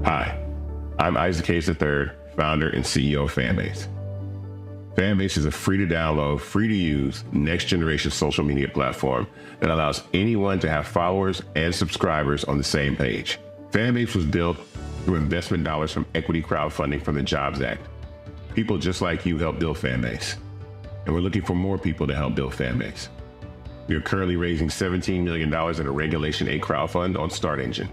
Hi, I'm Isaac Hayes III, founder and CEO of Fanbase. Fanbase is a free-to-download, free-to-use, next-generation social media platform that allows anyone to have followers and subscribers on the same page. Fanbase was built through investment dollars from equity crowdfunding from the Jobs Act. People just like you helped build Fanbase, and we're looking for more people to help build Fanbase. We are currently raising $17 million in a Regulation A crowdfund on Start Engine.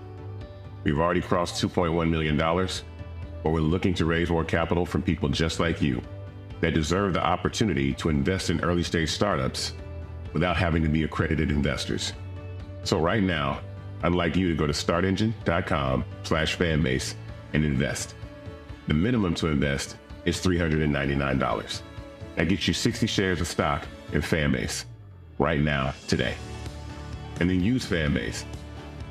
We've already crossed $2.1 million, but we're looking to raise more capital from people just like you that deserve the opportunity to invest in early-stage startups without having to be accredited investors. So right now, I'd like you to go to startengine.com/fanbase and invest. The minimum to invest is $399. That gets you 60 shares of stock in Fanbase right now, today. And then use Fanbase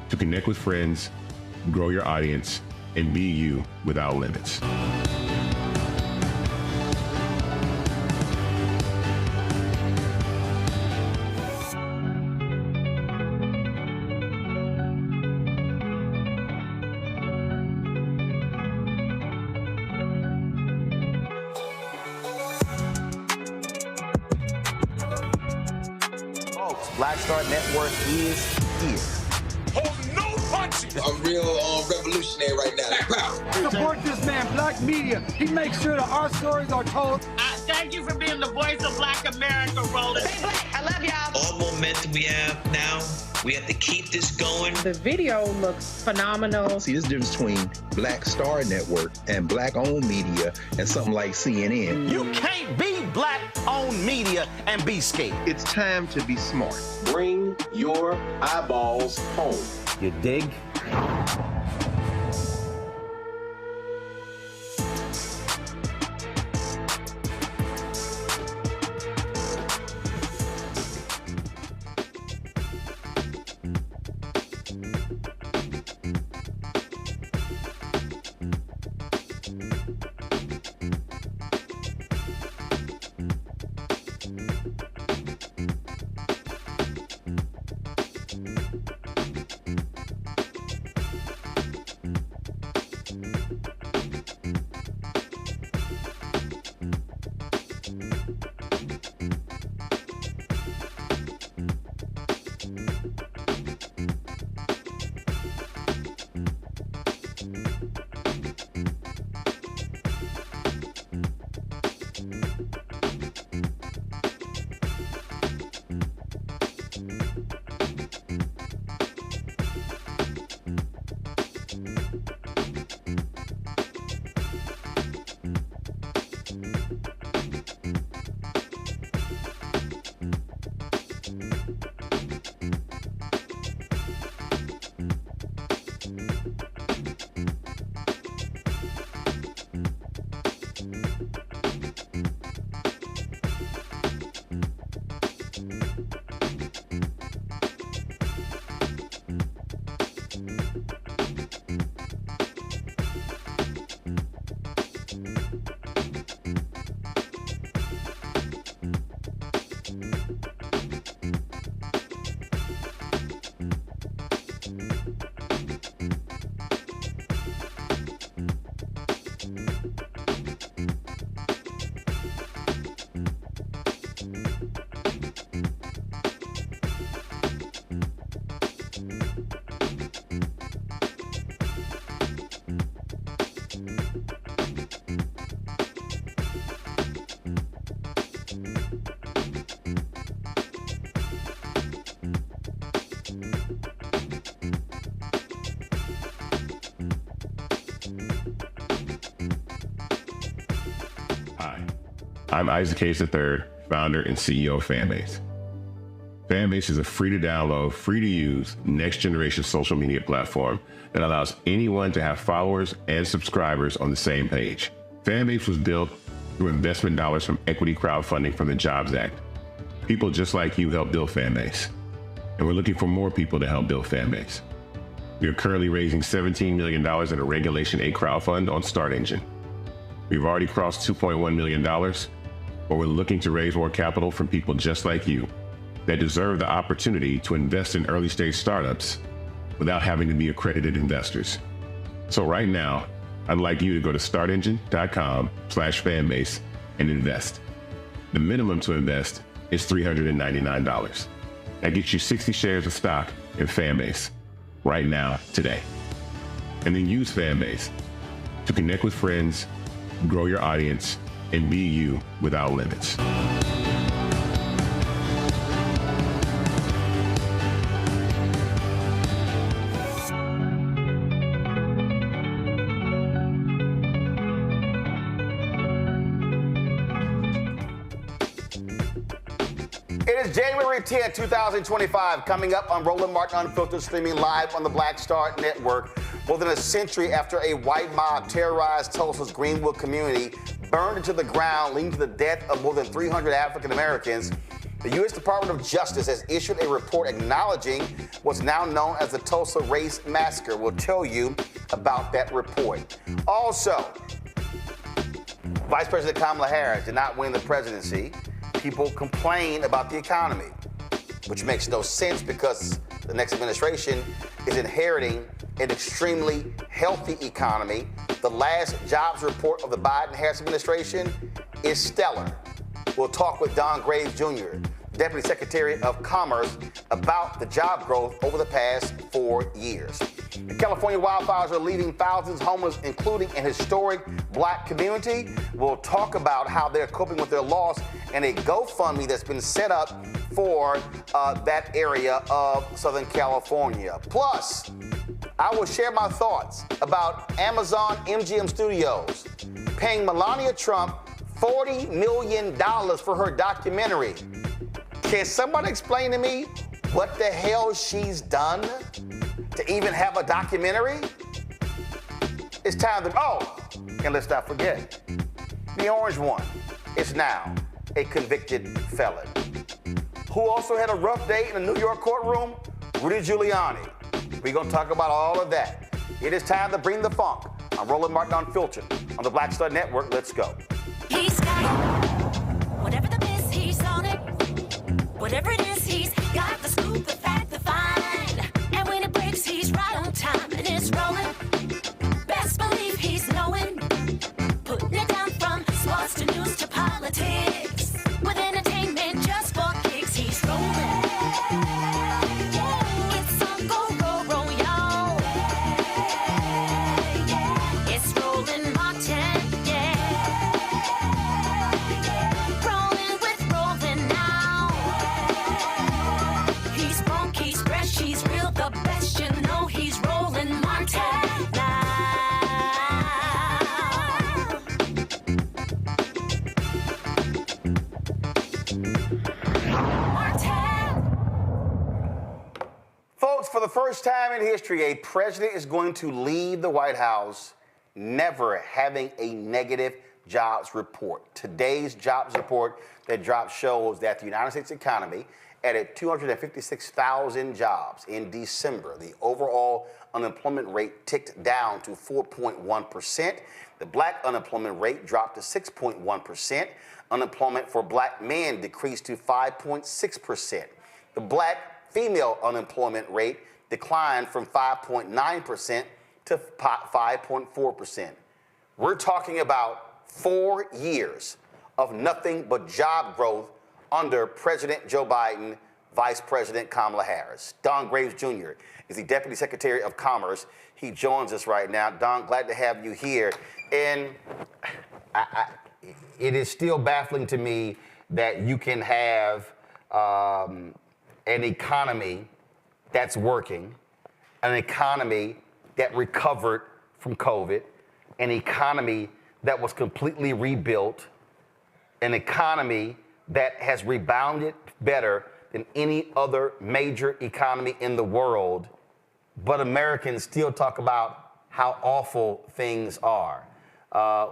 to connect with friends, grow your audience, and be you without limits. Black Star Network is here. Hold no punches. I'm real revolutionary right now. Support this man, Black Media. He makes sure that our stories are told. Thank you for being the voice of Black America, Roland. Stay black. I love y'all. All momentum we have now, we have to keep this going. The video looks phenomenal. See, this difference between Black Star Network and Black-owned media and something like CNN. You can't be Black-owned media and be scared. It's time to be smart. Bring your eyeballs home. You dig? I'm Isaac Hayes III, founder and CEO of Fanbase. Fanbase is a free-to-download, free-to-use, next-generation social media platform that allows anyone to have followers and subscribers on the same page. Fanbase was built through investment dollars from equity crowdfunding from the Jobs Act. People just like you helped build Fanbase, and we're looking for more people to help build Fanbase. We are currently raising $17 million in a Regulation A crowdfund on Start Engine. We've already crossed $2.1 million, but we're looking to raise more capital from people just like you that deserve the opportunity to invest in early stage startups without having to be accredited investors. So right now, I'd like you to go to startengine.com/fanbase and invest. The minimum to invest is $399. That gets you 60 shares of stock in Fanbase right now, today. And then use Fanbase to connect with friends, grow your audience, and be you without limits. It is January 10, 2025, coming up on Roland Martin Unfiltered, streaming live on the Black Star Network. More than a century after a white mob terrorized Tulsa's Greenwood community, burned into the ground, leading to the death of more than 300 African Americans, the U.S. Department of Justice has issued a report acknowledging what's now known as the Tulsa Race Massacre. We'll tell you about that report. Also, Vice President Kamala Harris did not win the presidency. People complain about the economy, which makes no sense because the next administration is inheriting an extremely healthy economy. The last jobs report of the Biden-Harris administration is stellar. We'll talk with Don Graves Jr., Deputy Secretary of Commerce, about the job growth over the past 4 years. The California wildfires are leaving thousands homeless, including an historic Black community. We'll talk about how they're coping with their loss and a GoFundMe that's been set up for that area of Southern California. Plus, I will share my thoughts about Amazon MGM Studios paying Melania Trump $40 million for her documentary. Can somebody explain to me what the hell she's done to even have a documentary? It's time to, and let's not forget, the orange one is now a convicted felon. Who also had a rough day in a New York courtroom? Rudy Giuliani. We're going to talk about all of that. It is time to bring the funk. I'm Roland Martin Unfiltered on the Black Star Network. Let's go. He's got it. Whatever the miss, he's on it. Whatever it is, he's got the scoop, the fact, the find. And when it breaks, he's right on time and it's rolling. Best believe he's knowing. Putting it down from sports to news to politics. With entertainment just for kicks, he's rolling. It's on go, roll, roll, y'all. It's Roland Martin, rolling with Roland now. He's funk, he's fresh, he's real, the best, you know he's Roland Martin now. Folks, for the first time in history, a president is going to leave the White House never having a negative jobs report. Today's jobs report that dropped shows that the United States economy added 256,000 jobs in December. The overall unemployment rate ticked down to 4.1%. The Black unemployment rate dropped to 6.1%. Unemployment for Black men decreased to 5.6%. The Black female unemployment rate declined from 5.9% to 5.4%. We're talking about 4 years of nothing but job growth under President Joe Biden, Vice President Kamala Harris. Don Graves Jr. is the Deputy Secretary of Commerce. He joins us right now. Don, glad to have you here. And it is still baffling to me that you can have an economy that's working, an economy that recovered from COVID, an economy that was completely rebuilt, an economy that has rebounded better than any other major economy in the world, but Americans still talk about how awful things are.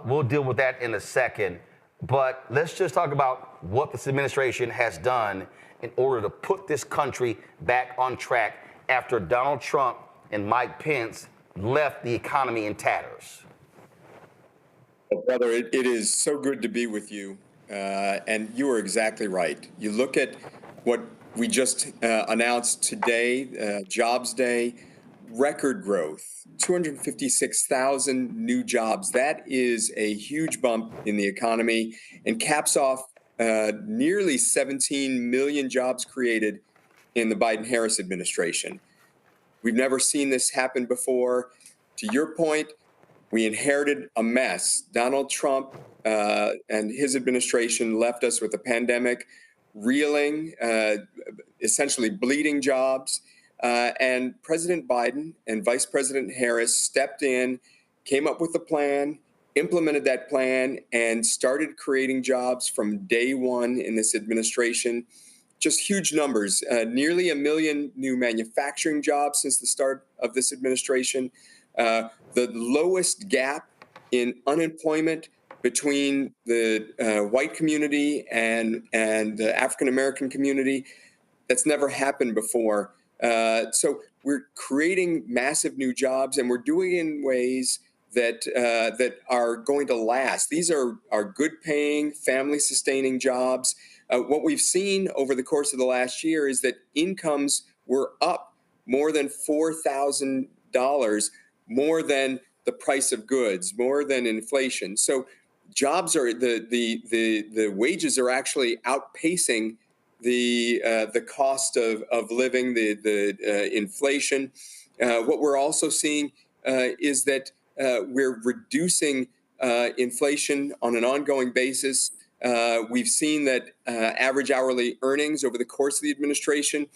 We'll deal with that in a second, but let's just talk about what this administration has done in order to put this country back on track after Donald Trump and Mike Pence left the economy in tatters. Well, brother, it is so good to be with you. And you are exactly right. You look at what we just announced today, Jobs Day, record growth, 256,000 new jobs. That is a huge bump in the economy and caps off nearly 17 million jobs created in the Biden-Harris administration. We've never seen this happen before. To your point, we inherited a mess. Donald Trump and his administration left us with a pandemic, reeling, essentially bleeding jobs. And President Biden and Vice President Harris stepped in, came up with a plan, implemented that plan, and started creating jobs from day one in this administration. Just huge numbers, nearly 1 million new manufacturing jobs since the start of this administration, the lowest gap in unemployment between the white community and the African-American community. That's never happened before. So we're creating massive new jobs, and we're doing it in ways that are going to last. These are good-paying, family-sustaining jobs. What we've seen over the course of the last year is that incomes were up more than $4,000, more than the price of goods, more than inflation. So jobs are the wages are actually outpacing the cost of living, the inflation. What we're also seeing is that we're reducing inflation on an ongoing basis. We've seen that average hourly earnings over the course of the administration,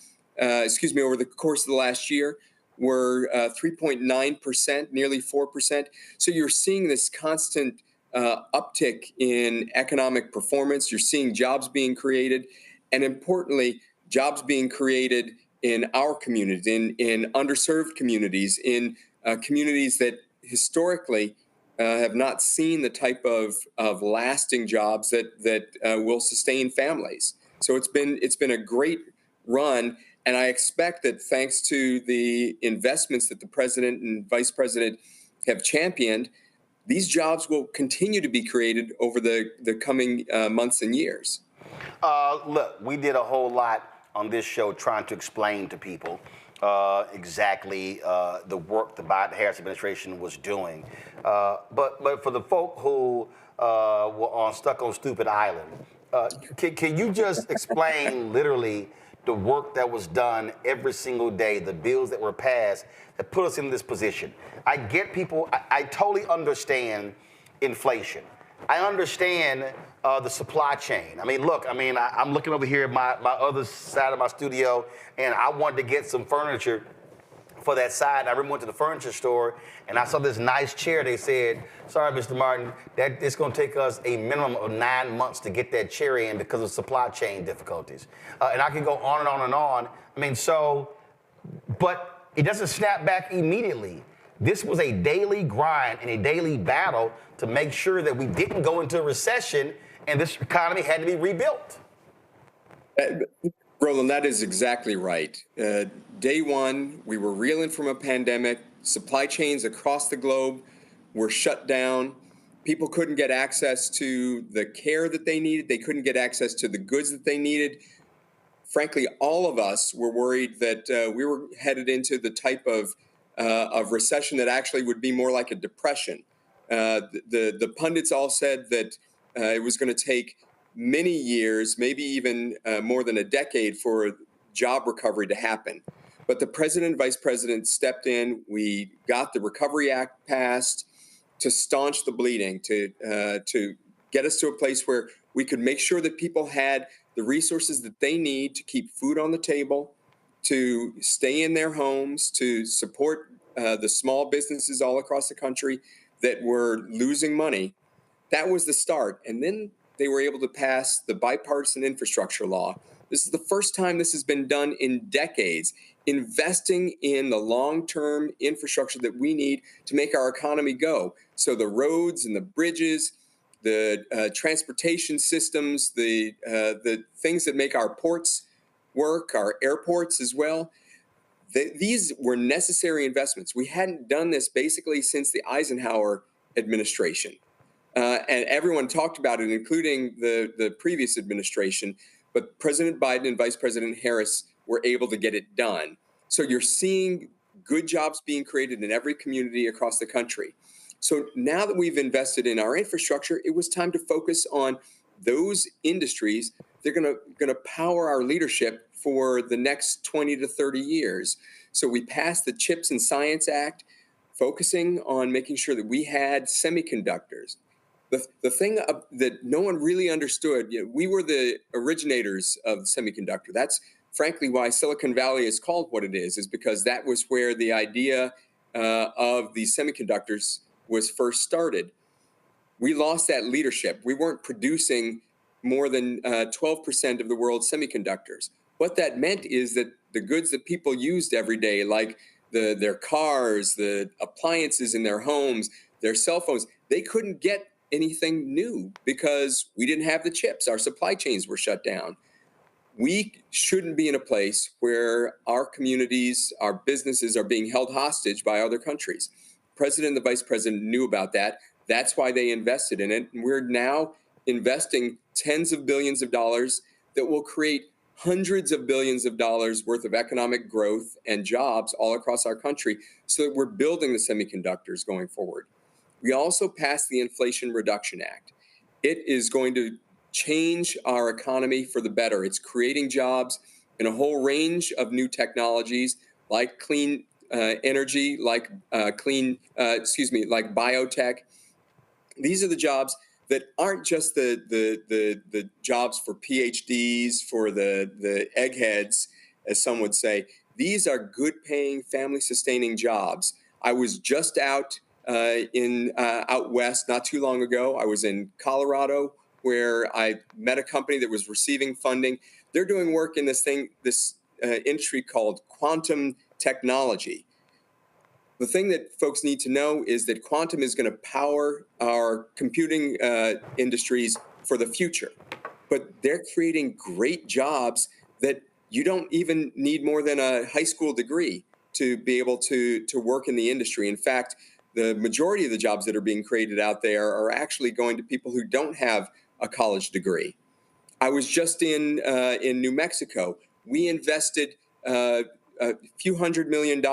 over the course of the last year, were 3.9%, nearly 4%. So you're seeing this constant uptick in economic performance. You're seeing jobs being created, and importantly, jobs being created in our communities, in underserved communities, in communities that historically have not seen the type of lasting jobs that will sustain families. So it's been a great run, and I expect that thanks to the investments that the president and vice president have championed, these jobs will continue to be created over the coming months and years. Look, we did a whole lot on this show trying to explain to people exactly the work the Biden-Harris administration was doing. But for the folk who were stuck on Stupid Island, can you just explain literally the work that was done every single day, the bills that were passed that put us in this position? I get people, I totally understand inflation. I understand the supply chain. I mean, look, I'm looking over here at my other side of my studio, and I wanted to get some furniture for that side. I remember went to the furniture store, and I saw this nice chair. They said, sorry, Mr. Martin, that it's going to take us a minimum of 9 months to get that chair in because of supply chain difficulties. And I can go on and on and on. But it doesn't snap back immediately. This was a daily grind and a daily battle to make sure that we didn't go into a recession and this economy had to be rebuilt. Roland, that is exactly right. Day one, we were reeling from a pandemic. Supply chains across the globe were shut down. People couldn't get access to the care that they needed. They couldn't get access to the goods that they needed. Frankly, all of us were worried that we were headed into the type of recession that actually would be more like a depression. The pundits all said that it was going to take many years, maybe even more than a decade, for job recovery to happen. But the president and vice president stepped in. We got the Recovery Act passed to staunch the bleeding, to get us to a place where we could make sure that people had the resources that they need to keep food on the table, to stay in their homes, to support the small businesses all across the country that were losing money. That was the start. And then they were able to pass the bipartisan infrastructure law. This is the first time this has been done in decades, investing in the long-term infrastructure that we need to make our economy go. So the roads and the bridges, the transportation systems, the things that make our ports work, our airports as well. These were necessary investments. We hadn't done this basically since the Eisenhower administration. And everyone talked about it, including the previous administration. but President Biden and Vice President Harris were able to get it done. So you're seeing good jobs being created in every community across the country. So now that we've invested in our infrastructure, it was time to focus on those industries that are going to power our leadership for the next 20 to 30 years. So we passed the CHIPS and Science Act, focusing on making sure that we had semiconductors. The thing that no one really understood, we were the originators of the semiconductor. That's frankly why Silicon Valley is called what it is because that was where the idea of these semiconductors was first started. We lost that leadership. We weren't producing more than 12% of the world's semiconductors. What that meant is that the goods that people used every day, like their cars, the appliances in their homes, their cell phones, they couldn't get anything new because we didn't have the chips. Our supply chains were shut down. We shouldn't be in a place where our communities, our businesses are being held hostage by other countries. The president and the vice president knew about that. That's why they invested in it. And we're now investing tens of billions of dollars that will create hundreds of billions of dollars worth of economic growth and jobs all across our country so that we're building the semiconductors going forward. We also passed the Inflation Reduction Act. It is going to change our economy for the better. It's creating jobs in a whole range of new technologies like clean energy, like biotech. These are the jobs that aren't just the jobs for PhDs, for the eggheads, as some would say. These are good-paying, family-sustaining jobs. I was just out west not too long ago. I was in Colorado, where I met a company that was receiving funding. They're doing work in this industry called quantum technology. The thing that folks need to know is that quantum is going to power our computing industries for the future. But they're creating great jobs that you don't even need more than a high school degree to be able to work in the industry. In fact, the majority of the jobs that are being created out there are actually going to people who don't have a college degree. I was just in New Mexico. We invested a few $100 million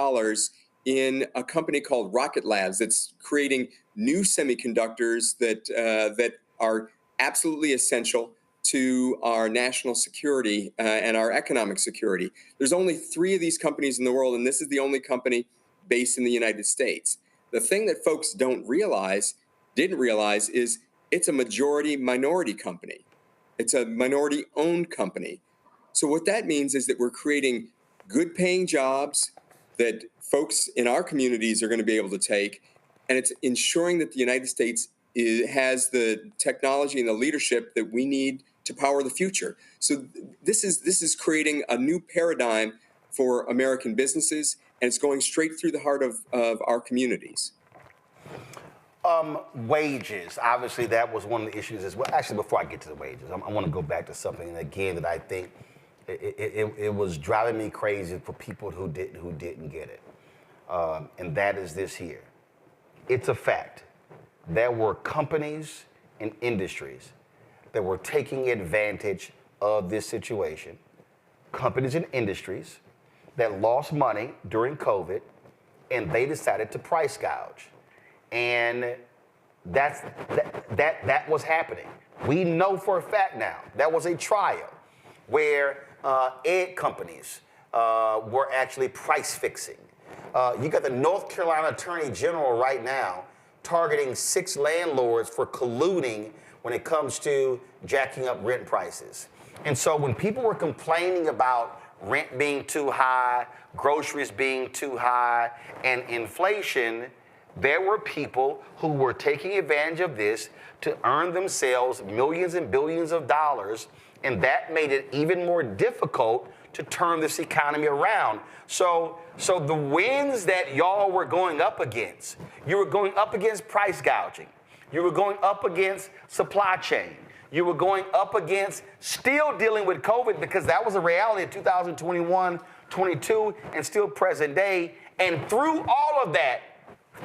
in a company called Rocket Labs that's creating new semiconductors that are absolutely essential to our national security and our economic security. There's only 3 of these companies in the world, and this is the only company based in the United States. The thing that folks didn't realize, is it's a majority-minority company. It's a minority-owned company. So what that means is that we're creating good-paying jobs that folks in our communities are going to be able to take, and it's ensuring that the United States has the technology and the leadership that we need to power the future. So this is creating a new paradigm for American businesses, and it's going straight through the heart of our communities. Wages, obviously that was one of the issues as well. Actually, before I get to the wages, I want to go back to something again that I think it was driving me crazy for people who didn't get it. And that is this here. It's a fact. There were companies and industries that were taking advantage of this situation. Companies and industries that lost money during COVID, and they decided to price gouge. And that was happening. We know for a fact now, there was a trial where egg companies were actually price fixing. You got the North Carolina Attorney General right now targeting 6 landlords for colluding when it comes to jacking up rent prices. And so when people were complaining about rent being too high, groceries being too high, and inflation, there were people who were taking advantage of this to earn themselves millions and billions of dollars, and that made it even more difficult to turn this economy around. So the wins that y'all were going up against, you were going up against price gouging, you were going up against supply chain, you were going up against still dealing with COVID, because that was a reality in 2021, 22, and still present day. And through all of that,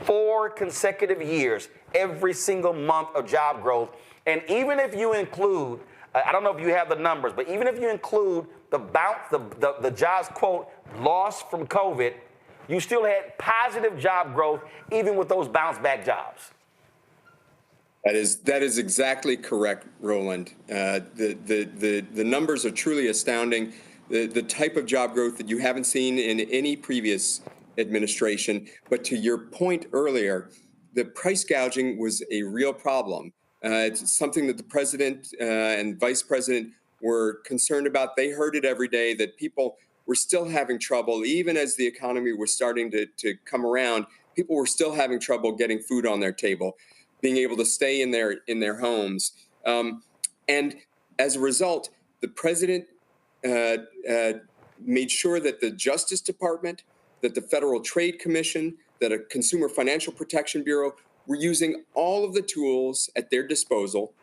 4 consecutive years, every single month of job growth. And even if you include I don't know if you have the numbers, but even if you include the jobs, quote, lost from COVID, you still had positive job growth even with those bounce back jobs. That is exactly correct, Roland. The numbers are truly astounding. The type of job growth that you haven't seen in any previous administration. But to your point earlier, the price gouging was a real problem. It's something that the president and vice president were concerned about. They heard it every day that people were still having trouble, even as the economy was starting to come around. People were still having trouble getting food on their table, being able to stay in their homes. And as a result, the president made sure that the Justice Department, that the Federal Trade Commission, that a Consumer Financial Protection Bureau were using all of the tools at their disposal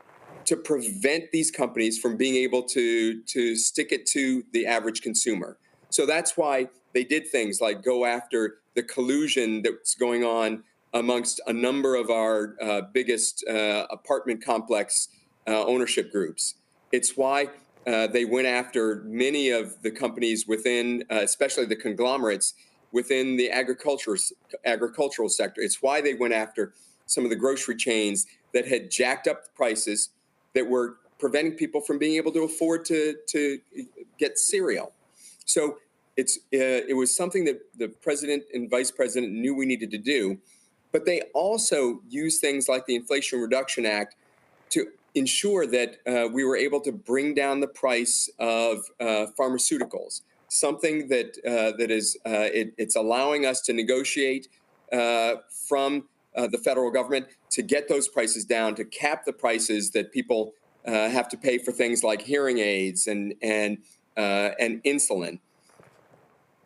to prevent these companies from being able to stick it to the average consumer. So that's why they did things like go after the collusion that's going on amongst a number of our biggest apartment complex ownership groups. It's why they went after many of the companies within, especially the conglomerates, within the agricultural sector. It's why they went after some of the grocery chains that had jacked up the prices that were preventing people from being able to afford to get cereal. So it was something that the president and vice president knew we needed to do, but they also used things like the Inflation Reduction Act to ensure that we were able to bring down the price of pharmaceuticals, something that it's allowing us to negotiate from the federal government to get those prices down, to cap the prices that people have to pay for things like hearing aids and insulin.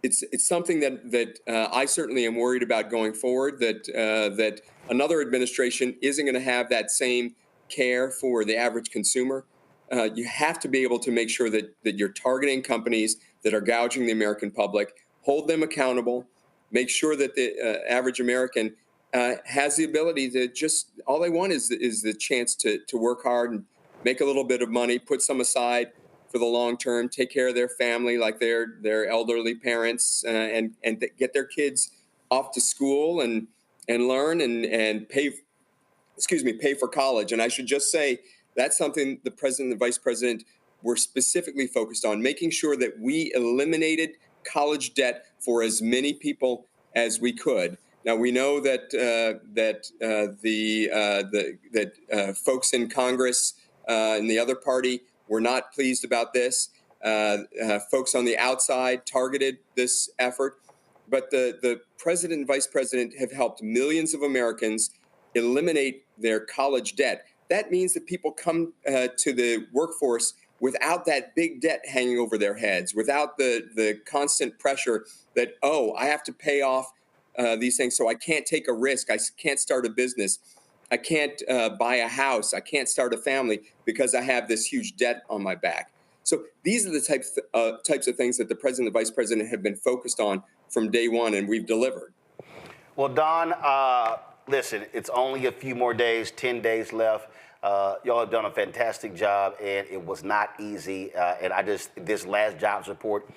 It's something that I certainly am worried about going forward, that another administration isn't going to have that same care for the average consumer. You have to be able to make sure that you're targeting companies that are gouging the American public, hold them accountable, make sure that the average American has the ability to just, all they want is the chance to work hard and make a little bit of money, put some aside for the long term, take care of their family like their elderly parents, and get their kids off to school and learn and pay for college. And I should just say that's something the president and the vice president were specifically focused on, making sure that we eliminated college debt for as many people as we could. Now we know that folks in Congress and the other party were not pleased about this. Folks on the outside targeted this effort, but the president and vice president have helped millions of Americans eliminate their college debt. That means that people come to the workforce without that big debt hanging over their heads, without the constant pressure that, oh, I have to pay off these things, so I can't take a risk. I can't start a business. I can't buy a house. I can't start a family because I have this huge debt on my back. So these are the types of things that the president and the vice president have been focused on from day one, and we've delivered. Well, Don, listen, it's only a few more days, 10 days left. Y'all have done a fantastic job, and it was not easy. And this last jobs report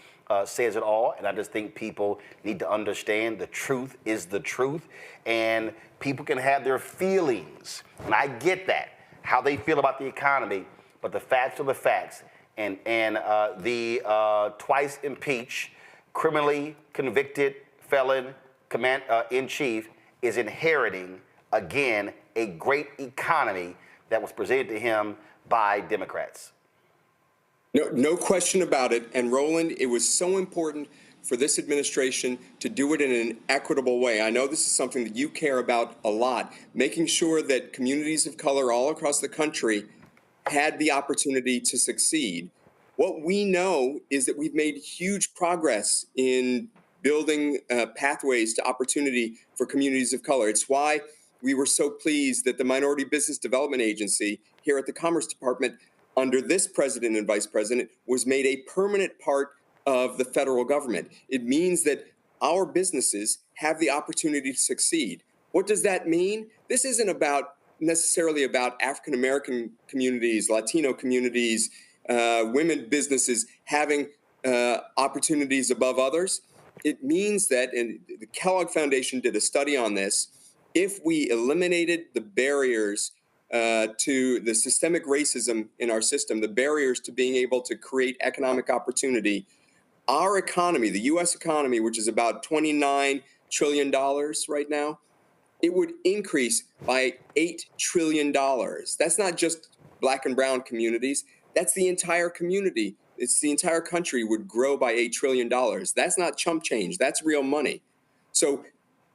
says it all. And I just think people need to understand the truth is the truth. And people can have their feelings. And I get that, how they feel about the economy. But the facts are the facts. And the twice impeached, criminally convicted felon in-chief is inheriting, again, a great economy that was presented to him by Democrats. No question about it. And Roland, it was so important for this administration to do it in an equitable way. I know this is something that you care about a lot, making sure that communities of color all across the country had the opportunity to succeed. What we know is that we've made huge progress in building pathways to opportunity for communities of color. It's why we were so pleased that the Minority Business Development Agency here at the Commerce Department, under this president and vice president, was made a permanent part of the federal government. It means that our businesses have the opportunity to succeed. What does that mean? This isn't about necessarily about African American communities, Latino communities, women businesses having opportunities above others. It means that, and the Kellogg Foundation did a study on this, if we eliminated the barriers to the systemic racism in our system, the barriers to being able to create economic opportunity, our economy, the U.S. economy, which is about $29 trillion right now, it would increase by $8 trillion. That's not just black and brown communities. That's the entire community. It's the entire country would grow by $8 trillion. That's not chump change. That's real money. So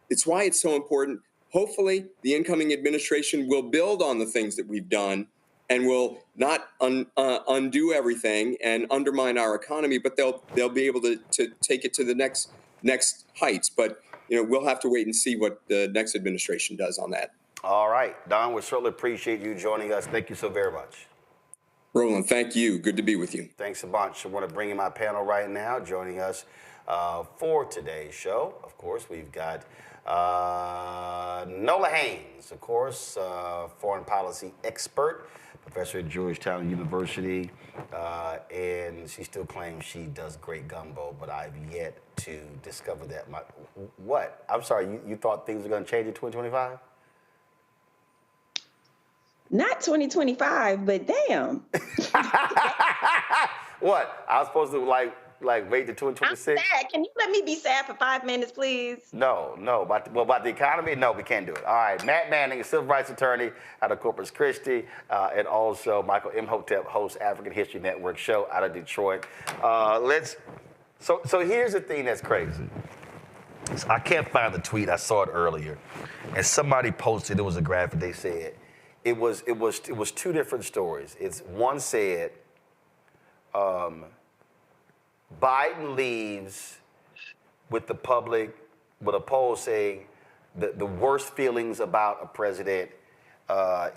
it's why it's so important. Hopefully, the incoming administration will build on the things that we've done and will not undo everything and undermine our economy, but they'll be able to take it to the next heights. But we'll have to wait and see what the next administration does on that. All right, Don, we certainly appreciate you joining us. Thank you so very much. Roland, thank you. Good to be with you. Thanks a bunch. I want to bring in my panel right now. Joining us for today's show, of course, we've got Nola Haynes, of course, foreign policy expert, professor at Georgetown University, and she still claims she does great gumbo, but I've yet to discover that. What? I'm sorry, you thought things were going to change in 2025? Not 2025, but damn. What? I was supposed to like wait to 2026? I'm sad. Can you let me be sad for 5 minutes, please? No. About the economy? No, we can't do it. All right. Matt Manning, a civil rights attorney out of Corpus Christi, and also Michael Imhotep, hosts African History Network show out of Detroit. So here's the thing that's crazy. So I can't find the tweet. I saw it earlier, and somebody posted. It was a graphic. They said it was two different stories. One said Biden leaves with the public with a poll saying the worst feelings about a president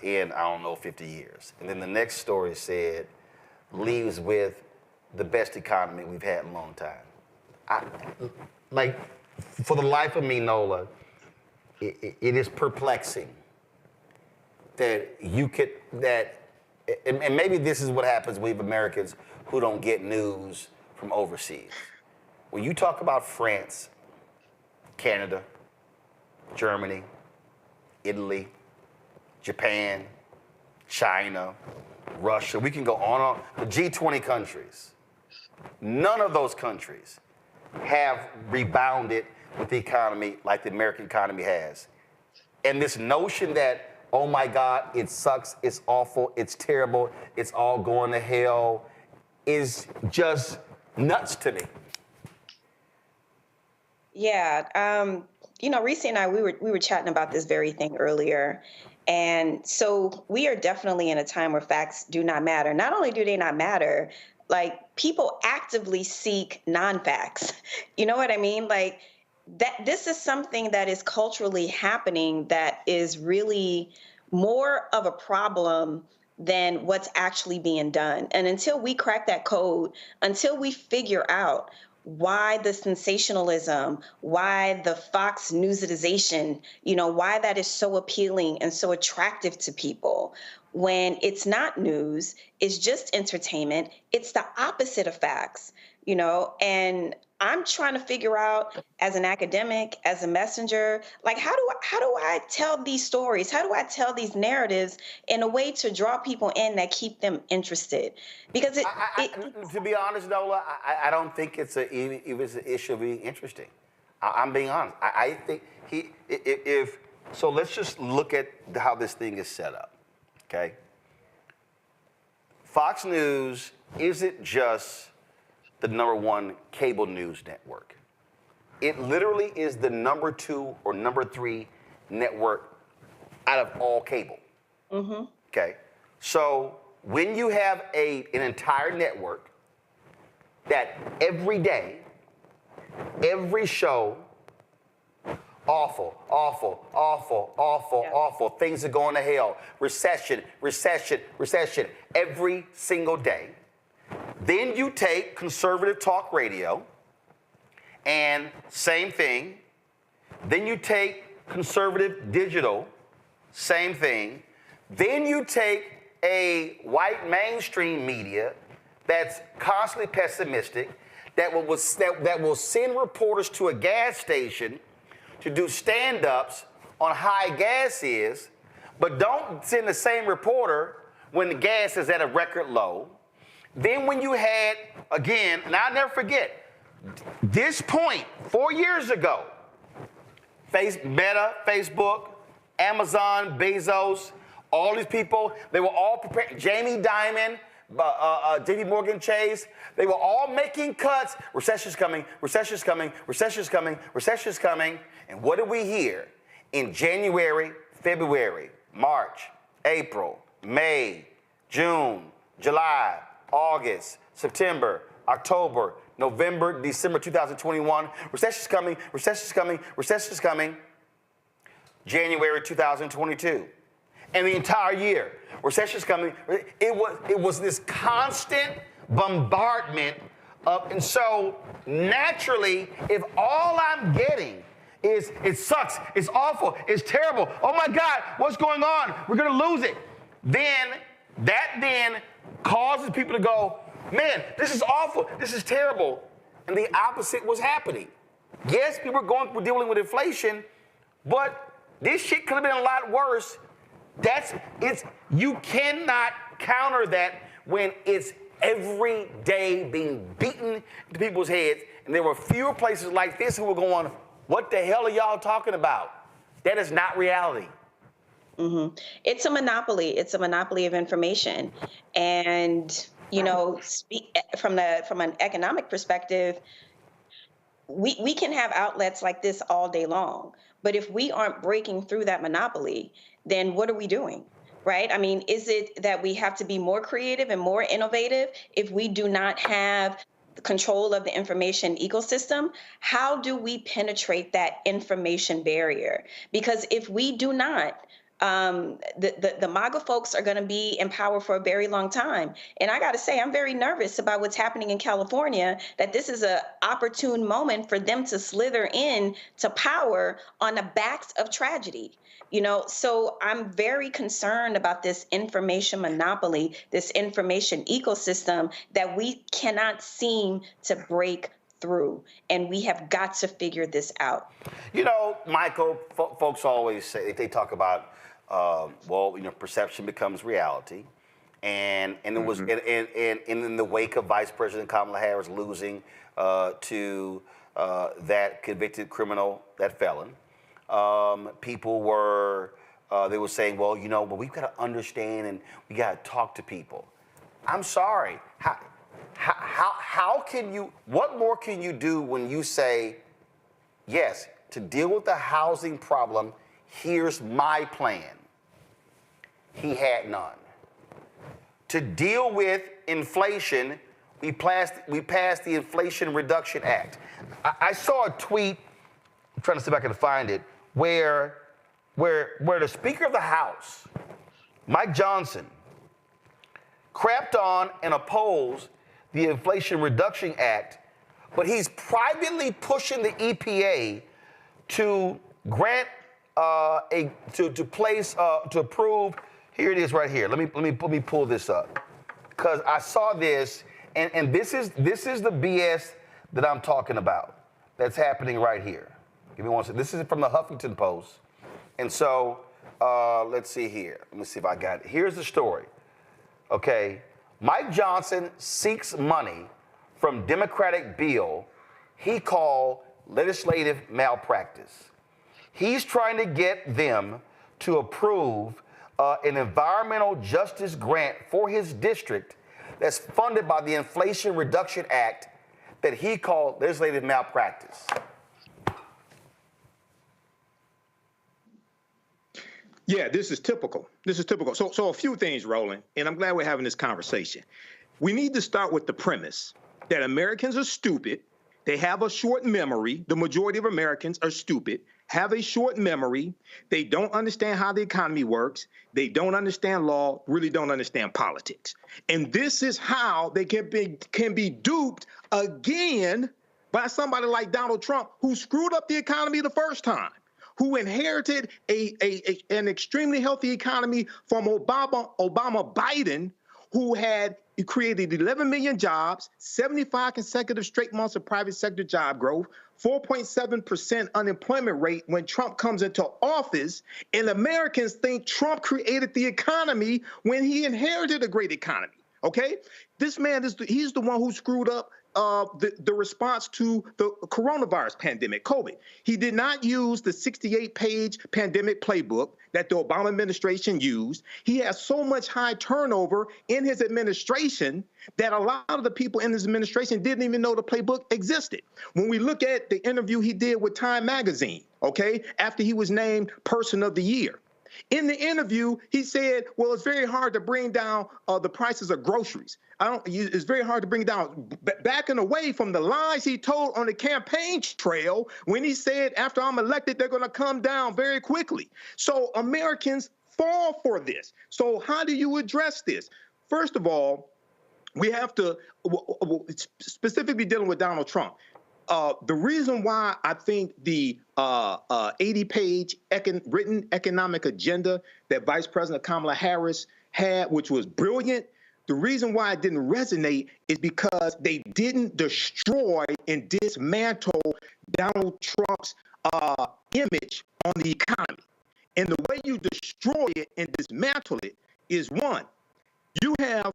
in, 50 years. And then the next story said leaves with the best economy we've had in a long time. For the life of me, Nola, it is perplexing that and maybe this is what happens with Americans who don't get news from overseas. When you talk about France, Canada, Germany, Italy, Japan, China, Russia, we can go on. The G20 countries, none of those countries have rebounded with the economy like the American economy has. And this notion that, oh my God, it sucks, it's awful, it's terrible, it's all going to hell, is just nuts to me. Yeah, Reese and I, we were chatting about this very thing earlier. And so we are definitely in a time where facts do not matter. Not only do they not matter, people actively seek non-facts. You know what I mean? This is something that is culturally happening that is really more of a problem than what's actually being done. And until we crack that code, until we figure out why the sensationalism, why the Fox newsitization, why that is so appealing and so attractive to people, when it's not news, it's just entertainment, it's the opposite of facts, and I'm trying to figure out, as an academic, as a messenger, how do I tell these stories? How do I tell these narratives in a way to draw people in that keep them interested? Because to be honest, Nola, I don't think it was an issue of being interesting. I'm being honest. I think so let's just look at how this thing is set up, okay? Fox News isn't just the #1 cable news network. It literally is the #2 or #3 network out of all cable. Mm-hmm. Okay, so when you have an entire network that every day, every show, awful, things are going to hell, recession, every single day. Then you take conservative talk radio, and same thing. Then you take conservative digital, same thing. Then you take a white mainstream media that's constantly pessimistic, that will send reporters to a gas station to do stand-ups on how high gas is, but don't send the same reporter when the gas is at a record low. Then when you had, again, and I'll never forget, this point 4 years ago, Meta, Facebook, Amazon, Bezos, all these people, they were all prepared. Jamie Dimon, JP Morgan Chase, they were all making cuts. Recession's coming, recession's coming, recession's coming, recession's coming. And what did we hear? In January, February, March, April, May, June, July, August, September, October, November, December 2021, recession's coming, recession's coming, recession's coming. January 2022. And the entire year, recession's coming. It was this constant bombardment of, and so naturally, if all I'm getting is it sucks, it's awful, it's terrible, oh my God, what's going on? We're gonna lose it. Then that causes people to go, man, this is awful, this is terrible. And the opposite was happening. Yes, people were dealing with inflation, but this shit could have been a lot worse. You cannot counter that when it's every day being beaten to people's heads. And there were fewer places like this who were going, what the hell are y'all talking about? That is not reality. Mm-hmm. It's a monopoly. It's a monopoly of information. And, you know, from an economic perspective, we can have outlets like this all day long. But if we aren't breaking through that monopoly, then what are we doing, right? I mean, is it that we have to be more creative and more innovative if we do not have control of the information ecosystem? How do we penetrate that information barrier? Because if we do not, the MAGA folks are going to be in power for a very long time. And I got to say, I'm very nervous about what's happening in California, that this is an opportune moment for them to slither in to power on the backs of tragedy. You know, so I'm very concerned about this information monopoly, this information ecosystem that we cannot seem to break through. And we have got to figure this out. You know, Michael, folks always say, they talk about, perception becomes reality. And it was in the wake of Vice President Kamala Harris losing to that convicted criminal, that felon, people were they were saying, well, you know, but we've got to understand and we got to talk to people. I'm sorry. How can you? What more can you do when you say, yes, to deal with the housing problem, here's my plan? He had none. To deal with inflation, we passed the Inflation Reduction Act. I saw a tweet, I'm trying to see if I can find it, where the Speaker of the House, Mike Johnson, crapped on and opposed the Inflation Reduction Act, but he's privately pushing the EPA to grant to approve. Here it is right here. Let me pull this up, because I saw this, and this is the BS that I'm talking about that's happening right here. Give me one second. This is from the Huffington Post, and so let's see here. Let me see if I got it. Here's the story. Okay, Mike Johnson seeks money from Democratic bill he called legislative malpractice. He's trying to get them to approve an environmental justice grant for his district that's funded by the Inflation Reduction Act that he called legislative malpractice. Yeah, this is typical. So a few things, Roland, and I'm glad we're having this conversation. We need to start with the premise that Americans are stupid. They have a short memory. The majority of Americans are stupid, have a short memory. They don't understand how the economy works. They don't understand law, really don't understand politics. And this is how they can be duped again by somebody like Donald Trump, who screwed up the economy the first time, who inherited an extremely healthy economy from Obama Biden, who had created 11 million jobs, 75 consecutive straight months of private sector job growth, 4.7% unemployment rate when Trump comes into office, and Americans think Trump created the economy when he inherited a great economy. Okay, this man he's the one who screwed up the response to the coronavirus pandemic, COVID. He did not use the 68-page pandemic playbook that the Obama administration used. He has so much high turnover in his administration that a lot of the people in his administration didn't even know the playbook existed. When we look at the interview he did with Time Magazine, okay, after he was named Person of the Year, in the interview, he said, well, it's very hard to bring down the prices of groceries. It's very hard to bring down, backing away from the lies he told on the campaign trail when he said, after I'm elected, they're going to come down very quickly. So Americans fall for this. So how do you address this? First of all, we have to, specifically dealing with Donald Trump, the reason why I think the 80-page written economic agenda that Vice President Kamala Harris had, which was brilliant, the reason why it didn't resonate is because they didn't destroy and dismantle Donald Trump's image on the economy. And the way you destroy it and dismantle it is, one, you have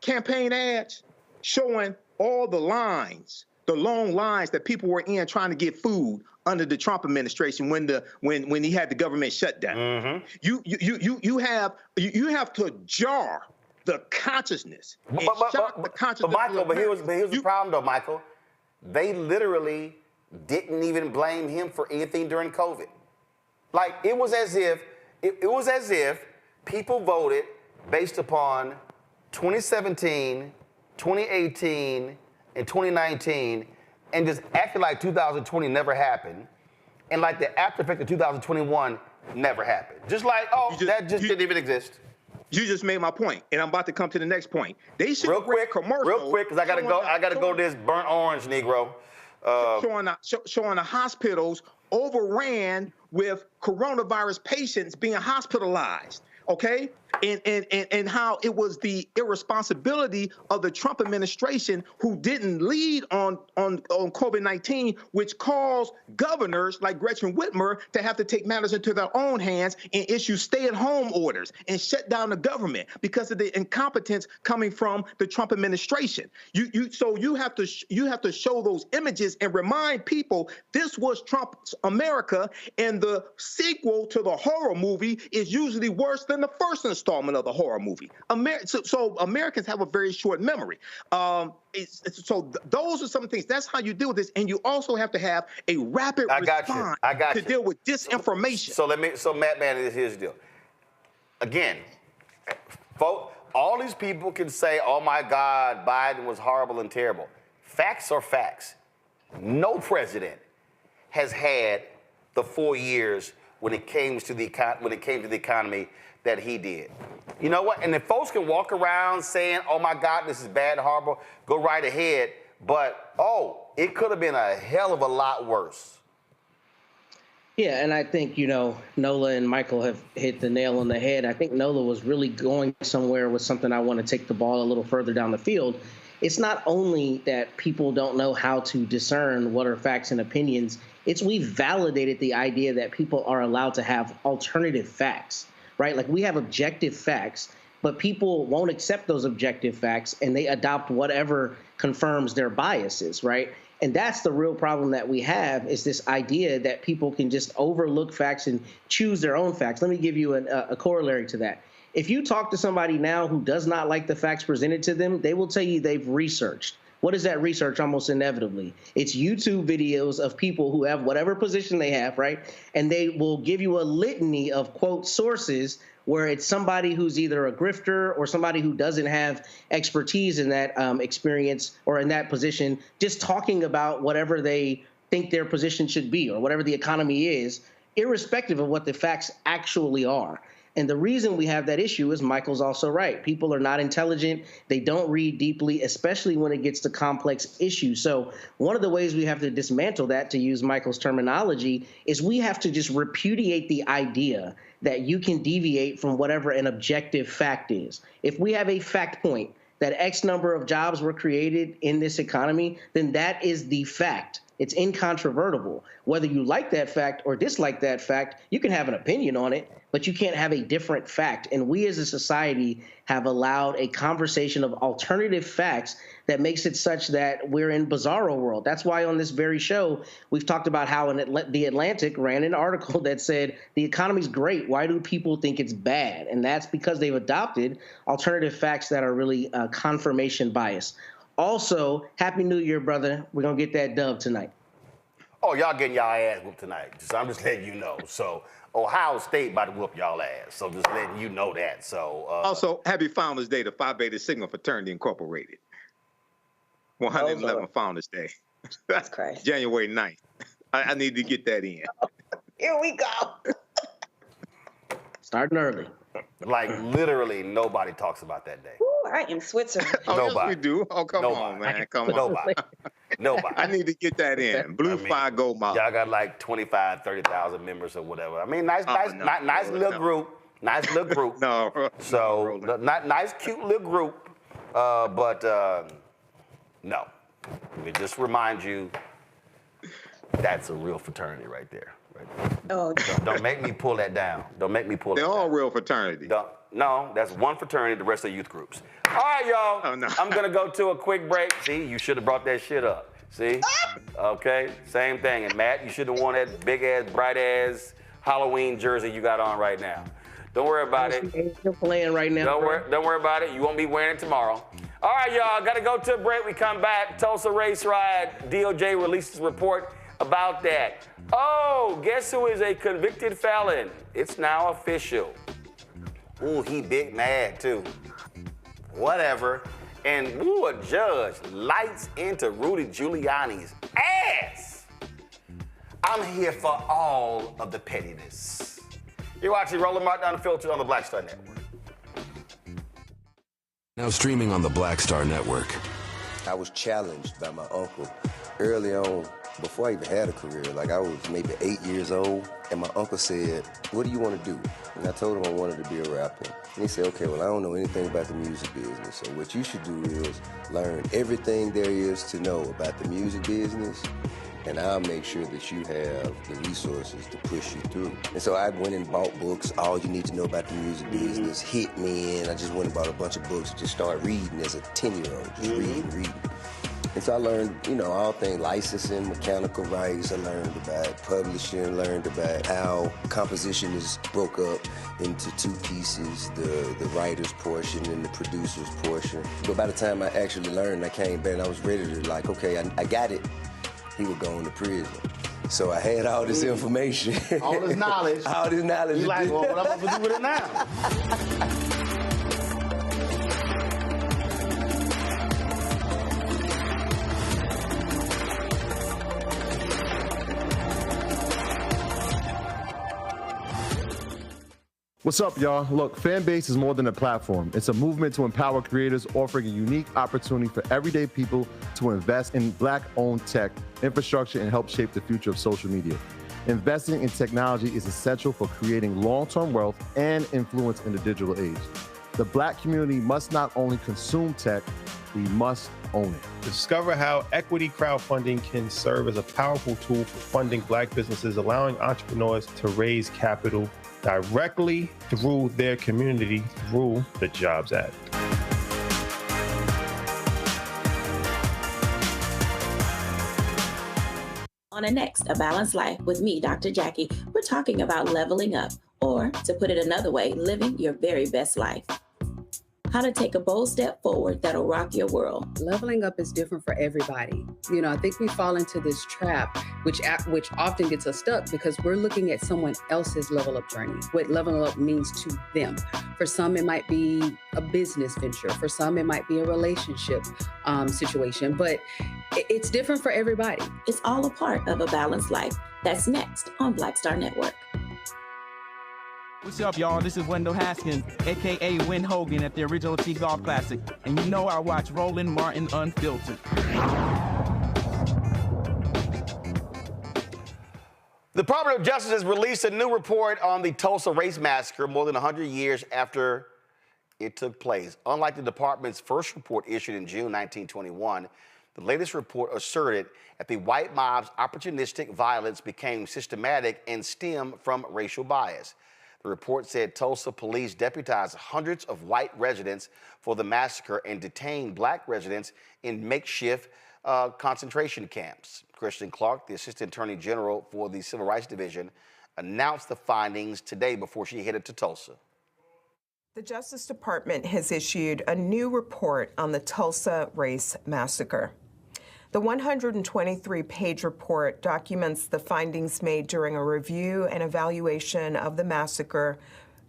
campaign ads showing all the lines, the long lines that people were in trying to get food under the Trump administration when he had the government shut down. Mm-hmm. You have to jar the consciousness. But Michael, but here's the problem though, Michael. They literally didn't even blame him for anything during COVID. Like it was as if people voted based upon 2017, 2018, and 2019, and just acted like 2020 never happened, and like the after effect of 2021 never happened. Just like, that didn't even exist. You just made my point, and I'm about to come to the next point. They should real quick, because I gotta go to this burnt orange, Negro. Showing the hospitals overran with coronavirus patients being hospitalized. Okay, and how it was the irresponsibility of the Trump administration who didn't lead on COVID-19, which caused governors like Gretchen Whitmer to have to take matters into their own hands and issue stay-at-home orders and shut down the government because of the incompetence coming from the Trump administration. So you have to show those images and remind people this was Trump's America, and the sequel to the horror movie is usually worse than the first installment of the horror movie. So Americans have a very short memory. So those are some things. That's how you deal with this, and you also have to have a rapid response to deal with disinformation. So Matt, here's the deal. Again, folks, all these people can say, "Oh my God, Biden was horrible and terrible." Facts are facts. No president has had the 4 years when it came to the economy that he did. You know what? And if folks can walk around saying, "Oh my God, this is bad, horrible," go right ahead. But it could have been a hell of a lot worse. Yeah, and I think, Nola and Michael have hit the nail on the head. I think Nola was really going somewhere with something. I want to take the ball a little further down the field. It's not only that people don't know how to discern what are facts and opinions. It's we've validated the idea that people are allowed to have alternative facts, right? Like we have objective facts, but people won't accept those objective facts and they adopt whatever confirms their biases, right? And that's the real problem that we have, is this idea that people can just overlook facts and choose their own facts. Let me give you a corollary to that. If you talk to somebody now who does not like the facts presented to them, they will tell you they've researched. What is that research? Almost inevitably, it's YouTube videos of people who have whatever position they have, right? And they will give you a litany of, quote, sources where it's somebody who's either a grifter or somebody who doesn't have expertise in that experience or in that position, just talking about whatever they think their position should be or whatever the economy is, irrespective of what the facts actually are. And the reason we have that issue is Michael's also right. People are not intelligent. They don't read deeply, especially when it gets to complex issues. So one of the ways we have to dismantle that, to use Michael's terminology, is we have to just repudiate the idea that you can deviate from whatever an objective fact is. If we have a fact point that X number of jobs were created in this economy, then that is the fact. It's incontrovertible. Whether you like that fact or dislike that fact, you can have an opinion on it, but you can't have a different fact. And we as a society have allowed a conversation of alternative facts that makes it such that we're in bizarro world. That's why on this very show, we've talked about how The Atlantic ran an article that said the economy's great. Why do people think it's bad? And that's because they've adopted alternative facts that are really confirmation bias. Also, Happy New Year, brother. We're going to get that dub tonight. Oh, y'all getting y'all ass whooped tonight. I'm just letting you know. So Ohio State about to whoop y'all ass. So just letting you know that. So also, happy Founders Day to Phi Beta Sigma Fraternity Incorporated. 111 Founders Day. That's crazy. January 9th. I need to get that in. Here we go. Starting early. Like literally nobody talks about that day. Ooh, I am Switzerland. Yes, we do. Oh, come on, man. Come on. Nobody. I need to get that in. Blue Fire Gold Model. Y'all got like 25, 30,000 members or whatever. I mean, nice little group. Nice little group. So, nice, cute little group. But no. Let me just remind you, that's a real fraternity right there. Oh, don't make me pull that down. Don't make me pull that down. They're all real fraternity. No, that's one fraternity, the rest are youth groups. All right, y'all. Oh, no. I'm going to go to a quick break. See, you should have brought that shit up. See? Okay, same thing. And Matt, you should have worn that big-ass, bright-ass Halloween jersey you got on right now. Don't worry about it. You're playing right now. Don't worry about it. You won't be wearing it tomorrow. All right, y'all. Got to go to a break. We come back. Tulsa Race Riot. DOJ releases a report about that. Oh, guess who is a convicted felon? It's now official. Ooh, he big mad too. Whatever. And ooh, a judge lights into Rudy Giuliani's ass. I'm here for all of the pettiness. You're watching Roland Martin Unfiltered on the Black Star Network. Now streaming on the Black Star Network. I was challenged by my uncle early on, before I even had a career. Like I was maybe 8 years old, and my uncle said, "What do you want to do?" And I told him I wanted to be a rapper. And he said, "Okay, well, I don't know anything about the music business, so what you should do is learn everything there is to know about the music business, and I'll make sure that you have the resources to push you through." And so I went and bought books, All You Need to Know About the Music Business, hit me in. I just went and bought a bunch of books and just started reading as a 10-year-old, just reading. And so I learned, all things licensing, mechanical rights. I learned about publishing, learned about how composition is broke up into two pieces, the writer's portion and the producer's portion. But by the time I actually learned, I came back and I was ready to okay, I got it. He was going to prison. So I had all this information. All this knowledge. All this knowledge. You like, well, what I'm going to do with it now? What's up, y'all? Look, Fanbase is more than a platform. It's a movement to empower creators, offering a unique opportunity for everyday people to invest in Black-owned tech, infrastructure, and help shape the future of social media. Investing in technology is essential for creating long-term wealth and influence in the digital age. The Black community must not only consume tech, we must own it. Discover how equity crowdfunding can serve as a powerful tool for funding Black businesses, allowing entrepreneurs to raise capital directly through their community through the Jobs Act. On the next A Balanced Life with me, Dr. Jackie, we're talking about leveling up, or to put it another way, living your very best life. How to take a bold step forward that'll rock your world. Leveling up is different for everybody. I think we fall into this trap, which often gets us stuck because we're looking at someone else's level up journey, what leveling up means to them. For some, it might be a business venture. For some, it might be a relationship situation, but it's different for everybody. It's all a part of A Balanced Life. That's next on Black Star Network. What's up, y'all? This is Wendell Haskins, a.k.a. Win Hogan at the Original T Golf Classic. And you know I watch Roland Martin Unfiltered. The Department of Justice has released a new report on the Tulsa Race Massacre more than 100 years after it took place. Unlike the department's first report issued in June 1921, the latest report asserted that the white mob's opportunistic violence became systematic and stemmed from racial bias. The report said Tulsa police deputized hundreds of white residents for the massacre and detained black residents in makeshift concentration camps. Kristen Clark, the Assistant Attorney General for the Civil Rights Division, announced the findings today before she headed to Tulsa. The Justice Department has issued a new report on the Tulsa Race Massacre. The 123-page report documents the findings made during a review and evaluation of the massacre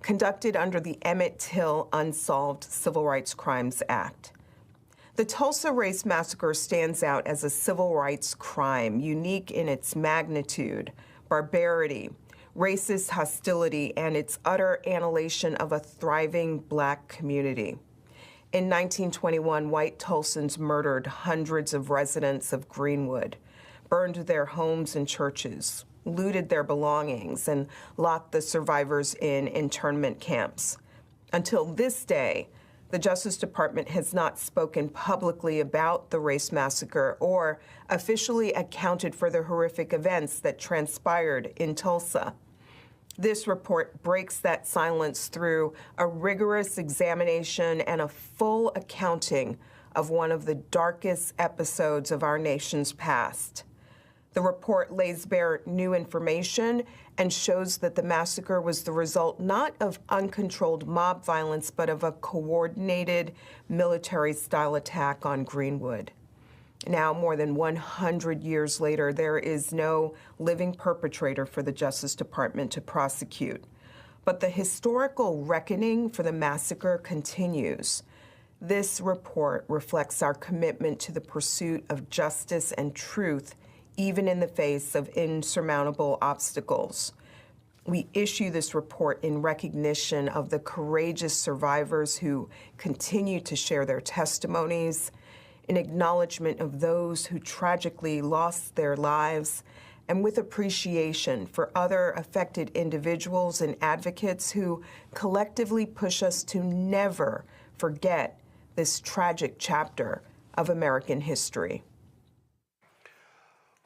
conducted under the Emmett Till Unsolved Civil Rights Crimes Act. The Tulsa Race Massacre stands out as a civil rights crime, unique in its magnitude, barbarity, racist hostility, and its utter annihilation of a thriving black community. In 1921, white Tulsans murdered hundreds of residents of Greenwood, burned their homes and churches, looted their belongings, and locked the survivors in internment camps. Until this day, the Justice Department has not spoken publicly about the race massacre or officially accounted for the horrific events that transpired in Tulsa. This report breaks that silence through a rigorous examination and a full accounting of one of the darkest episodes of our nation's past. The report lays bare new information and shows that the massacre was the result not of uncontrolled mob violence, but of a coordinated military-style attack on Greenwood. Now, more than 100 years later, there is no living perpetrator for the Justice Department to prosecute. But the historical reckoning for the massacre continues. This report reflects our commitment to the pursuit of justice and truth, even in the face of insurmountable obstacles. We issue this report in recognition of the courageous survivors who continue to share their testimonies, in acknowledgement of those who tragically lost their lives, and with appreciation for other affected individuals and advocates who collectively push us to never forget this tragic chapter of American history.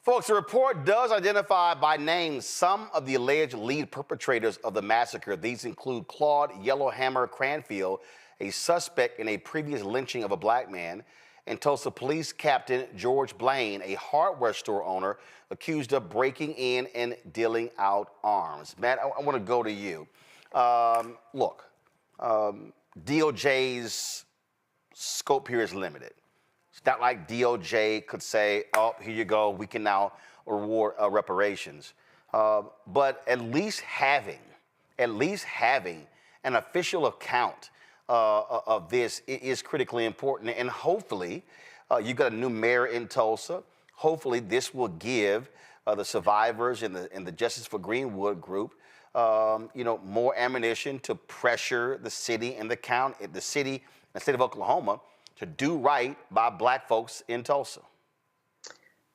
Folks, the report does identify by name some of the alleged lead perpetrators of the massacre. These include Claude Yellowhammer Cranfield, a suspect in a previous lynching of a black man, and Tulsa Police Captain George Blaine, a hardware store owner accused of breaking in and dealing out arms. Matt, I want to go to you. DOJ's scope here is limited. It's not like DOJ could say, oh, here you go, we can now award reparations. But at least having an official account of this is critically important. And hopefully, you've got a new mayor in Tulsa. Hopefully, this will give the survivors and the Justice for Greenwood group, more ammunition to pressure the city and the state of Oklahoma to do right by black folks in Tulsa.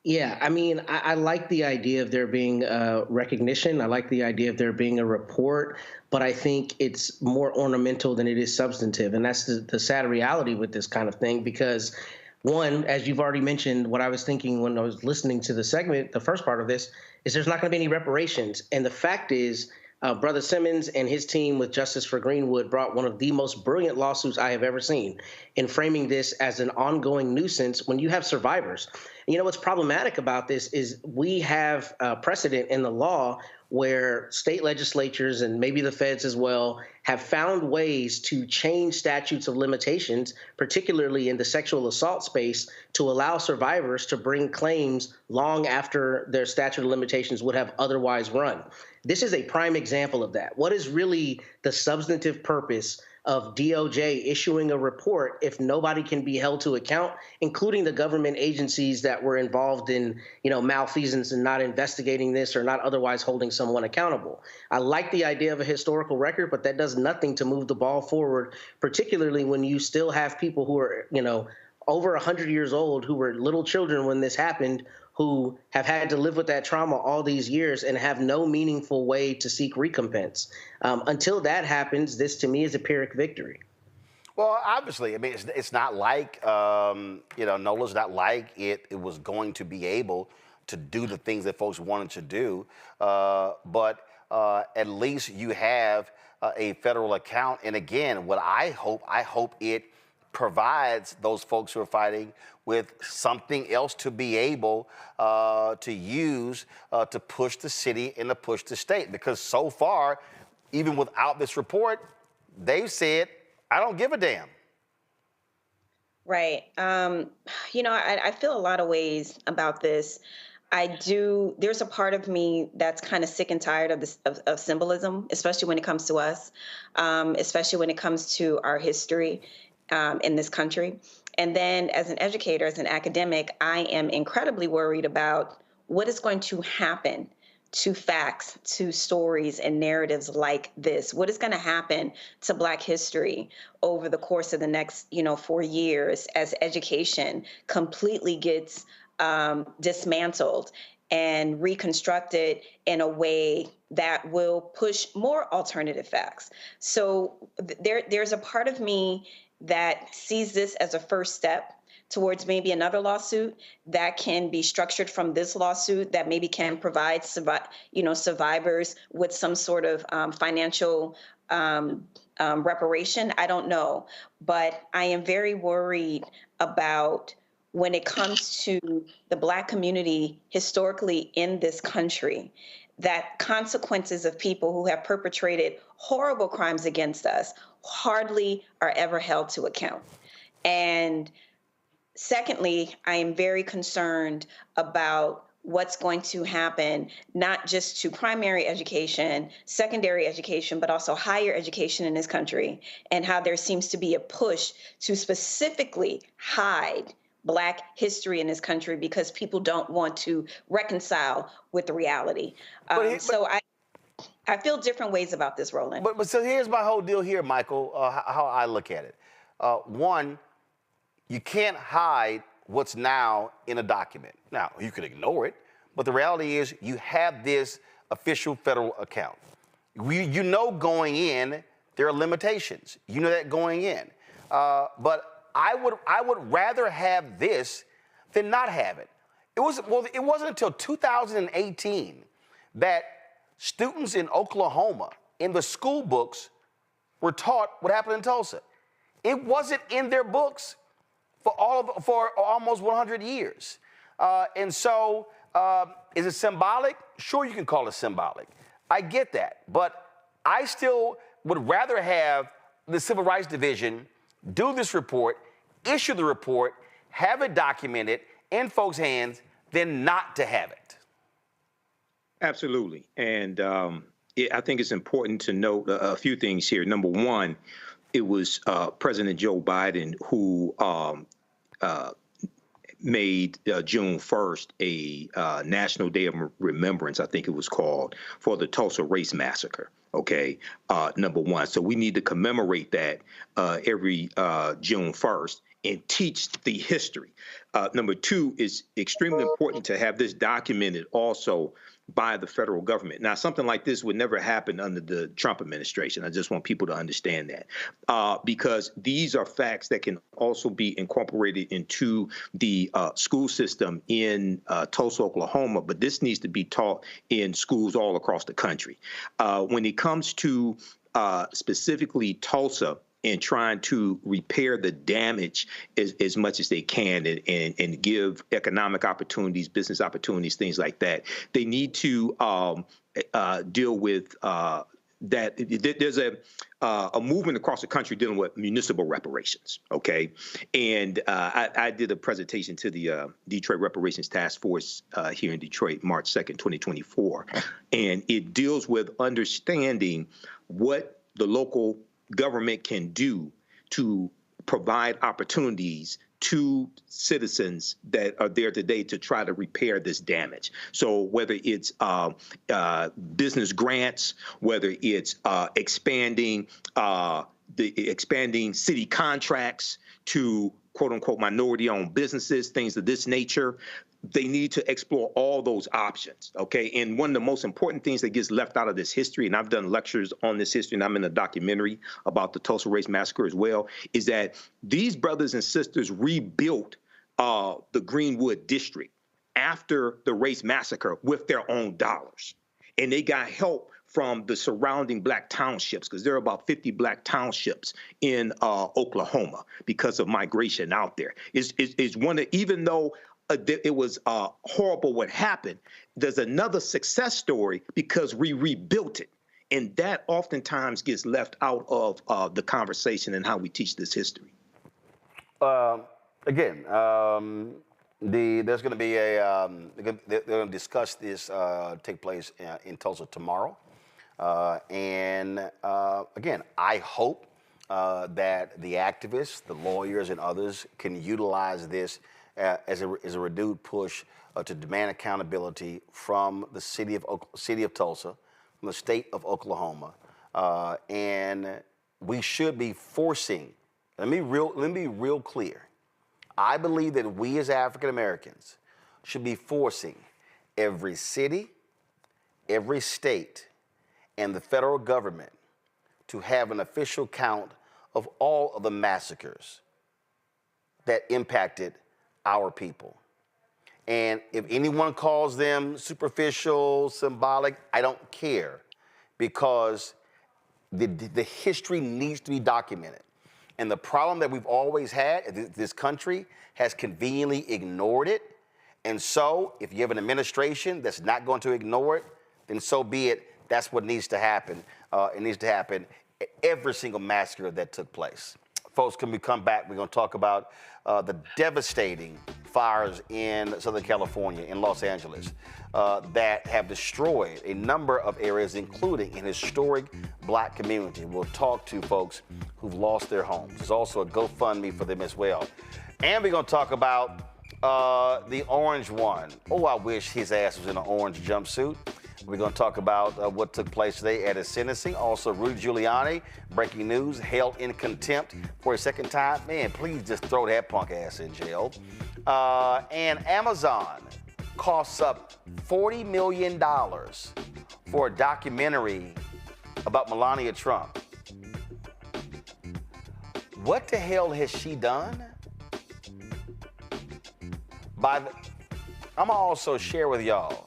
Yeah, I mean, I like the idea of there being recognition. I like the idea of there being a report, but I think it's more ornamental than it is substantive. And that's the sad reality with this kind of thing, because one, as you've already mentioned, what I was thinking when I was listening to the segment, the first part of this, is there's not going to be any reparations. And the fact is, Brother Simmons and his team with Justice for Greenwood brought one of the most brilliant lawsuits I have ever seen in framing this as an ongoing nuisance when you have survivors. And you know what's problematic about this is we have precedent in the law where state legislatures and maybe the feds as well have found ways to change statutes of limitations, particularly in the sexual assault space, to allow survivors to bring claims long after their statute of limitations would have otherwise run. This is a prime example of that. What is really the substantive purpose of DOJ issuing a report if nobody can be held to account, including the government agencies that were involved in, malfeasance and not investigating this or not otherwise holding someone accountable. I like the idea of a historical record, but that does nothing to move the ball forward, particularly when you still have people who are, over 100 years old, who were little children when this happened, who have had to live with that trauma all these years and have no meaningful way to seek recompense. Until that happens, this to me is a Pyrrhic victory. Well, obviously, I mean, it's not like, NOLA's not like it was going to be able to do the things that folks wanted to do, but at least you have a federal account. And again, what I hope it provides those folks who are fighting with something else to be able to use to push the city and to push the state. Because so far, even without this report, they've said, I don't give a damn. Right. I feel a lot of ways about this. There's a part of me that's kind of sick and tired of this, of symbolism, especially when it comes to us, especially when it comes to our history in this country. And then as an educator, as an academic, I am incredibly worried about what is going to happen to facts, to stories and narratives like this. What is going to happen to Black history over the course of the next, 4 years as education completely gets dismantled and reconstructed in a way that will push more alternative facts. So there's a part of me that sees this as a first step towards maybe another lawsuit that can be structured from this lawsuit that maybe can provide survivors with some sort of financial reparation. I don't know, but I am very worried about when it comes to the Black community historically in this country, that consequences of people who have perpetrated horrible crimes against us hardly are ever held to account. And secondly, I am very concerned about what's going to happen, not just to primary education, secondary education, but also higher education in this country, and how there seems to be a push to specifically hide Black history in this country because people don't want to reconcile with the reality. So I feel different ways about this, Roland. But so here's my whole deal here, Michael, how I look at it. One, you can't hide what's now in a document. Now, you could ignore it, but the reality is you have this official federal account. Going in, there are limitations. You know that going in. But I would rather have this than not have it. It wasn't until 2018 that students in Oklahoma in the school books were taught what happened in Tulsa. It wasn't in their books for almost 100 years. And so is it symbolic? Sure, you can call it symbolic. I get that. But I still would rather have the Civil Rights Division do this report, issue the report, have it documented in folks' hands than not to have it. Absolutely. And I think it's important to note a few things here. Number one, it was President Joe Biden who made June 1st a National Day of Remembrance, I think it was called, for the Tulsa Race Massacre. Okay, number one. So we need to commemorate that every June 1st and teach the history. Number two, is extremely important to have this documented also by the federal government. Now, something like this would never happen under the Trump administration. I just want people to understand that because these are facts that can also be incorporated into the school system in Tulsa, Oklahoma, but this needs to be taught in schools all across the country. When it comes to specifically Tulsa, and trying to repair the damage as much as they can and give economic opportunities, business opportunities, things like that. They need to deal with that. There's a movement across the country dealing with municipal reparations, okay? And I did a presentation to the Detroit Reparations Task Force here in Detroit, March 2nd, 2024. And it deals with understanding what the local government can do to provide opportunities to citizens that are there today to try to repair this damage. So whether it's business grants, whether it's expanding city contracts to quote unquote minority-owned businesses, things of this nature, they need to explore all those options, okay? And one of the most important things that gets left out of this history, and I've done lectures on this history, and I'm in a documentary about the Tulsa Race Massacre as well, is that these brothers and sisters rebuilt the Greenwood district after the Race Massacre with their own dollars. And they got help from the surrounding black townships, because there are about 50 black townships in Oklahoma because of migration out there. Is one that, even though it was horrible what happened, there's another success story because we rebuilt it. And that oftentimes gets left out of the conversation and how we teach this history. There's going to be they're going to discuss this, take place in Tulsa tomorrow. Again, I hope that the activists, the lawyers, and others can utilize this as a renewed push to demand accountability from the city of Tulsa, from the state of Oklahoma, and we should be forcing. Let me be real clear. I believe that we as African Americans should be forcing every city, every state, and the federal government to have an official count of all of the massacres that impacted our people. And if anyone calls them superficial, symbolic, I don't care, because the history needs to be documented. And the problem that we've always had, this country has conveniently ignored it. And so if you have an administration that's not going to ignore it, then so be it. That's what needs to happen. It needs to happen at every single massacre that took place. Folks, when we come back, we're going to talk about the devastating fires in Southern California, in Los Angeles, that have destroyed a number of areas, including an historic black community. We'll talk to folks who've lost their homes. There's also a GoFundMe for them as well. And we're going to talk about the orange one. Oh, I wish his ass was in an orange jumpsuit. We're going to talk about what took place today at his sentencing. Also, Rudy Giuliani, breaking news, held in contempt for a second time. Man, please just throw that punk ass in jail. And Amazon costs up $40 million for a documentary about Melania Trump. What the hell has she done? I'm going to also share with y'all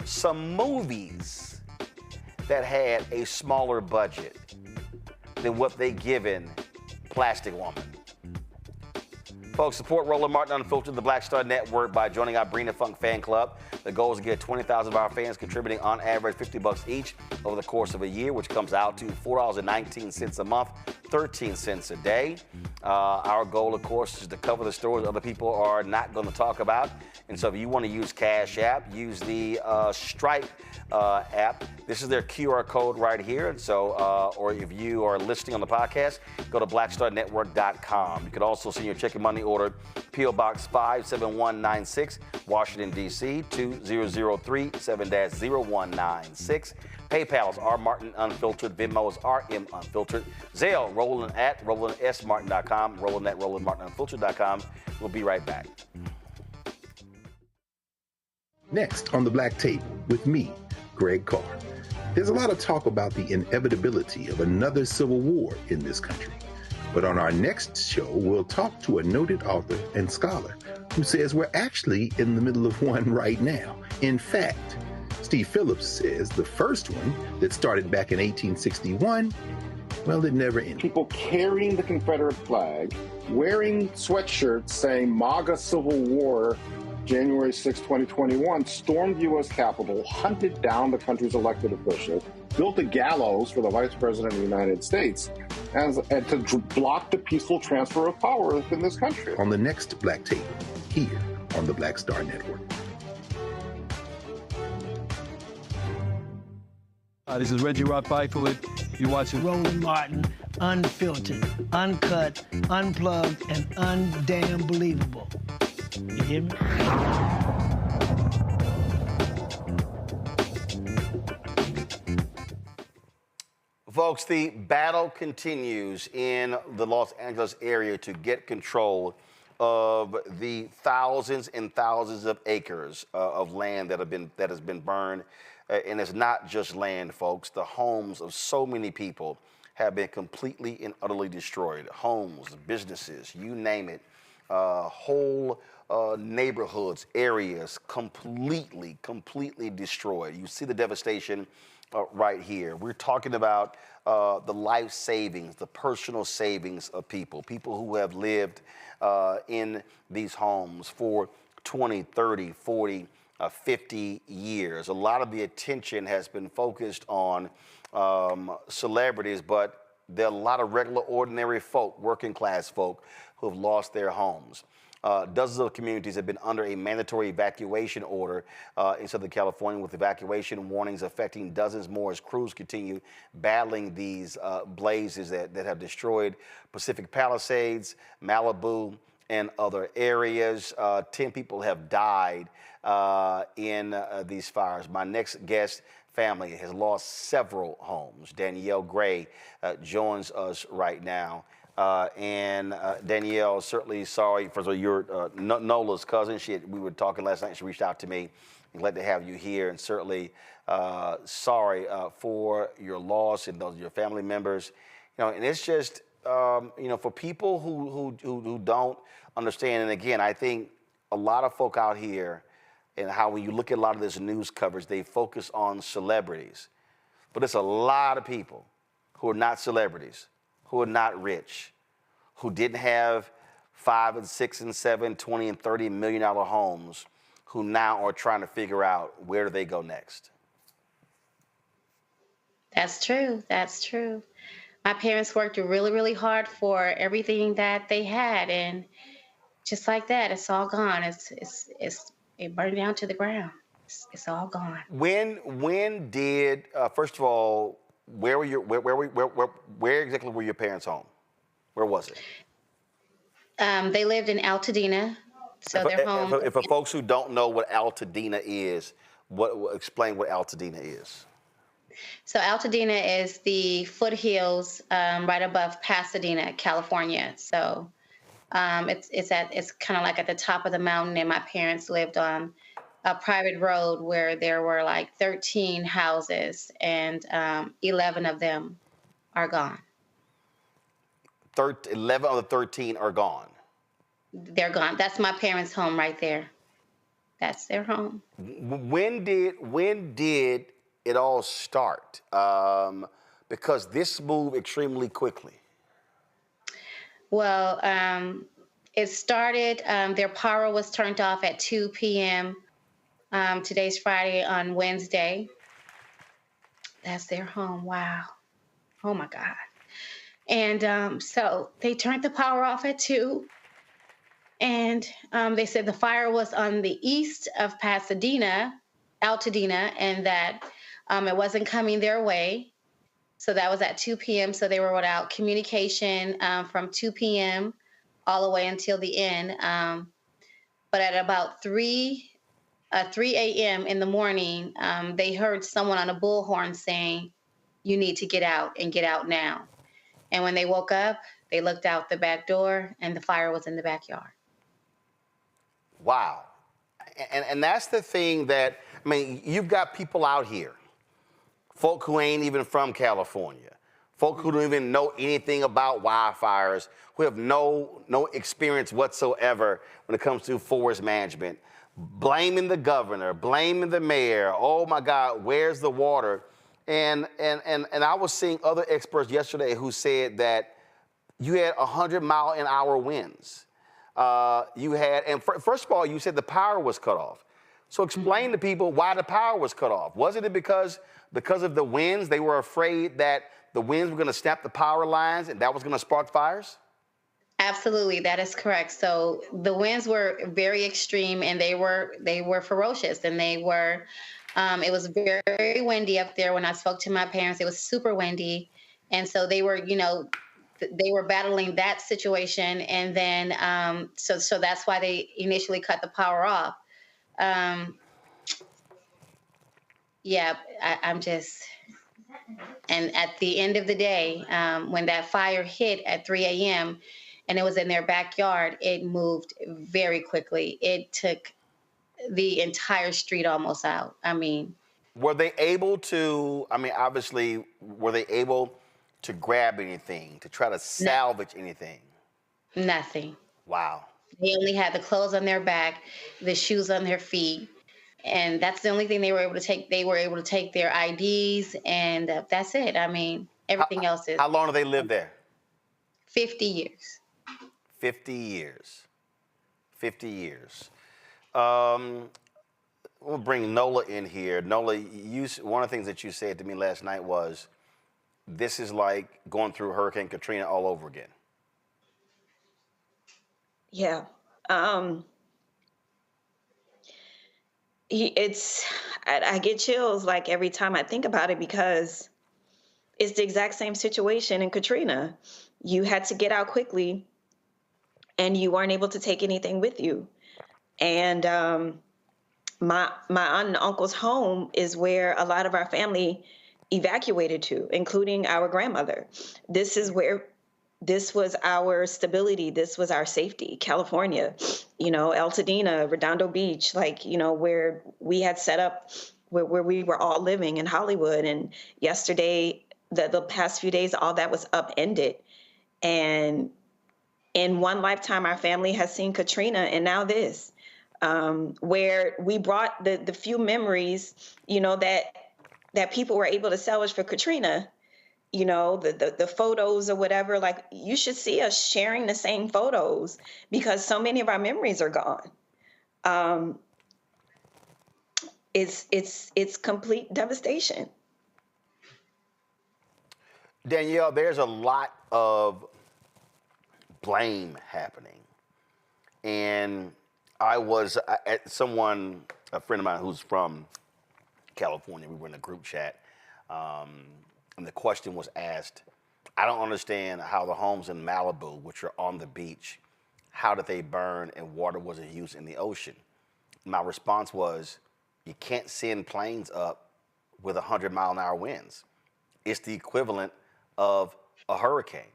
some movies that had a smaller budget than what they given Plastic Woman. Folks, support Roland Martin Unfiltered, the Black Star Network, by joining our Brina Funk fan club. The goal is to get 20,000 of our fans contributing on average $50 each over the course of a year, which comes out to $4.19 a month, 13 cents a day. Our goal, of course, is to cover the stories other people are not going to talk about. And so if you want to use Cash App, use the Stripe app. This is their QR code right here. And so, or if you are listening on the podcast, go to blackstarnetwork.com. You can also send your check and money order, P.O. Box 57196, Washington, D.C., 20037-0196. PayPal's R Martin Unfiltered, Venmo's RM Unfiltered, Zelle, Roland at RolandSMartin.com, Roland at RolandMartinUnfiltered.com. We'll be right back. Next on the Black Table with me, Greg Carr. There's a lot of talk about the inevitability of another civil war in this country. But on our next show, we'll talk to a noted author and scholar who says we're actually in the middle of one right now. In fact, Steve Phillips says the first one that started back in 1861, well, it never ended. People carrying the Confederate flag, wearing sweatshirts saying MAGA Civil War, January 6, 2021, stormed the U.S. Capitol, hunted down the country's elected officials, built a gallows for the Vice President of the United States, and to block the peaceful transfer of power within this country. On the next Black Table, here on the Black Star Network. This is Reggie Rock Byford. You're watching Roland Martin, unfiltered, uncut, unplugged, and undamn believable. You hear me? Folks, the battle continues in the Los Angeles area to get control of the thousands and thousands of acres of land that has been burned. And it's not just land, folks. The homes of so many people have been completely and utterly destroyed. Homes, businesses, you name it, whole neighborhoods, areas completely destroyed. You see the devastation right here. We're talking about the life savings, the personal savings of people who have lived in these homes for 20, 30, 40, 50 years. A lot of the attention has been focused on celebrities, but there are a lot of regular, ordinary folk, working class folk, who have lost their homes. Dozens of communities have been under a mandatory evacuation order in Southern California, with evacuation warnings affecting dozens more as crews continue battling these blazes that have destroyed Pacific Palisades, Malibu, and other areas. 10 people have died in these fires. My next guest family has lost several homes. Danielle Gray joins us right now. And Danielle, certainly sorry. First of all, you're Nola's cousin. We were talking last night. She reached out to me. I'm glad to have you here, and certainly sorry for your loss and those of your family members. You know, and it's just for people who don't understand. And again, I think a lot of folk out here, and how when you look at a lot of this news coverage, they focus on celebrities, but it's a lot of people who are not celebrities, who are not rich, who didn't have $5 and $6 and $7, $20 and $30 million homes, who now are trying to figure out where do they go next. That's true. That's true. My parents worked really, really hard for everything that they had, and just like that, it's all gone. It burned down to the ground. It's all gone. When did first of all, where exactly were your parents' home? Where was it? They lived in Altadena, so their home. If for folks who don't know what Altadena is, explain what Altadena is. So Altadena is the foothills right above Pasadena, California. So it's kind of like at the top of the mountain, and my parents lived on a private road where there were like 13 houses, and 11 of them are gone. 11 of the 13 are gone. They're gone. That's my parents' home right there. That's their home. When did it all start? Because this moved extremely quickly. Well, it started, their power was turned off at 2 p.m. Today's Friday. On Wednesday. That's their home. Wow. Oh, my God. And so they turned the power off at 2. And they said the fire was on the east of Altadena, and that it wasn't coming their way. So that was at 2 p.m. So they were without communication from 2 p.m. all the way until the end. But at about 3 a.m. in the morning, they heard someone on a bullhorn saying, "You need to get out, and get out now." And when they woke up, they looked out the back door, and the fire was in the backyard. Wow. And that's the thing that, I mean, you've got people out here, folk who ain't even from California, folk who don't even know anything about wildfires, who have no experience whatsoever when it comes to forest management, blaming the governor, blaming the mayor. Oh my God, where's the water? And I was seeing other experts yesterday who said that you had 100-mile-an-hour winds. You had, and first of all, you said the power was cut off. So explain to people why the power was cut off. Wasn't it because of the winds? They were afraid that the winds were going to snap the power lines and that was going to spark fires? Absolutely, that is correct. So the winds were very extreme, and they were ferocious, and they were It was very windy up there. When I spoke to my parents, it was super windy. And so they were, they were battling that situation. And then, so that's why they initially cut the power off. Yeah, I'm just, and at the end of the day, when that fire hit at 3 a.m. and it was in their backyard, it moved very quickly. It took the entire street almost out. I mean, were they able to, obviously, were they able to grab anything, to try to salvage anything? Nothing. Wow. They only had the clothes on their back, the shoes on their feet, and that's the only thing they were able to take. They were able to take their IDs, and that's it. I mean, everything else is. How long do they live there? 50 years. 50 years. 50 years. We'll bring Nola in here. Nola, one of the things that you said to me last night was, this is like going through Hurricane Katrina all over again. Yeah. I get chills like every time I think about it, because it's the exact same situation in Katrina. You had to get out quickly and you weren't able to take anything with you. And my aunt and uncle's home is where a lot of our family evacuated to, including our grandmother. This was our stability. This was our safety. California, Altadena, Redondo Beach, where we had set up, where we were all living in Hollywood. And yesterday, the past few days, all that was upended. And in one lifetime, our family has seen Katrina, and now this, where we brought the few memories, that people were able to salvage for Katrina, the photos or whatever. Like, you should see us sharing the same photos, because so many of our memories are gone. It's complete devastation. Danielle, there's a lot of blame happening. And a friend of mine who's from California, we were in a group chat, and the question was asked, I don't understand how the homes in Malibu, which are on the beach, how did they burn and water wasn't used in the ocean? My response was, you can't send planes up with 100-mile-an-hour winds. It's the equivalent of a hurricane.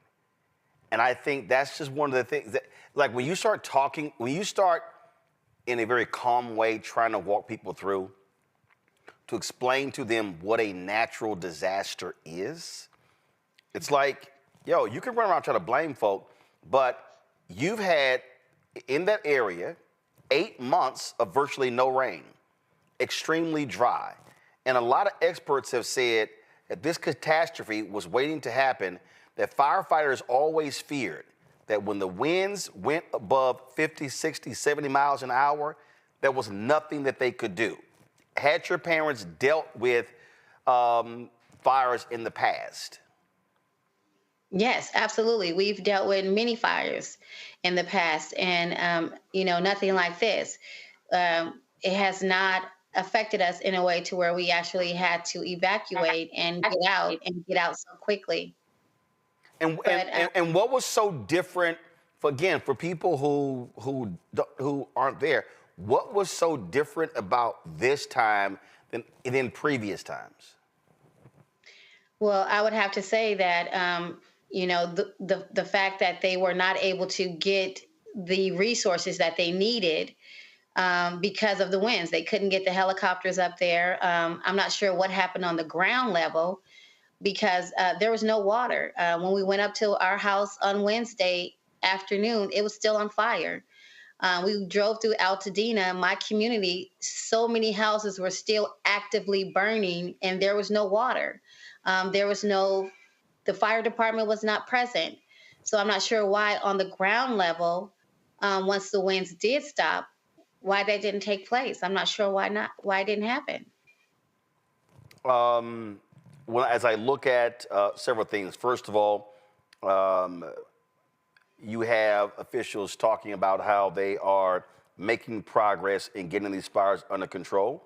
And I think that's just one of the things that, like, when you start in a very calm way trying to walk people through, to explain to them what a natural disaster is, it's like, you can run around trying to blame folk, but you've had, in that area, 8 months of virtually no rain, extremely dry. And a lot of experts have said that this catastrophe was waiting to happen, that firefighters always feared that when the winds went above 50, 60, 70 miles an hour, there was nothing that they could do. Had your parents dealt with fires in the past? Yes, absolutely. We've dealt with many fires in the past, and nothing like this. It has not affected us in a way to where we actually had to evacuate and get out so quickly. And what was so different, for people who aren't there, what was so different about this time than previous times? Well, I would have to say that the fact that they were not able to get the resources that they needed because of the winds. They couldn't get the helicopters up there. I'm not sure what happened on the ground level, because there was no water. When we went up to our house on Wednesday afternoon, it was still on fire. We drove through Altadena, my community. So many houses were still actively burning, and there was no water. The fire department was not present. So I'm not sure why on the ground level, once the winds did stop, why that didn't take place. I'm not sure why it didn't happen. Well, as I look at several things, first of all, you have officials talking about how they are making progress in getting these fires under control.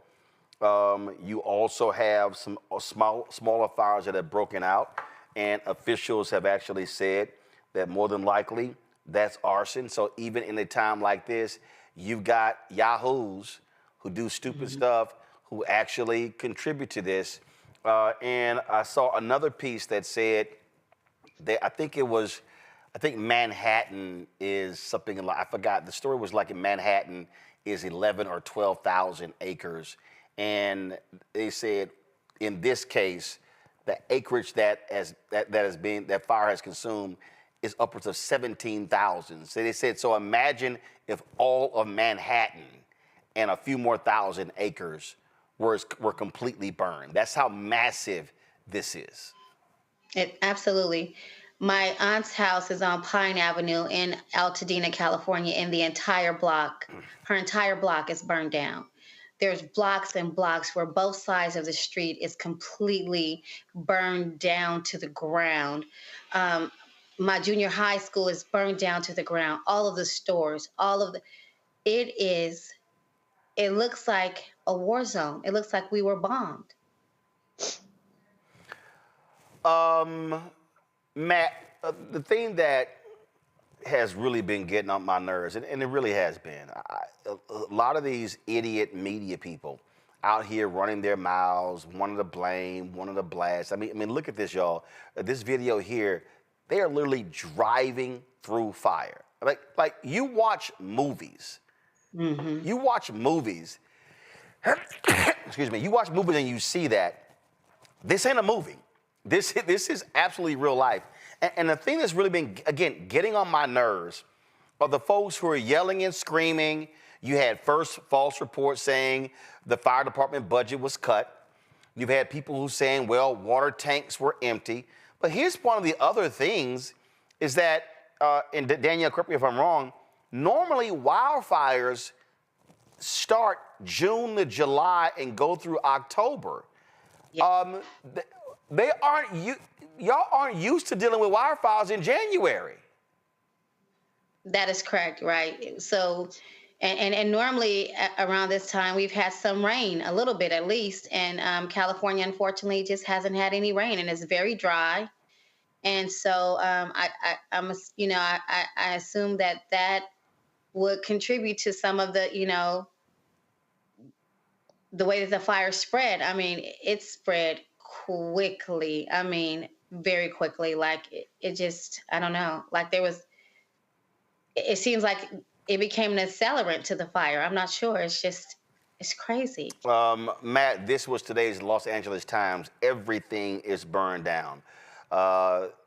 You also have some smaller fires that have broken out, and officials have actually said that more than likely that's arson. So even in a time like this, you've got yahoos who do stupid stuff who actually contribute to this. And I saw another piece that said that I think Manhattan is something like, I forgot, the story was like in Manhattan is 11 or 12,000 acres. And they said in this case, the acreage that fire has consumed is upwards of 17,000. So they said, so imagine if all of Manhattan and a few more thousand acres were completely burned. That's how massive this is. Absolutely. My aunt's house is on Pine Avenue in Altadena, California, and the entire block, her entire block is burned down. There's blocks and blocks where both sides of the street is completely burned down to the ground. My junior high school is burned down to the ground. All of the stores, it looks like a war zone. It looks like we were bombed. Matt, the thing that has really been getting on my nerves, and it really has been, a lot of these idiot media people out here running their mouths, wanting to blame, wanting to blast. I mean, look at this, y'all. This video here, they are literally driving through fire. Like you watch movies. Mm-hmm. You watch movies. Excuse me. You watch movies and you see that this ain't a movie. This is absolutely real life. And the thing that's really been, again, getting on my nerves are the folks who are yelling and screaming. You had first false reports saying the fire department budget was cut. You've had people who saying, well, water tanks were empty. But here's one of the other things is that, and Danielle, correct me if I'm wrong, normally wildfires start June to July and go through October. Yep. Y'all aren't used to dealing with wildfires in January. That is correct, right? So, and normally around this time we've had some rain, a little bit at least, and California unfortunately just hasn't had any rain, and it's very dry. And so I assume that would contribute to some of the, the way that the fire spread. I mean, it spread quickly. I mean, very quickly. Like it just, I don't know. Like it seems like it became an accelerant to the fire. I'm not sure. It's crazy. Matt, this was today's Los Angeles Times. Everything is burned down.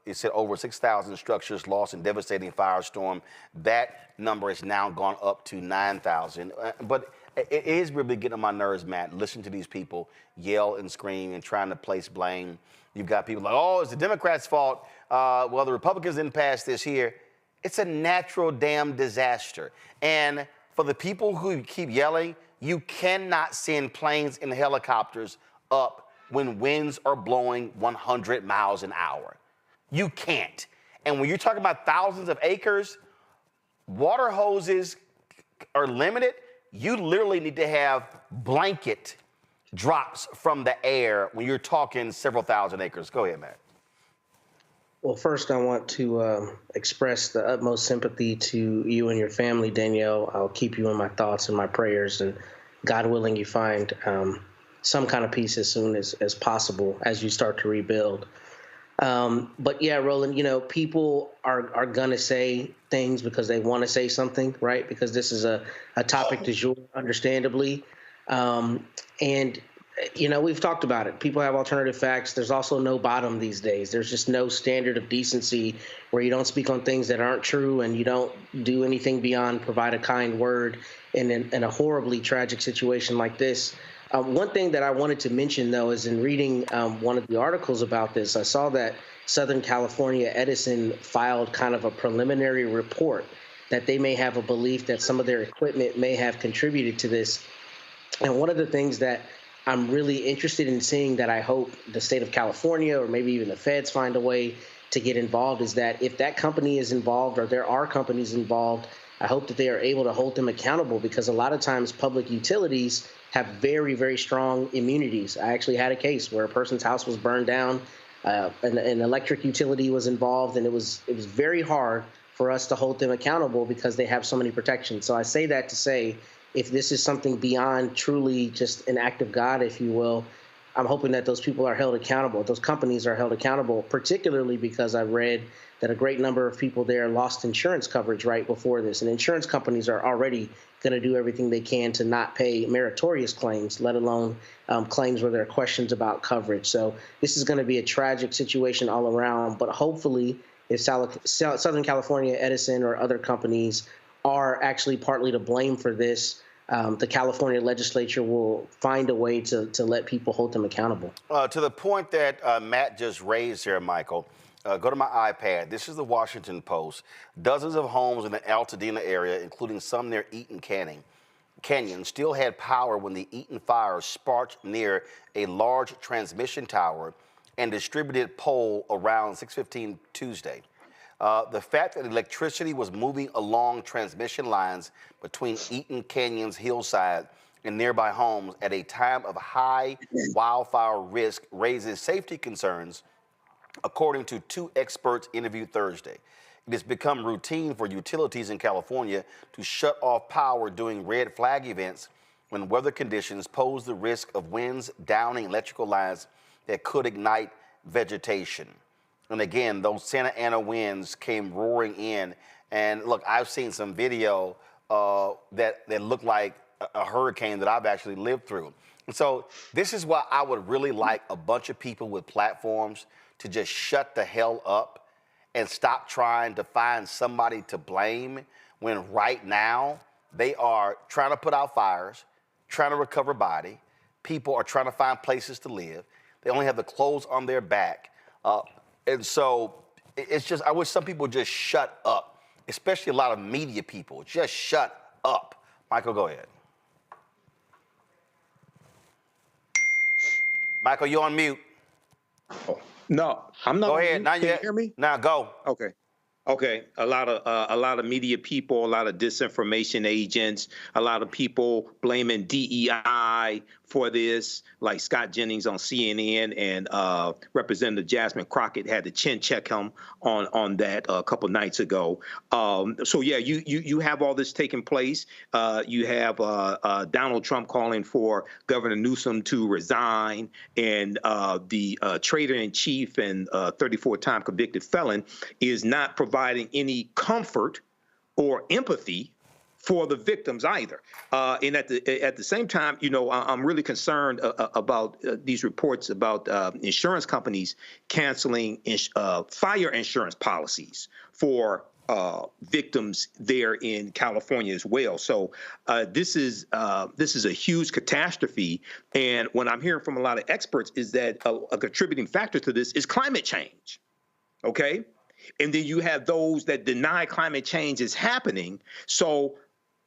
It said over 6,000 structures lost in devastating firestorm. That number has now gone up to 9,000. But it is really getting on my nerves, Matt. Listen to these people yell and scream and trying to place blame. You've got people like, oh, it's the Democrats' fault. Well, the Republicans didn't pass this here. It's a natural damn disaster. And for the people who keep yelling, you cannot send planes and helicopters up when winds are blowing 100 miles an hour. You can't. And when you're talking about thousands of acres, water hoses are limited. You literally need to have blanket drops from the air when you're talking several thousand acres. Go ahead, Matt. Well, first, I want to express the utmost sympathy to you and your family, Danielle. I'll keep you in my thoughts and my prayers, and God willing, you find some kind of peace as soon as possible as you start to rebuild. But yeah, Roland, people are going to say things because they want to say something, right? Because this is a topic du jour, understandably. And we've talked about it. People have alternative facts. There's also no bottom these days. There's just no standard of decency where you don't speak on things that aren't true and you don't do anything beyond provide a kind word in a horribly tragic situation like this. One thing that I wanted to mention, though, is in reading one of the articles about this, I saw that Southern California Edison filed kind of a preliminary report that they may have a belief that some of their equipment may have contributed to this. And one of the things that I'm really interested in seeing that I hope the state of California or maybe even the feds find a way to get involved is that if that company is involved or there are companies involved, I hope that they are able to hold them accountable, because a lot of times public utilities have very, very strong immunities. I actually had a case where a person's house was burned down, an electric utility was involved, and it was very hard for us to hold them accountable because they have so many protections. So I say that to say, if this is something beyond truly just an act of God, if you will, I'm hoping that those people are held accountable, those companies are held accountable, particularly because I read that a great number of people there lost insurance coverage right before this. And insurance companies are already going to do everything they can to not pay meritorious claims, let alone claims where there are questions about coverage. So this is going to be a tragic situation all around. But hopefully, if Southern California Edison or other companies are actually partly to blame for this, the California legislature will find a way to let people hold them accountable. To the point that Matt just raised here, Michael, go to my iPad. This is the Washington Post. Dozens of homes in the Altadena area, including some near Eaton Canyon, still had power when the Eaton fire sparked near a large transmission tower and distributed pole around 6:15 Tuesday. The fact that electricity was moving along transmission lines between Eaton Canyon's hillside and nearby homes at a time of high wildfire risk raises safety concerns, according to two experts interviewed Thursday. It has become routine for utilities in California to shut off power during red flag events when weather conditions pose the risk of winds downing electrical lines that could ignite vegetation. And again, those Santa Ana winds came roaring in. And look, I've seen some video that looked like a hurricane that I've actually lived through. And so this is why I would really like a bunch of people with platforms to just shut the hell up and stop trying to find somebody to blame, when right now they are trying to put out fires, trying to recover body. People are trying to find places to live. They only have the clothes on their back. And so it's just, I wish some people would just shut up, especially a lot of media people. Just shut up. Michael, go ahead. Michael, you're on mute. Oh, no, I'm not. Go ahead. Mute. Now Can you hear me? Now go. Okay. A lot of media people, a lot of disinformation agents, a lot of people blaming DEI for this, like Scott Jennings on CNN, and Representative Jasmine Crockett had to chin check him on that a couple nights ago. So yeah, you have all this taking place. You have Donald Trump calling for Governor Newsom to resign, and the traitor-in-chief and 34-time convicted felon is not providing any comfort or empathy for the victims either. And at the same time, you know, I'm really concerned about these reports about insurance companies canceling fire insurance policies for victims there in California as well. So this is a huge catastrophe. And what I'm hearing from a lot of experts is that a contributing factor to this is climate change. Okay. And then you have those that deny climate change is happening. So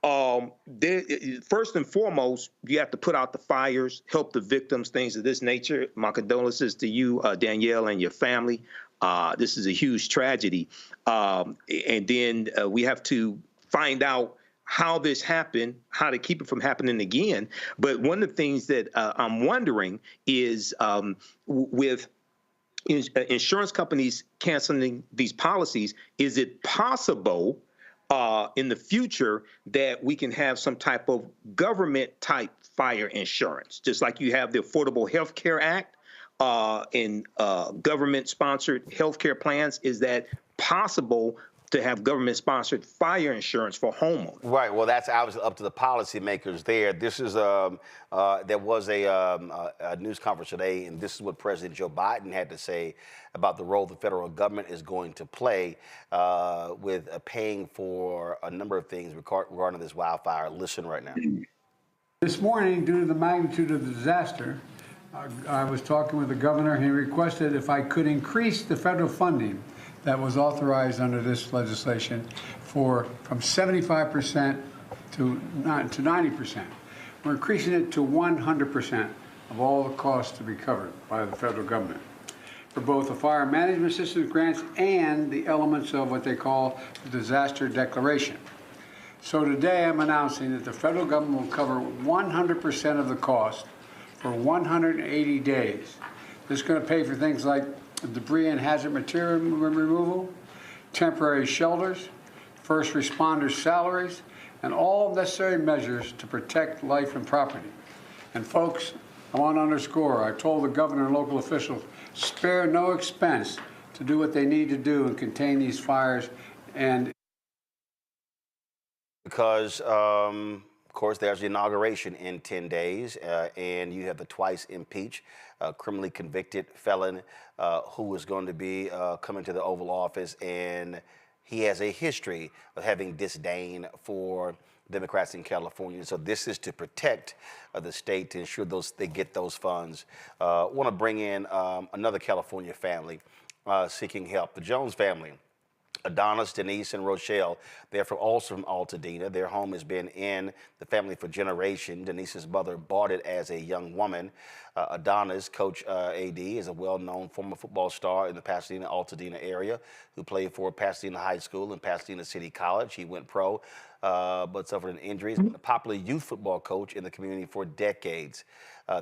first and foremost, you have to put out the fires, help the victims, things of this nature. My condolences to you, Danielle, and your family. This is a huge tragedy. And then we have to find out how this happened, how to keep it from happening again. But one of the things that I'm wondering is with insurance companies canceling these policies, is it possible in the future that we can have some type of government type fire insurance, just like you have the Affordable Health Care Act and government sponsored healthcare plans? Is that possible to have government sponsored fire insurance for homeowners? Right. Well, that's obviously up to the policymakers there. This is there was a news conference today, and this is what President Joe Biden had to say about the role the federal government is going to play with paying for a number of things regarding this wildfire. Listen right now. This morning, due to the magnitude of the disaster, I was talking with the governor. He requested if I could increase the federal funding that was authorized under this legislation from 75% to 90%. We're increasing it to 100% of all the costs to be covered by the federal government for both the fire management systems grants and the elements of what they call the disaster declaration. So today I'm announcing that the federal government will cover 100% of the cost for 180 days. This is going to pay for things like debris and hazard material removal, temporary shelters, first responders' salaries, and all necessary measures to protect life and property. And folks, I want to underscore, I told the governor and local officials, spare no expense to do what they need to do and contain these fires. And because, of course, there's the inauguration in 10 days, and you have the twice impeached, criminally convicted felon who is going to be coming to the Oval Office, and he has a history of having disdain for Democrats in California. So this is to protect the state, to ensure they get those funds. I want to bring in another California family seeking help, the Jones family. Adonis, Denise, and Rochelle, they're also from Altadena. Their home has been in the family for generations. Denise's mother bought it as a young woman. Adonis, Coach AD, is a well-known former football star in the Pasadena, Altadena area who played for Pasadena High School and Pasadena City College. He went pro, but suffered an injury. He's been a popular youth football coach in the community for decades.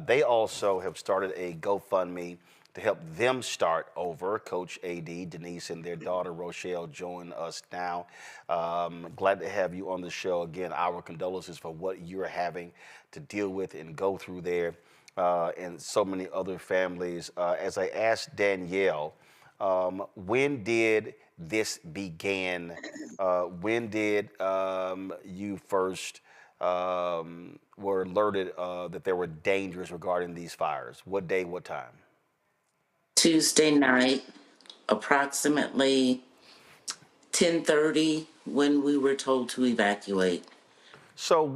They also have started a GoFundMe to help them start over. Coach AD, Denise, and their daughter Rochelle join us now. Glad to have you on the show again. Our condolences for what you're having to deal with and go through there, and so many other families. As I asked Danielle, when did this begin? When did you first were alerted that there were dangers regarding these fires? What day, what time? Tuesday night, approximately 10:30, when we were told to evacuate. So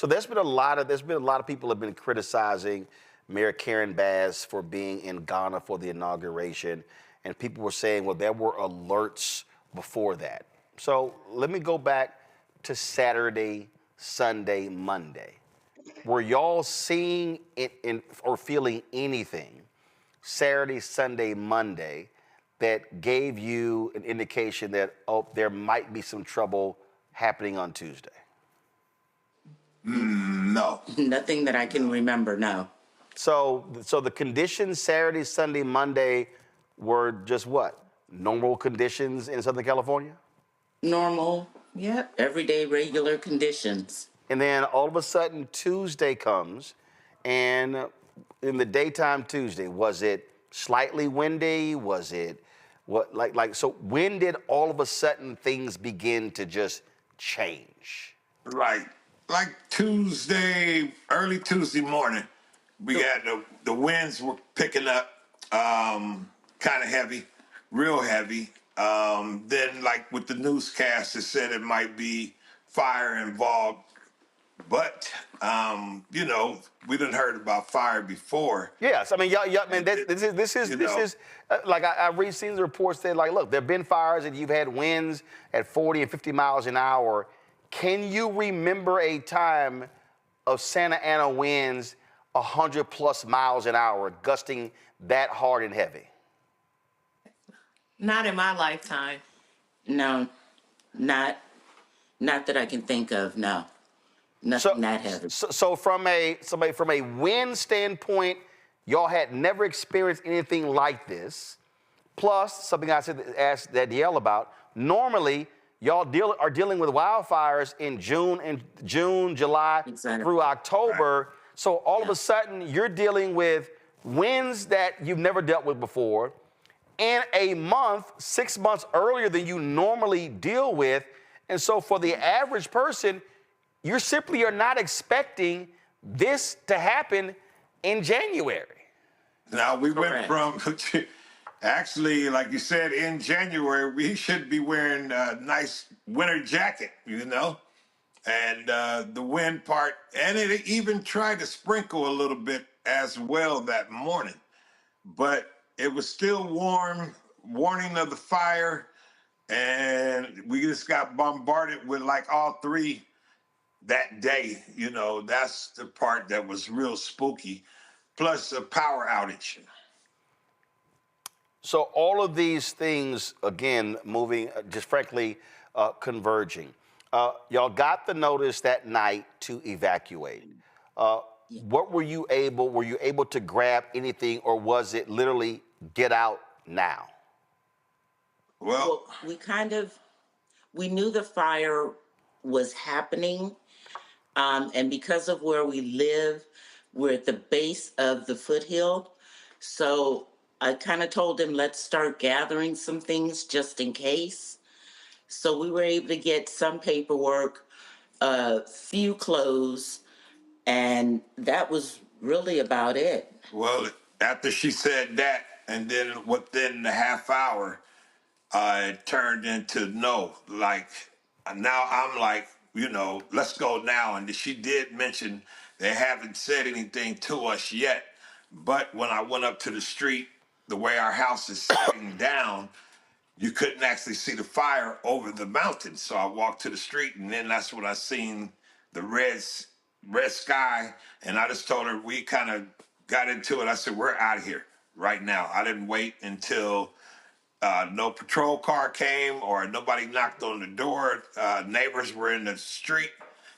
there's been a lot of people have been criticizing Mayor Karen Bass for being in Ghana for the inauguration, and people were saying, well, there were alerts before that. So let me go back to Saturday, Sunday, Monday. Were y'all seeing it or feeling anything Saturday, Sunday, Monday that gave you an indication that, oh, there might be some trouble happening on Tuesday? No. Nothing that I can remember, no. So the conditions Saturday, Sunday, Monday were just what? Normal conditions in Southern California? Normal, yep. Everyday, regular conditions. And then all of a sudden Tuesday comes, and in the daytime Tuesday, was it slightly windy? Was it so when did all of a sudden things begin to just change? Like Tuesday, early Tuesday morning, we got the winds were picking up, kind of heavy, real heavy. Then like with the newscast, it said it might be fire involved. But, we done heard about fire before. Yes, I mean, this is like I read seen the reports that, like, look, there have been fires and you've had winds at 40 and 50 miles an hour. Can you remember a time of Santa Ana winds 100 plus miles an hour, gusting that hard and heavy? Not in my lifetime. No, not that I can think of, no. Nothing that heavy. So from a wind standpoint, y'all had never experienced anything like this. Plus, something I asked Danielle about. Normally, y'all are dealing with wildfires in June, July, through October. So all of a sudden, you're dealing with winds that you've never dealt with before, in a month, 6 months earlier than you normally deal with. And so for the average person, you simply are not expecting this to happen in January. Now, we went from, actually, like you said, in January, we should be wearing a nice winter jacket, and the wind part, and it even tried to sprinkle a little bit as well that morning. But it was still warm, warning of the fire, and we just got bombarded with like all three that day. That's the part that was real spooky, plus a power outage. So all of these things, again, moving, just frankly, converging. Y'all got the notice that night to evacuate. What were you able to grab anything, or was it literally get out now? Well, we knew the fire was happening, and because of where we live, we're at the base of the foothill. So I kind of told him, let's start gathering some things just in case. So we were able to get some paperwork, a few clothes, and that was really about it. Well, after she said that, and then within the half hour, it turned into no. Like, now I'm like, let's go now. And she did mention they haven't said anything to us yet. But when I went up to the street, the way our house is sitting down, you couldn't actually see the fire over the mountain. So I walked to the street, and then that's when I seen the red sky. And I just told her, we kind of got into it. I said, we're out of here right now. I didn't wait until no patrol car came or nobody knocked on the door. Neighbors were in the street,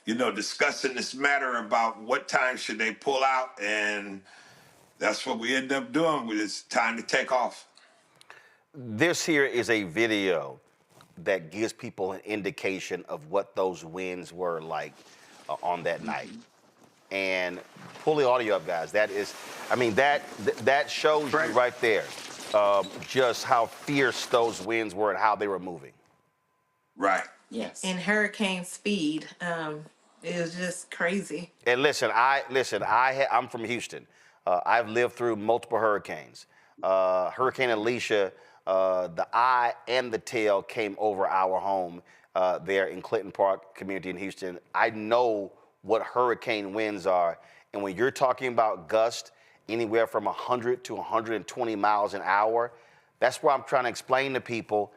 discussing this matter about what time should they pull out. And that's what we ended up doing. It's time to take off. This here is a video that gives people an indication of what those winds were like on that night. And pull the audio up, guys. That is, that shows you right there just how fierce those winds were and how they were moving. Right. Yes. In hurricane speed. It was just crazy. And listen, I'm from Houston. I've lived through multiple hurricanes. Hurricane Alicia, the eye and the tail came over our home there in Clinton Park community in Houston. I know what hurricane winds are. And when you're talking about gusts anywhere from 100 to 120 miles an hour, that's where I'm trying to explain to people,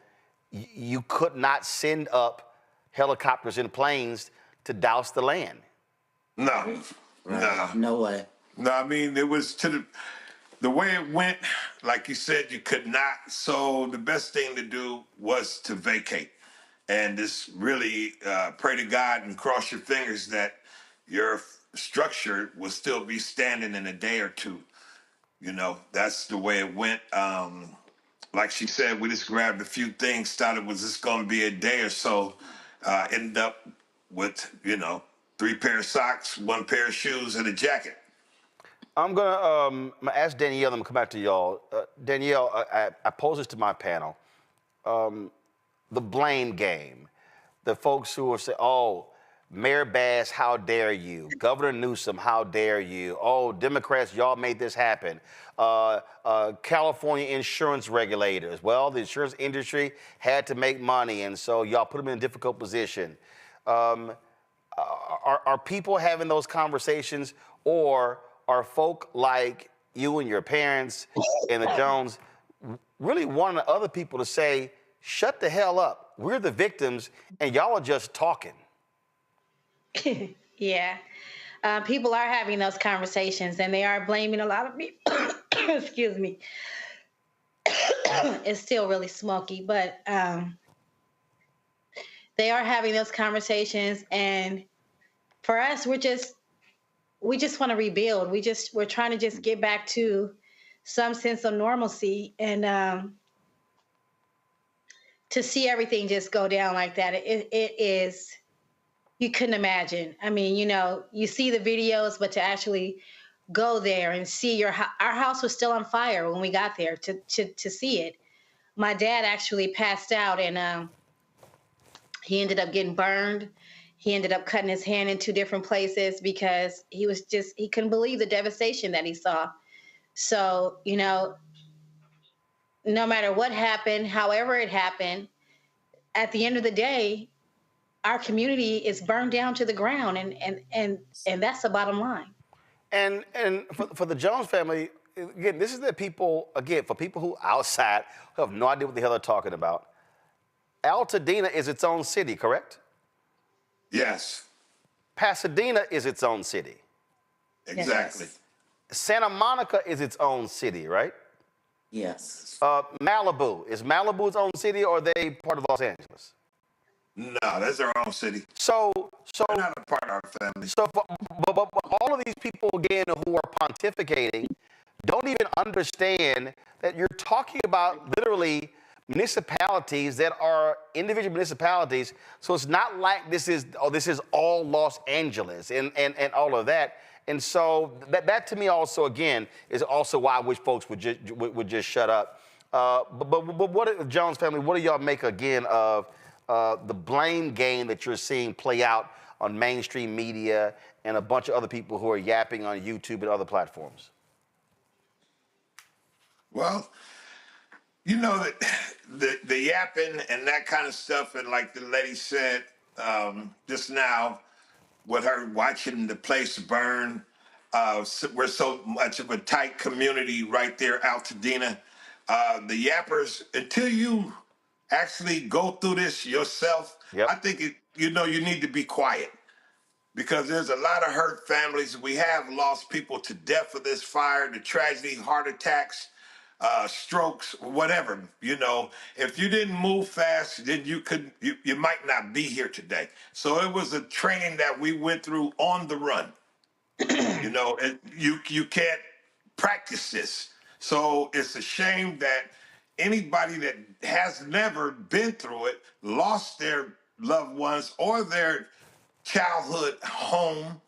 you could not send up helicopters and planes to douse the land. No. Right. No way. No, it was the way it went, like you said, you could not. So the best thing to do was to vacate and just really pray to God and cross your fingers that your structure will still be standing in a day or two. That's the way it went. Like she said, we just grabbed a few things, thought it was just going to be a day or so. Ended up with, 3 pair of socks, 1 pair of shoes, and a jacket. I'm gonna ask Danielle, I'm gonna come back to y'all. Danielle, I pose this to my panel. The blame game. The folks who will say, oh, Mayor Bass, how dare you? Governor Newsom, how dare you? Oh, Democrats, y'all made this happen. California insurance regulators. Well, the insurance industry had to make money, and so y'all put them in a difficult position. Are people having those conversations, or are folk like you and your parents and the Jones really wanting other people to say, shut the hell up, we're the victims, and y'all are just talking? Yeah. People are having those conversations, and they are blaming a lot of people. Excuse me. It's still really smoky, but they are having those conversations. And for us, we just want to rebuild. We're trying to just get back to some sense of normalcy, and to see everything just go down like that, it is. You couldn't imagine. You see the videos, but to actually go there and see our house was still on fire when we got there to see it. My dad actually passed out, and he ended up getting burned. He ended up cutting his hand in 2 different places because he couldn't believe the devastation that he saw. So, no matter what happened, however it happened, at the end of the day, our community is burned down to the ground, and that's the bottom line. And for the Jones family, again, this is the people, again, for people who outside who have no idea what the hell they're talking about. Altadena is its own city, correct? Yes. Pasadena is its own city. Exactly. Yes. Santa Monica is its own city, right? Yes. Malibu, is Malibu its own city, or are they part of Los Angeles? No, that's their own city. So they're not a part of our family. So, but all of these people again who are pontificating don't even understand that you're talking about literally municipalities that are individual municipalities. So it's not like this is all Los Angeles and all of that. And so that to me also again is also why I wish folks would just shut up. But what Jones family? What do y'all make again of the blame game that you're seeing play out on mainstream media and a bunch of other people who are yapping on YouTube and other platforms? Well, you know that the yapping and that kind of stuff, and like the lady said just now, with her watching the place burn, we're so much of a tight community right there, Altadena. The yappers, until you actually go through this yourself, I think you need to be quiet. Because there's a lot of hurt families. We have lost people to death for this fire, the tragedy, heart attacks, strokes, whatever. If you didn't move fast, then you might not be here today. So it was a training that we went through on the run. And you can't practice this. So it's a shame that anybody that has never been through it, lost their loved ones or their childhood home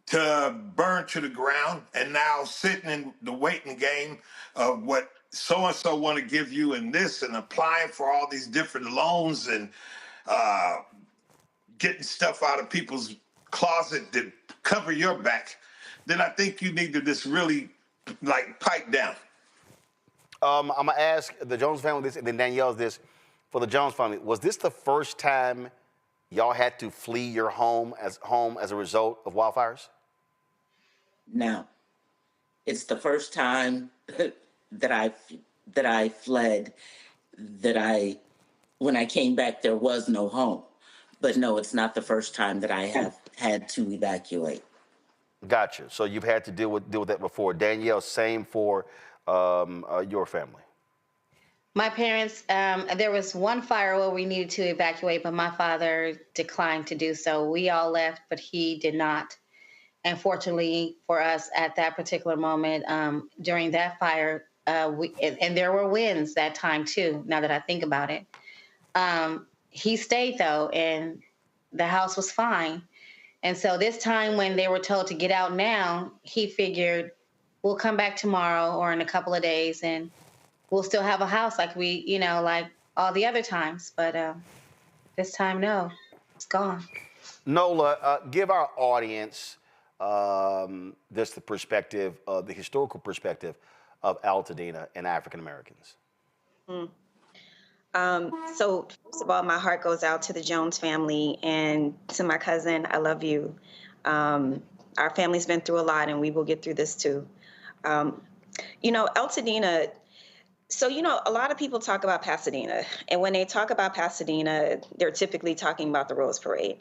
to burn to the ground, and now sitting in the waiting game of what so-and-so want to give you and this, and applying for all these different loans and getting stuff out of people's closet to cover your back, then I think you need to just really pipe down. I'm gonna ask the Jones family this, and then Danielle's this. For the Jones family, was this the first time y'all had to flee your home as a result of wildfires? No, it's the first time that I fled. When I came back, there was no home. But no, it's not the first time that I have had to evacuate. Gotcha. So you've had to deal with that before. Danielle, same for your family. My parents, there was one fire where we needed to evacuate, but my father declined to do so. We all left, but he did not. And fortunately for us at that particular moment, during that fire, and there were winds that time too, now that I think about it. He stayed though, and the house was fine. And so this time when they were told to get out now, he figured we'll come back tomorrow or in a couple of days and we'll still have a house like like all the other times. But this time, no, it's gone. Nola, give our audience just the perspective, the historical perspective of Altadena and African Americans. So first of all, my heart goes out to the Jones family and to my cousin. I love you. Our family's been through a lot, and we will get through this too. Altadena. So, a lot of people talk about Pasadena, and when they talk about Pasadena, they're typically talking about the Rose Parade.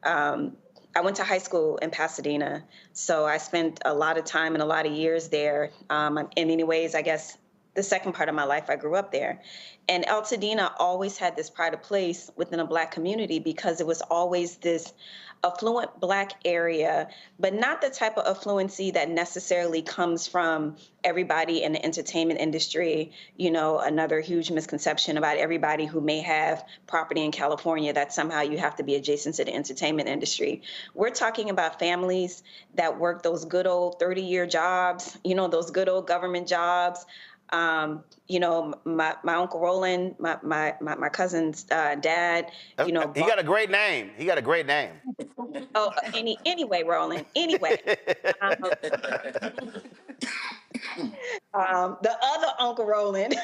I went to high school in Pasadena, so I spent a lot of time and a lot of years there. In many ways, I guess the second part of my life, I grew up there. And Altadena always had this pride of place within a Black community because it was always this affluent Black area, but not the type of affluency that necessarily comes from everybody in the entertainment industry. Another huge misconception about everybody who may have property in California, that somehow you have to be adjacent to the entertainment industry. We're talking about families that work those good old 30-year jobs, those good old government jobs. My Uncle Roland, my cousin's dad, He got a great name. Oh, anyway, Roland. Anyway, the other Uncle Roland,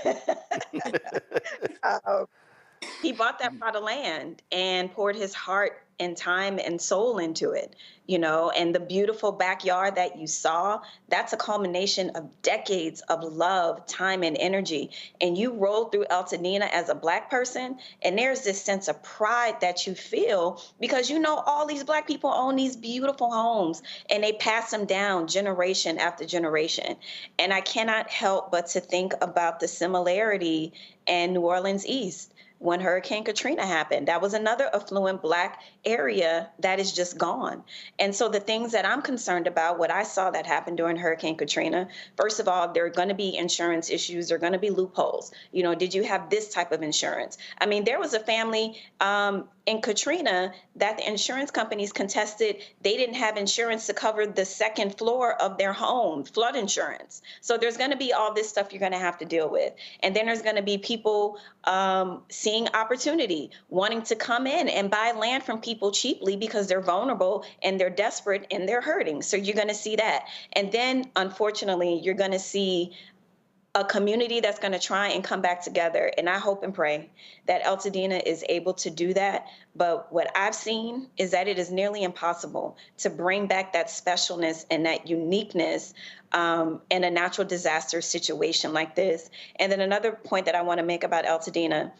he bought that plot of land and poured his heart and time and soul into it, you know, and the beautiful backyard that you saw, that's a culmination of decades of love, time, and energy. And you roll through Altadena as a Black person, and there's this sense of pride that you feel because you know all these Black people own these beautiful homes and they pass them down generation after generation. And I cannot help but to think about the similarity in New Orleans East. When Hurricane Katrina happened, that was another affluent Black area that is just gone. And so the things that I'm concerned about, what I saw that happened during Hurricane Katrina, first of all, there are going to be insurance issues. There are going to be loopholes. You know, did you have this type of insurance? I mean, there was a family in Katrina that the insurance companies contested. They didn't have insurance to cover the second floor of their home, flood insurance. So there's going to be all this stuff you're going to have to deal with. And then there's going to be people seeing opportunity, wanting to come in and buy land from people cheaply because they're vulnerable and they're desperate and they're hurting. So you're going to see that. And then, unfortunately, you're going to see a community that's going to try and come back together. And I hope and pray that Altadena is able to do that. But what I've seen is that it is nearly impossible to bring back that specialness and that uniqueness in a natural disaster situation like this. And then another point that I want to make about Altadena,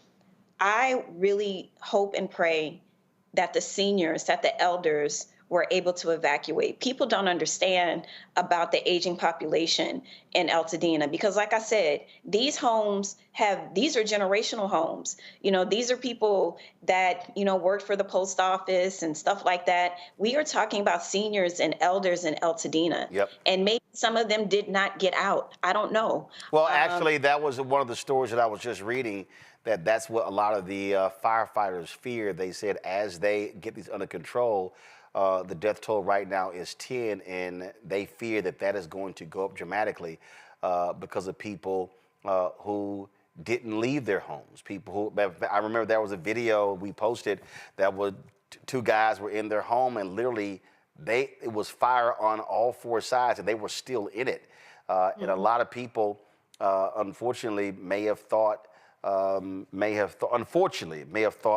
I really hope and pray that the seniors, that the elders were able to evacuate. People don't understand about the aging population in Altadena because, like I said, these are generational homes. You know, these are people that, you know, worked for the post office and stuff like that. We are talking about seniors and elders in Altadena. Yep. And maybe some of them did not get out. I don't know. Well, actually, that was one of the stories that I was just reading, that's what a lot of the firefighters fear. They said as they get these under control, the death toll right now is 10, and they fear that is going to go up dramatically because of people who didn't leave their homes. People who, I remember there was a video we posted that was two guys were in their home and literally it was fire on all four sides and they were still in it. And a lot of people, unfortunately, may have thought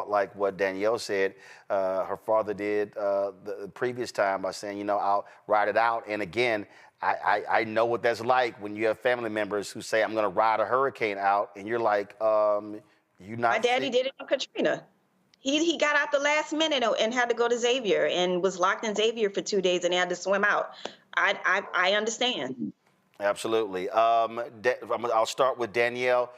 like what Danielle said her father did the previous time by saying, you know, I'll ride it out. And again, I know what that's like when you have family members who say, I'm going to ride a hurricane out, and you're like, you not. My daddy did it in Katrina. He got out the last minute and had to go to Xavier and was locked in Xavier for 2 days and he had to swim out. I understand. Absolutely. I'll start with Danielle.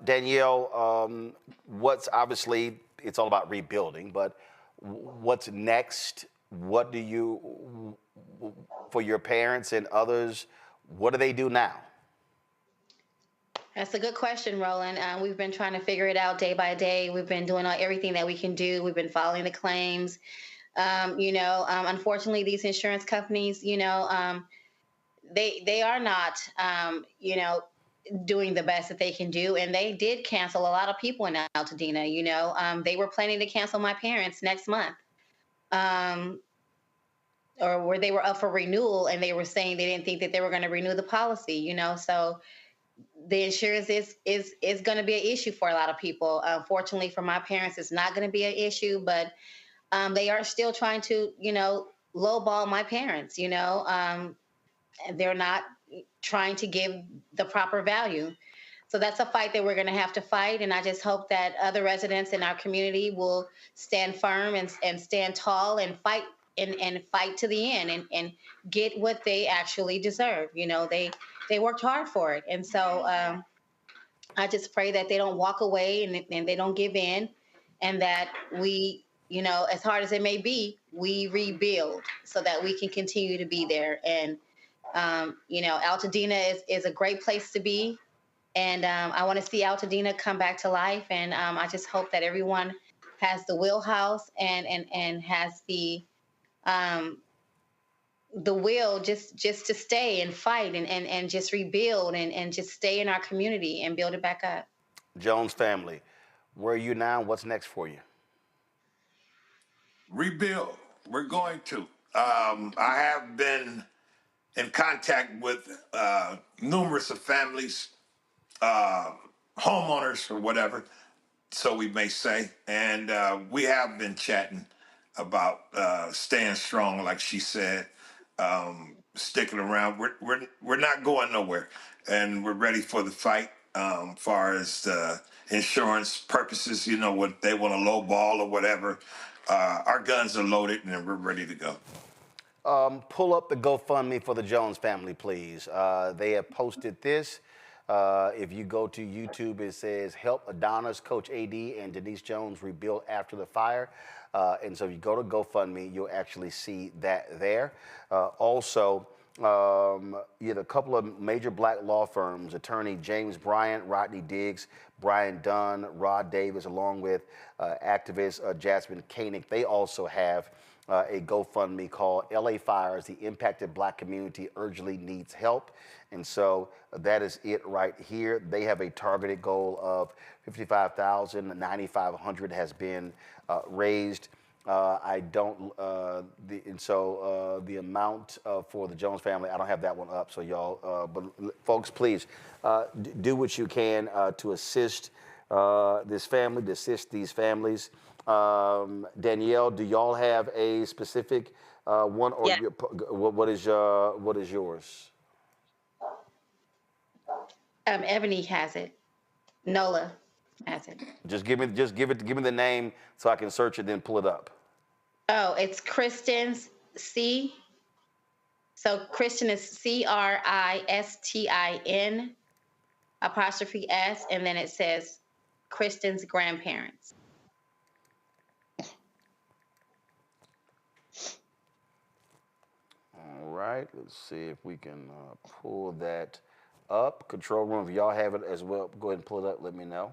Danielle, what's obviously, it's all about rebuilding, but what's next? What do you, for your parents and others, what do they do now? That's a good question, Roland. We've been trying to figure it out day by day. We've been doing everything that we can do. We've been following the claims. Unfortunately, these insurance companies, they are not, doing the best that they can do. And they did cancel a lot of people in Altadena. They were planning to cancel my parents next month. Or where they were up for renewal and they were saying they didn't think that they were going to renew the policy, so the insurance is going to be an issue for a lot of people. Fortunately for my parents, it's not going to be an issue, but they are still trying to, lowball my parents, and they're not trying to give the proper value. So that's a fight that we're going to have to fight. And I just hope that other residents in our community will stand firm and stand tall and fight and fight to the end and get what they actually deserve. They worked hard for it. And so I just pray that they don't walk away and they don't give in, and that we, as hard as it may be, we rebuild so that we can continue to be there. And, Altadena is a great place to be. And I want to see Altadena come back to life. And I just hope that everyone has the wheelhouse and has the will just to stay and fight and just rebuild and just stay in our community and build it back up. Jones family, where are you now? What's next for you? Rebuild. We're going to. I have been in contact with numerous of families, homeowners or whatever, so we may say, and we have been chatting. about staying strong, like she said, sticking around. We're not going nowhere, and we're ready for the fight. Far as insurance purposes, you know, what they want to lowball or whatever. Our guns are loaded, and we're ready to go. Pull up the GoFundMe for the Jones family, please. They have posted this. If you go to YouTube, it says help Adonis, Coach AD, and Denise Jones rebuild after the fire. And so if you go to GoFundMe, you'll actually see that there. Also, you had a couple of major black law firms, attorney James Bryant, Rodney Diggs, Brian Dunn, Rod Davis, along with activist Jasmine Koenig. They also have a GoFundMe called LA Fires, the impacted black community urgently needs help. And so that is it right here. They have a targeted goal of $55,000, $9,500 has been raised. The amount for the Jones family, I don't have that one up, so y'all, but folks, please do what you can to assist this family, to assist these families. Danielle, do y'all have a specific one, or Yeah. what is yours? Ebony has it. Nola has it. Give me the name so I can search it, then pull it up. Oh, it's Kristen's C. So Kristen is CRISTIN apostrophe S, and then it says Kristen's grandparents. All right, let's see if we can pull that up. Control room, if y'all have it as well, go ahead and pull it up, let me know.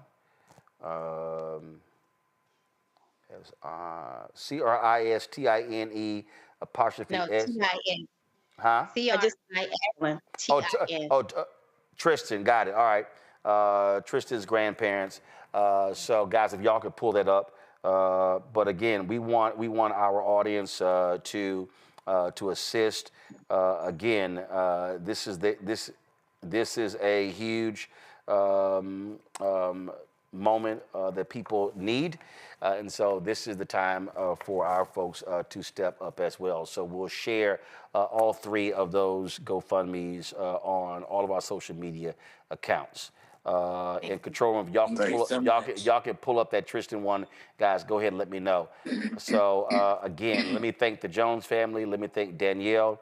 CRISTINE apostrophe No, S. TIN. Huh? CRISTIN. Tristan, got it. All right. Tristan's grandparents. So, guys, if y'all could pull that up. But again, we want our audience to assist. Again, this is a huge moment that people need. And so this is the time for our folks to step up as well. So we'll share all three of those GoFundMes on all of our social media accounts. And control room, y'all can pull up that Tristan one. Guys, go ahead and let me know. So again, let me thank the Jones family. Let me thank Danielle.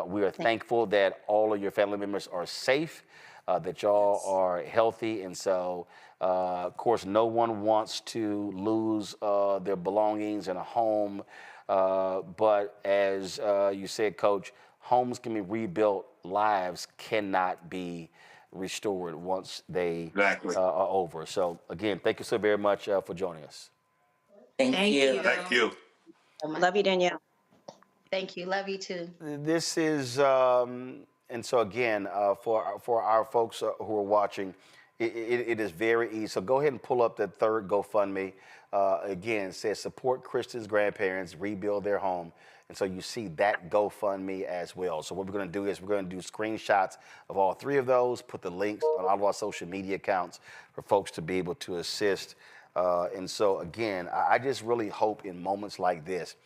We are thankful that all of your family members are safe, that y'all are healthy. And so, of course, no one wants to lose their belongings in a home. But as you said, Coach, homes can be rebuilt, lives cannot be restored once they are over. So, again, thank you so very much for joining us. Thank you. Thank you. Love you, Danielle. Thank you. Love you too. This is, and so again, for our folks who are watching, it is very easy. So go ahead and pull up that third GoFundMe. Again, it says support Kristen's grandparents, rebuild their home. And so you see that GoFundMe as well. So what we're going to do is we're going to do screenshots of all three of those, put the links on all of our social media accounts for folks to be able to assist. And so again, I just really hope in moments like this,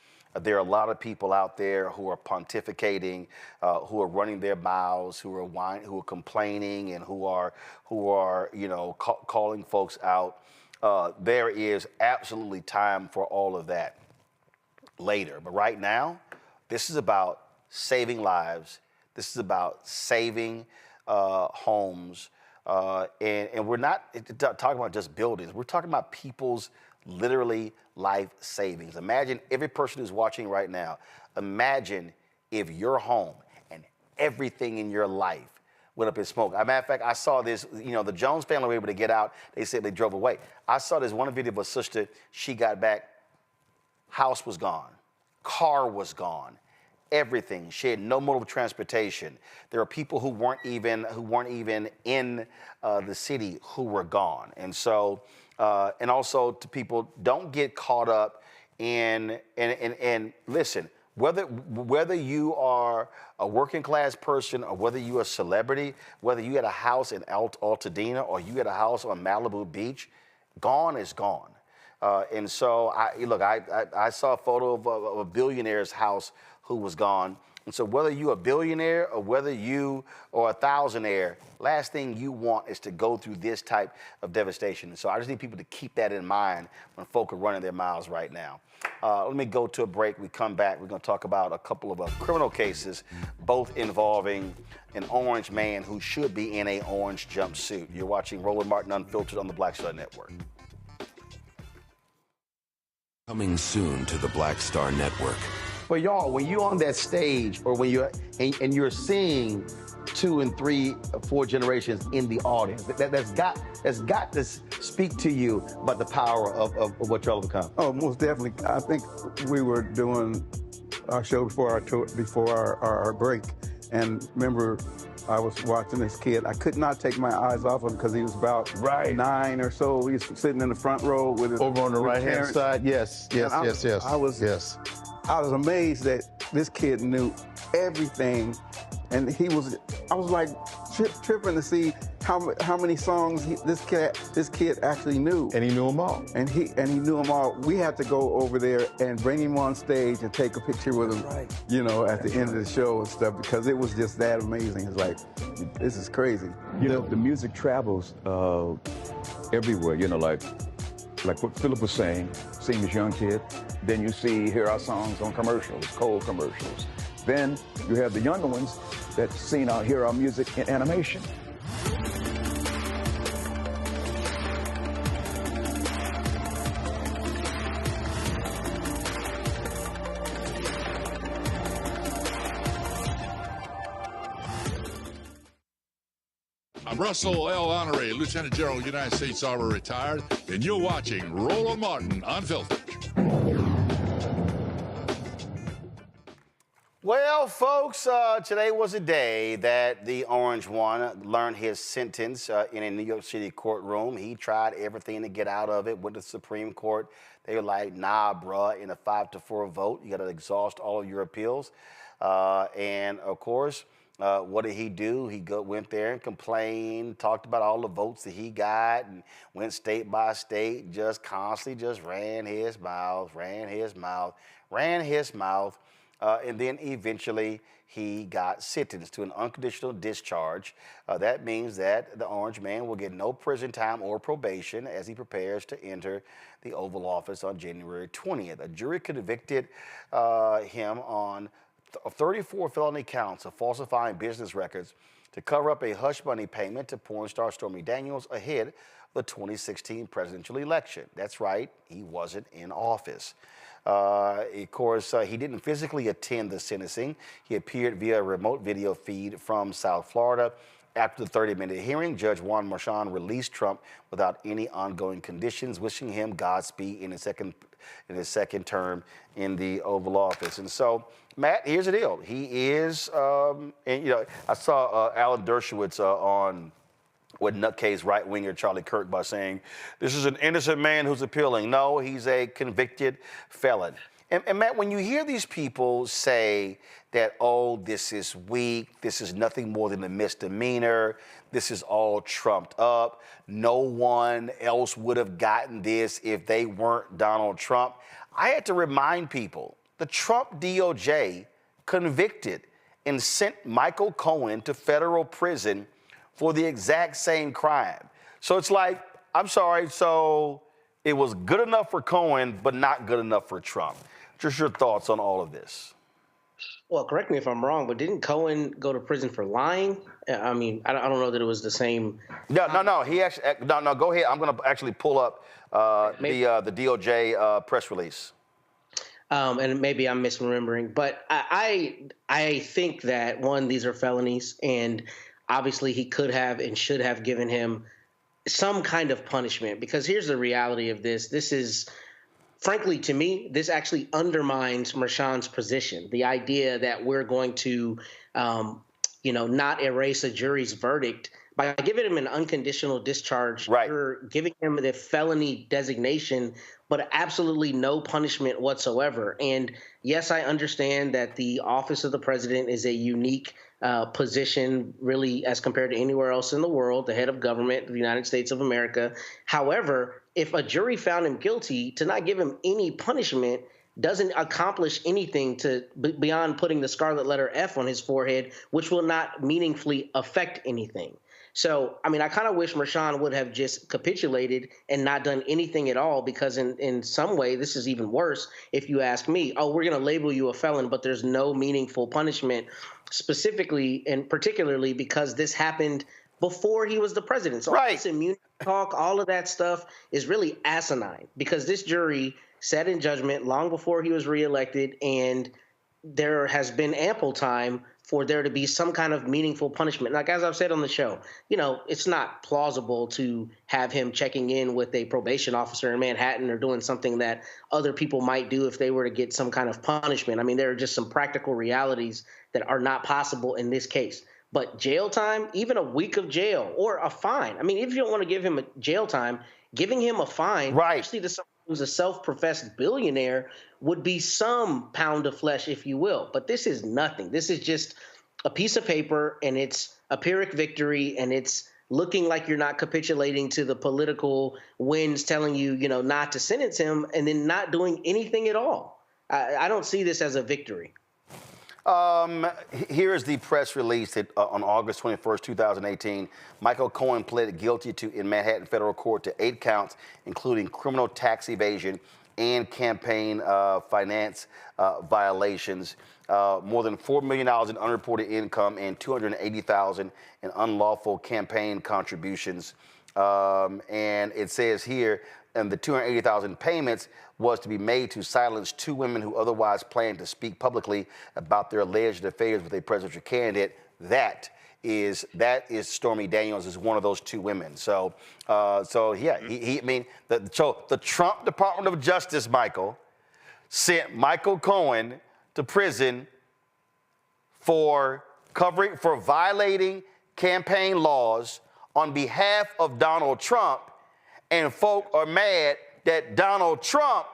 there are a lot of people out there who are pontificating, who are running their mouths, who are complaining, and who are calling folks out. There is absolutely time for all of that later. But right now, this is about saving lives. This is about saving homes. And we're not talking about just buildings. We're talking about people's literally life savings. Imagine every person who's watching right now, imagine if your home and everything in your life went up in smoke. As a matter of fact, I saw this, the Jones family were able to get out. They said they drove away. I saw this one video of a sister, she got back, house was gone, car was gone, everything. She had no mode of transportation. There are people who weren't even in the city who were gone. And so, and also to people, don't get caught up in, and listen, whether you are a working class person or whether you're a celebrity, whether you had a house in Altadena or you had a house on Malibu Beach, gone is gone. And so, I saw a photo of a billionaire's house who was gone. And so whether you're a billionaire or whether you are a thousandaire, last thing you want is to go through this type of devastation. And so I just need people to keep that in mind when folk are running their mouths right now. Let me go to a break. We come back. We're going to talk about a couple of criminal cases, both involving an orange man who should be in an orange jumpsuit. You're watching Roland Martin Unfiltered on the Black Star Network. Coming soon to the Black Star Network. But y'all, when you're on that stage, or when you're and you're seeing 2 and 3 or 4 generations in the audience, that's got to speak to you about the power of what y'all have become. Oh, most definitely. I think we were doing our show before our tour, before our break, and remember, I was watching this kid. I could not take my eyes off him because he was about 9 or so. He was sitting in the front row with his, over on the right hand side. Yes. I was amazed that this kid knew everything, and I was like tripping to see how many songs this kid actually knew. And he knew them all. And he knew them all. We had to go over there and bring him on stage and take a picture with him, at the end of the show and stuff, because it was just that amazing. It's like, this is crazy. The music travels everywhere, like what Philip was saying, seeing this young kid, then you hear our songs on commercials, cold commercials. Then you have the younger ones that hear our music in animation. I'm Russell L. Honoré, Lieutenant General, United States Army, retired, and you're watching Roland Martin Unfiltered. Well, folks, today was a day that the orange one learned his sentence in a New York City courtroom. He tried everything to get out of it with the Supreme Court. They were like, nah, bruh, in a 5-4 vote, you got to exhaust all of your appeals. And, of course, what did he do? He went there and complained, talked about all the votes that he got, and went state by state, just constantly just ran his mouth. And then eventually he got sentenced to an unconditional discharge. That means that the orange man will get no prison time or probation as he prepares to enter the Oval Office on January 20th. A jury convicted him on 34 felony counts of falsifying business records to cover up a hush money payment to porn star Stormy Daniels ahead of the 2016 presidential election. That's right, he wasn't in office. Of course, he didn't physically attend the sentencing. He appeared via a remote video feed from South Florida. After the 30-minute hearing, Judge Juan Merchan released Trump without any ongoing conditions, wishing him Godspeed in his second term in the Oval Office. And so, Matt, here's the deal. He is, I saw Alan Dershowitz on with nutcase right-winger Charlie Kirk by saying, this is an innocent man who's appealing. No, he's a convicted felon. And Matt, when you hear these people say that, oh, this is weak, this is nothing more than a misdemeanor, this is all trumped up, no one else would have gotten this if they weren't Donald Trump, I had to remind people, the Trump DOJ convicted and sent Michael Cohen to federal prison for the exact same crime. So it's like, I'm sorry, so it was good enough for Cohen, but not good enough for Trump. Just your thoughts on all of this. Well, correct me if I'm wrong, but didn't Cohen go to prison for lying? I mean, I don't know that it was the same. No. He actually, no. Go ahead. I'm going to actually pull up the DOJ press release. And maybe I'm misremembering, but I think that, one, these are felonies, and obviously he could have and should have given him some kind of punishment, because here's the reality of this. This is, frankly, to me, this actually undermines Merchan's position. The idea that we're going to, not erase a jury's verdict by giving him an unconditional discharge, right. You're giving him the felony designation, but absolutely no punishment whatsoever. And yes, I understand that the office of the president is a unique position really as compared to anywhere else in the world, the head of government of the United States of America. However, if a jury found him guilty, to not give him any punishment doesn't accomplish anything beyond putting the scarlet letter F on his forehead, which will not meaningfully affect anything. So, I mean, I kind of wish Mershon would have just capitulated and not done anything at all, because in some way, this is even worse if you ask me. Oh, we're going to label you a felon, but there's no meaningful punishment, specifically and particularly because this happened before he was the president. So all this immunity talk, all of that stuff is really asinine, because this jury sat in judgment long before he was reelected, and there has been ample time for there to be some kind of meaningful punishment. Like, as I've said on the show, you know, it's not plausible to have him checking in with a probation officer in Manhattan or doing something that other people might do if they were to get some kind of punishment. I mean, there are just some practical realities that are not possible in this case. But jail time, even a week of jail or a fine. I mean, if you don't want to give him a jail time, giving him a fine, especially to someone who's a self-professed billionaire, would be some pound of flesh, if you will. But this is nothing. This is just a piece of paper, and it's a Pyrrhic victory, and it's looking like you're not capitulating to the political winds telling you, you know, not to sentence him, and then not doing anything at all. I don't see this as a victory. Here is the press release that on August 21st, 2018, Michael Cohen pled guilty in Manhattan federal court to 8 counts, including criminal tax evasion and campaign finance violations, more than $4 million in unreported income, and $280,000 in unlawful campaign contributions. And it says here, and the $280,000 payments was to be made to silence 2 women who otherwise planned to speak publicly about their alleged affairs with a presidential candidate. That is Stormy Daniels, is one of those 2 women. So yeah, the Trump Department of Justice, Michael, sent Michael Cohen to prison for violating campaign laws on behalf of Donald Trump, and folk are mad that Donald Trump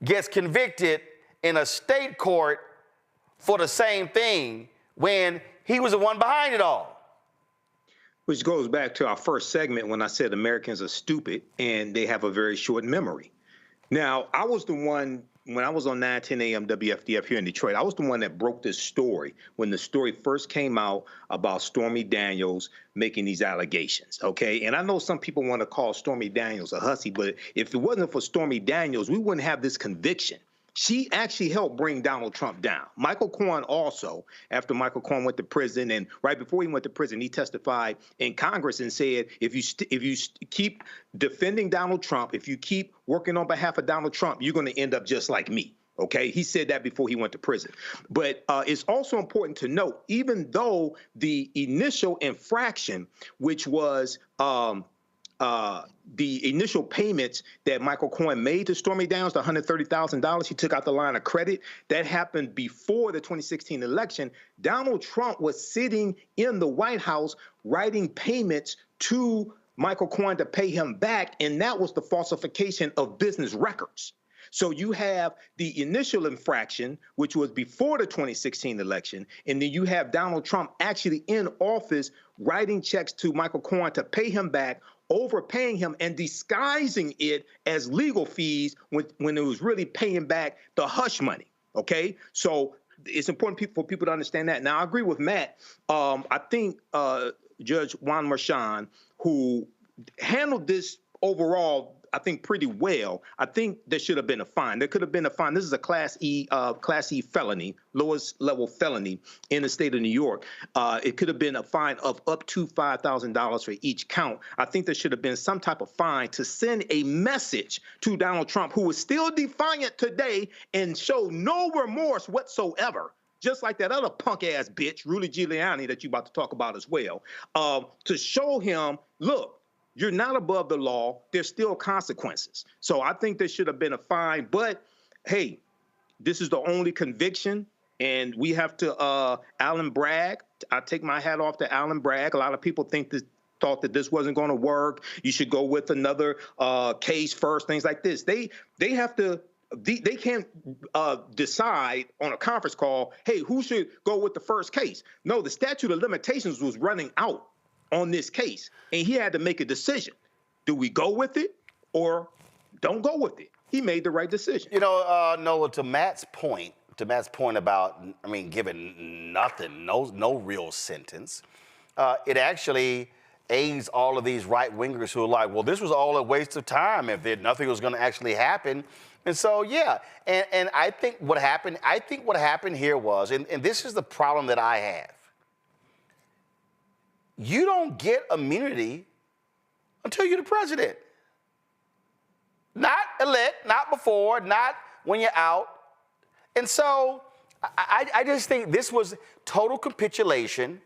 gets convicted in a state court for the same thing when he was the one behind it all. Which goes back to our first segment when I said Americans are stupid and they have a very short memory. Now, I was the one, when I was on 9:10 a.m. WFDF here in Detroit, I was the one that broke this story when the story first came out about Stormy Daniels making these allegations, okay? And I know some people want to call Stormy Daniels a hussy, but if it wasn't for Stormy Daniels, we wouldn't have this conviction. She actually helped bring Donald Trump down. Michael Cohen also, after Michael Cohen went to prison, and right before he went to prison, he testified in Congress and said, if you keep defending Donald Trump, if you keep working on behalf of Donald Trump, you're going to end up just like me. Okay, he said that before he went to prison. But it's also important to note, even though the initial infraction, which was the initial payments that Michael Cohen made to Stormy Daniels, the $130,000 he took out the line of credit, that happened before the 2016 election. Donald Trump was sitting in the White House writing payments to Michael Cohen to pay him back, and that was the falsification of business records. So you have the initial infraction, which was before the 2016 election, and then you have Donald Trump actually in office writing checks to Michael Cohen to pay him back, overpaying him and disguising it as legal fees when it was really paying back the hush money, okay? So it's important for people to understand that. Now, I agree with Matt. I think Judge Juan Mershon, who handled this overall, I think, pretty well. I think there should have been a fine. There could have been a fine. This is a Class E felony, lowest level felony in the state of New York. It could have been a fine of up to $5,000 for each count. I think there should have been some type of fine to send a message to Donald Trump, who is still defiant today and show no remorse whatsoever, just like that other punk-ass bitch, Rudy Giuliani, that you're about to talk about as well, to show him, look, you're not above the law. There's still consequences. So I think there should have been a fine. But, hey, this is the only conviction, and we have to Alan Bragg. I take my hat off to Alan Bragg. A lot of people thought that this wasn't going to work. You should go with another case first, things like this. They have to they can't decide on a conference call, hey, who should go with the first case? No, the statute of limitations was running out on this case, and he had to make a decision. Do we go with it or don't go with it? He made the right decision. You know, Nola, to Matt's point about, I mean, giving nothing, no real sentence, it actually aids all of these right-wingers who are like, well, this was all a waste of time if nothing was going to actually happen. And so, yeah, and I think what happened here was, and this is the problem that I have, you don't get immunity until you're the president. Not elect, not before, not when you're out. And so I just think this was total capitulation,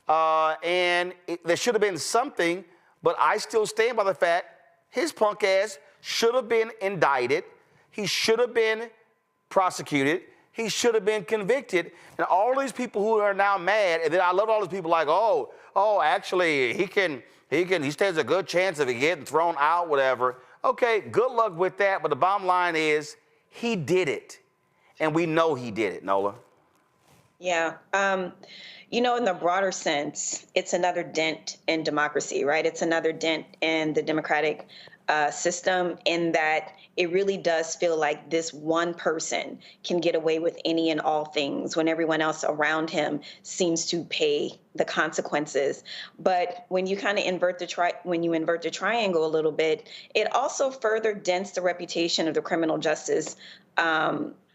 and there should have been something, but I still stand by the fact his punk ass should have been indicted. He should have been prosecuted. He should have been convicted. And all these people who are now mad, and then I love all these people like, oh, actually, he stands a good chance of getting thrown out, whatever. Okay, good luck with that. But the bottom line is he did it. And we know he did it, Nola. Yeah. You know, in the broader sense, it's another dent in democracy, right? It's another dent in the democratic system, in that it really does feel like this one person can get away with any and all things when everyone else around him seems to pay the consequences. But when you kind of invert the triangle a little bit, it also further dents the reputation of the criminal justice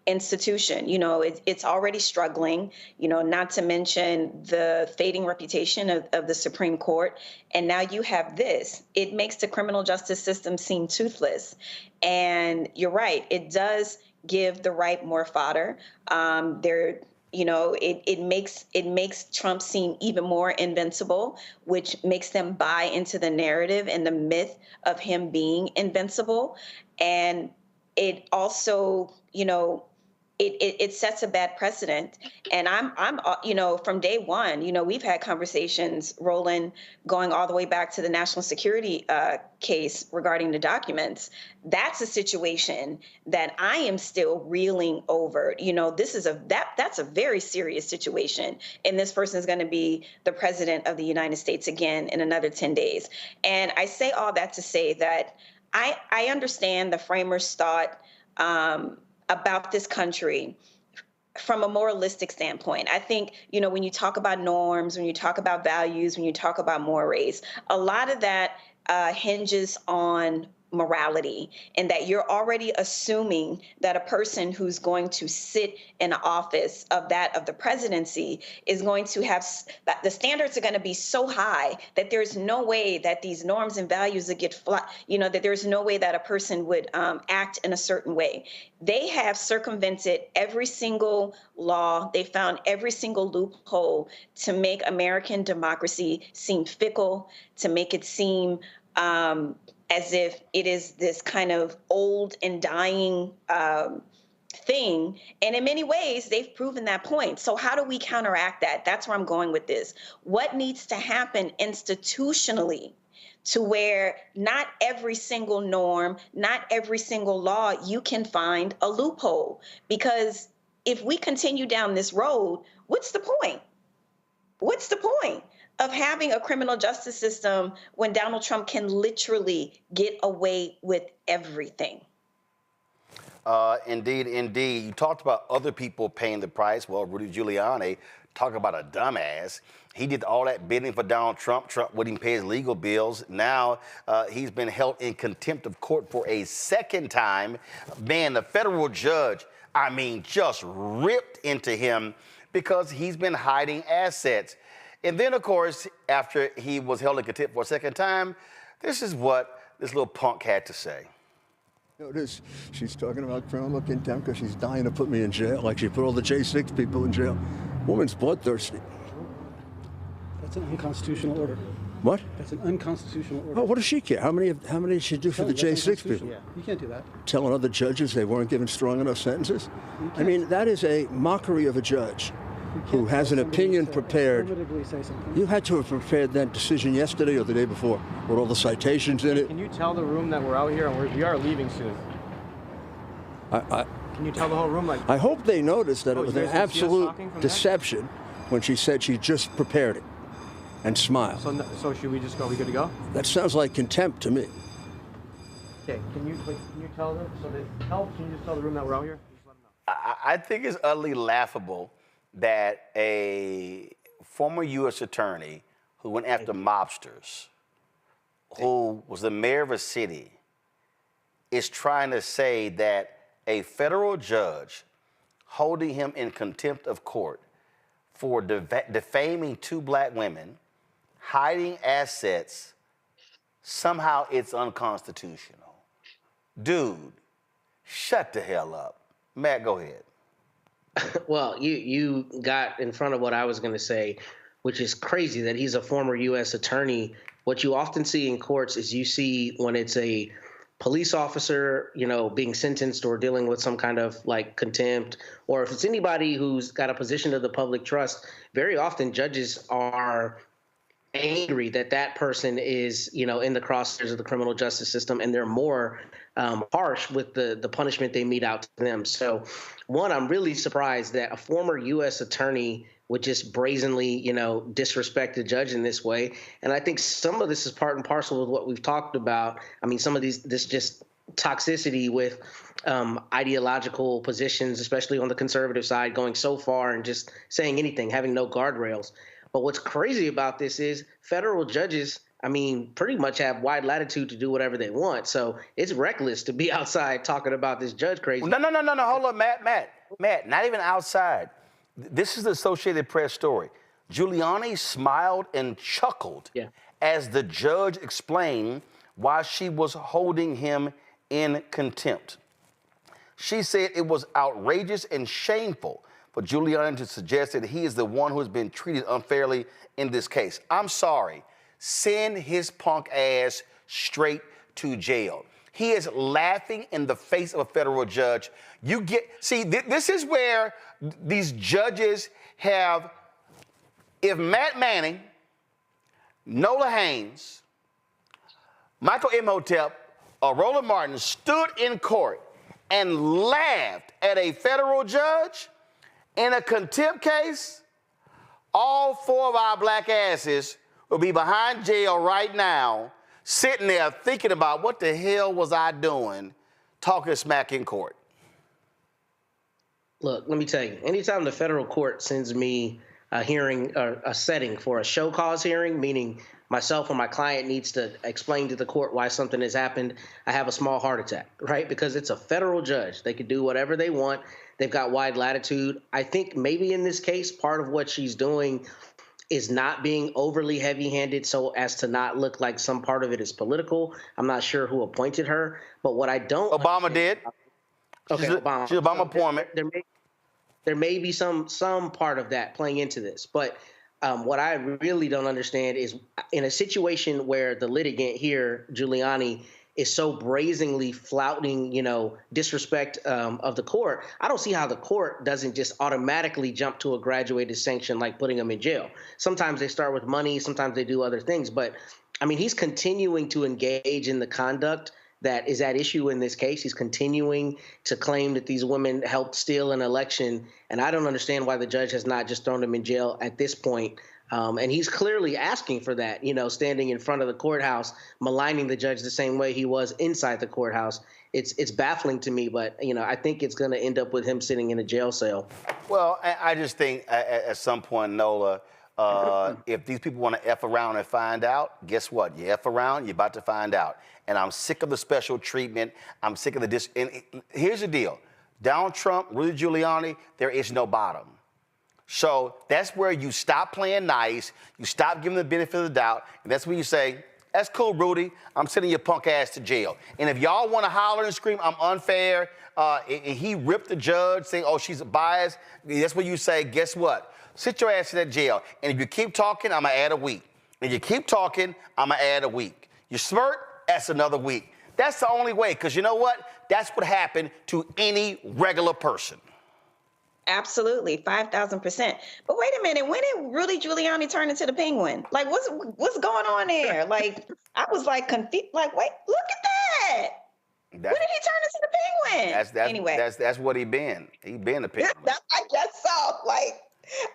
institution. You know, it's already struggling, you know, not to mention the fading reputation of the Supreme Court. And now you have this. It makes the criminal justice system seem toothless. And you're right, it does give the right more fodder. You know, it makes Trump seem even more invincible, which makes them buy into the narrative and the myth of him being invincible. And it also, you know, it sets a bad precedent. And I'm, you know, from day one, you know, we've had conversations, Roland, going all the way back to the national security case regarding the documents. That's a situation that I am still reeling over. You know, that's a very serious situation. And this person is going to be the president of the United States again in another 10 days. And I say all that to say that I understand the framers' thought about this country from a moralistic standpoint. I think, you know, when you talk about norms, when you talk about values, when you talk about mores, a lot of that hinges on morality, and that you're already assuming that a person who's going to sit in an office of the presidency is going to have, the standards are going to be so high that there's no way that these norms and values would get you know, that there's no way that a person would act in a certain way. They have circumvented every single law. They found every single loophole to make American democracy seem fickle, to make it seem as if it is this kind of old and dying thing. And in many ways, they've proven that point. So how do we counteract that? That's where I'm going with this. What needs to happen institutionally to where not every single norm, not every single law, you can find a loophole? Because if we continue down this road, what's the point? What's the point of having a criminal justice system when Donald Trump can literally get away with everything? Indeed. You talked about other people paying the price. Well, Rudy Giuliani, talk about a dumbass. He did all that bidding for Donald Trump. Trump wouldn't pay his legal bills. Now he's been held in contempt of court for a second time. Man, the federal judge, I mean, just ripped into him because he's been hiding assets. And then, of course, after he was held in contempt for a second time, this is what this little punk had to say. Notice she's talking about criminal contempt because she's dying to put me in jail, like she put all the J6 people in jail. Woman's bloodthirsty. That's an unconstitutional order. What? That's an unconstitutional order. Oh, what does she care? How many did she do for the J6 people? Yeah, you can't do that. Telling other judges they weren't given strong enough sentences? I mean, that is a mockery of a judge who has an opinion prepared. You had to have prepared that decision yesterday or the day before with all the citations in it. Can you tell the room that we're out here and we are leaving soon? Can you tell the whole room? Like, I hope they noticed that it was you an guys can see us absolute talking from deception when she said she just prepared it and smiled. So should we just go? Are we good to go? That sounds like contempt to me. Okay. Can you tell them so that helps? Can you just tell the room that we're out here? Just let them know. I think it's utterly laughable that a former U.S. attorney who went after mobsters, who was the mayor of a city, is trying to say that a federal judge holding him in contempt of court for defaming two black women, hiding assets, somehow it's unconstitutional. Dude, shut the hell up. Matt, go ahead. Well, you got in front of what I was going to say, which is crazy that he's a former U.S. attorney. What you often see in courts is you see when it's a police officer, being sentenced or dealing with some kind of like contempt, or if it's anybody who's got a position of the public trust, very often judges are angry that person is, in the crosshairs of the criminal justice system, and they're more harsh with the punishment they mete out to them. So, one, I'm really surprised that a former U.S. attorney would just brazenly, disrespect the judge in this way. And I think some of this is part and parcel with what we've talked about. I mean, some of this just toxicity with ideological positions, especially on the conservative side, going so far and just saying anything, having no guardrails. But what's crazy about this is federal judges, pretty much have wide latitude to do whatever they want. So it's reckless to be outside talking about this judge crazy. No. Hold up, Matt, not even outside. This is the Associated Press story. Giuliani smiled and chuckled as the judge explained why she was holding him in contempt. She said it was outrageous and shameful for Giuliani to suggest that he is the one who has been treated unfairly in this case. I'm sorry. Send his punk ass straight to jail. He is laughing in the face of a federal judge. This is where these judges have, if Matt Manning, Nola Haynes, Michael Imhotep, or Roland Martin stood in court and laughed at a federal judge in a contempt case, all four of our black asses will be behind jail right now, sitting there thinking about what the hell was I doing talking smack in court. Look, let me tell you, anytime the federal court sends me a hearing or a setting for a show cause hearing, meaning myself or my client needs to explain to the court why something has happened, I have a small heart attack, right? Because it's a federal judge. They can do whatever they want. They've got wide latitude. I think maybe in this case, part of what she's doing is not being overly heavy-handed so as to not look like some part of it is political. I'm not sure who appointed her, but what I don't— Obama did. Okay, Obama. She's Obama appointment. There may be some part of that playing into this, but what I really don't understand is in a situation where the litigant here, Giuliani, is so brazenly flouting, disrespect of the court, I don't see how the court doesn't just automatically jump to a graduated sanction like putting him in jail. Sometimes they start with money, sometimes they do other things, but he's continuing to engage in the conduct that is at issue in this case. He's continuing to claim that these women helped steal an election, and I don't understand why the judge has not just thrown him in jail at this point. And he's clearly asking for that, standing in front of the courthouse, maligning the judge the same way he was inside the courthouse. It's baffling to me, but, I think it's going to end up with him sitting in a jail cell. Well, I just think at some point, Nola, if these people want to F around and find out, guess what? You F around, you're about to find out. And I'm sick of the special treatment. I'm sick of the and here's the deal. Donald Trump, Rudy Giuliani, there is no bottom. So that's where you stop playing nice, you stop giving the benefit of the doubt, and that's when you say, that's cool, Rudy, I'm sending your punk ass to jail. And if y'all want to holler and scream, I'm unfair, and he ripped the judge saying, oh, she's biased, that's when you say, guess what? Sit your ass in that jail. And if you keep talking, I'm going to add a week. And you keep talking, I'm going to add a week. You smirk, that's another week. That's the only way, because you know what? That's what happened to any regular person. Absolutely, 5,000%. But wait a minute, when did Rudy Giuliani turn into the penguin? Like, what's going on there? Like, I was like confused. Like, wait, look at that. When did he turn into the man. Anyway, that's what he been. He been a pig. I guess so. Like,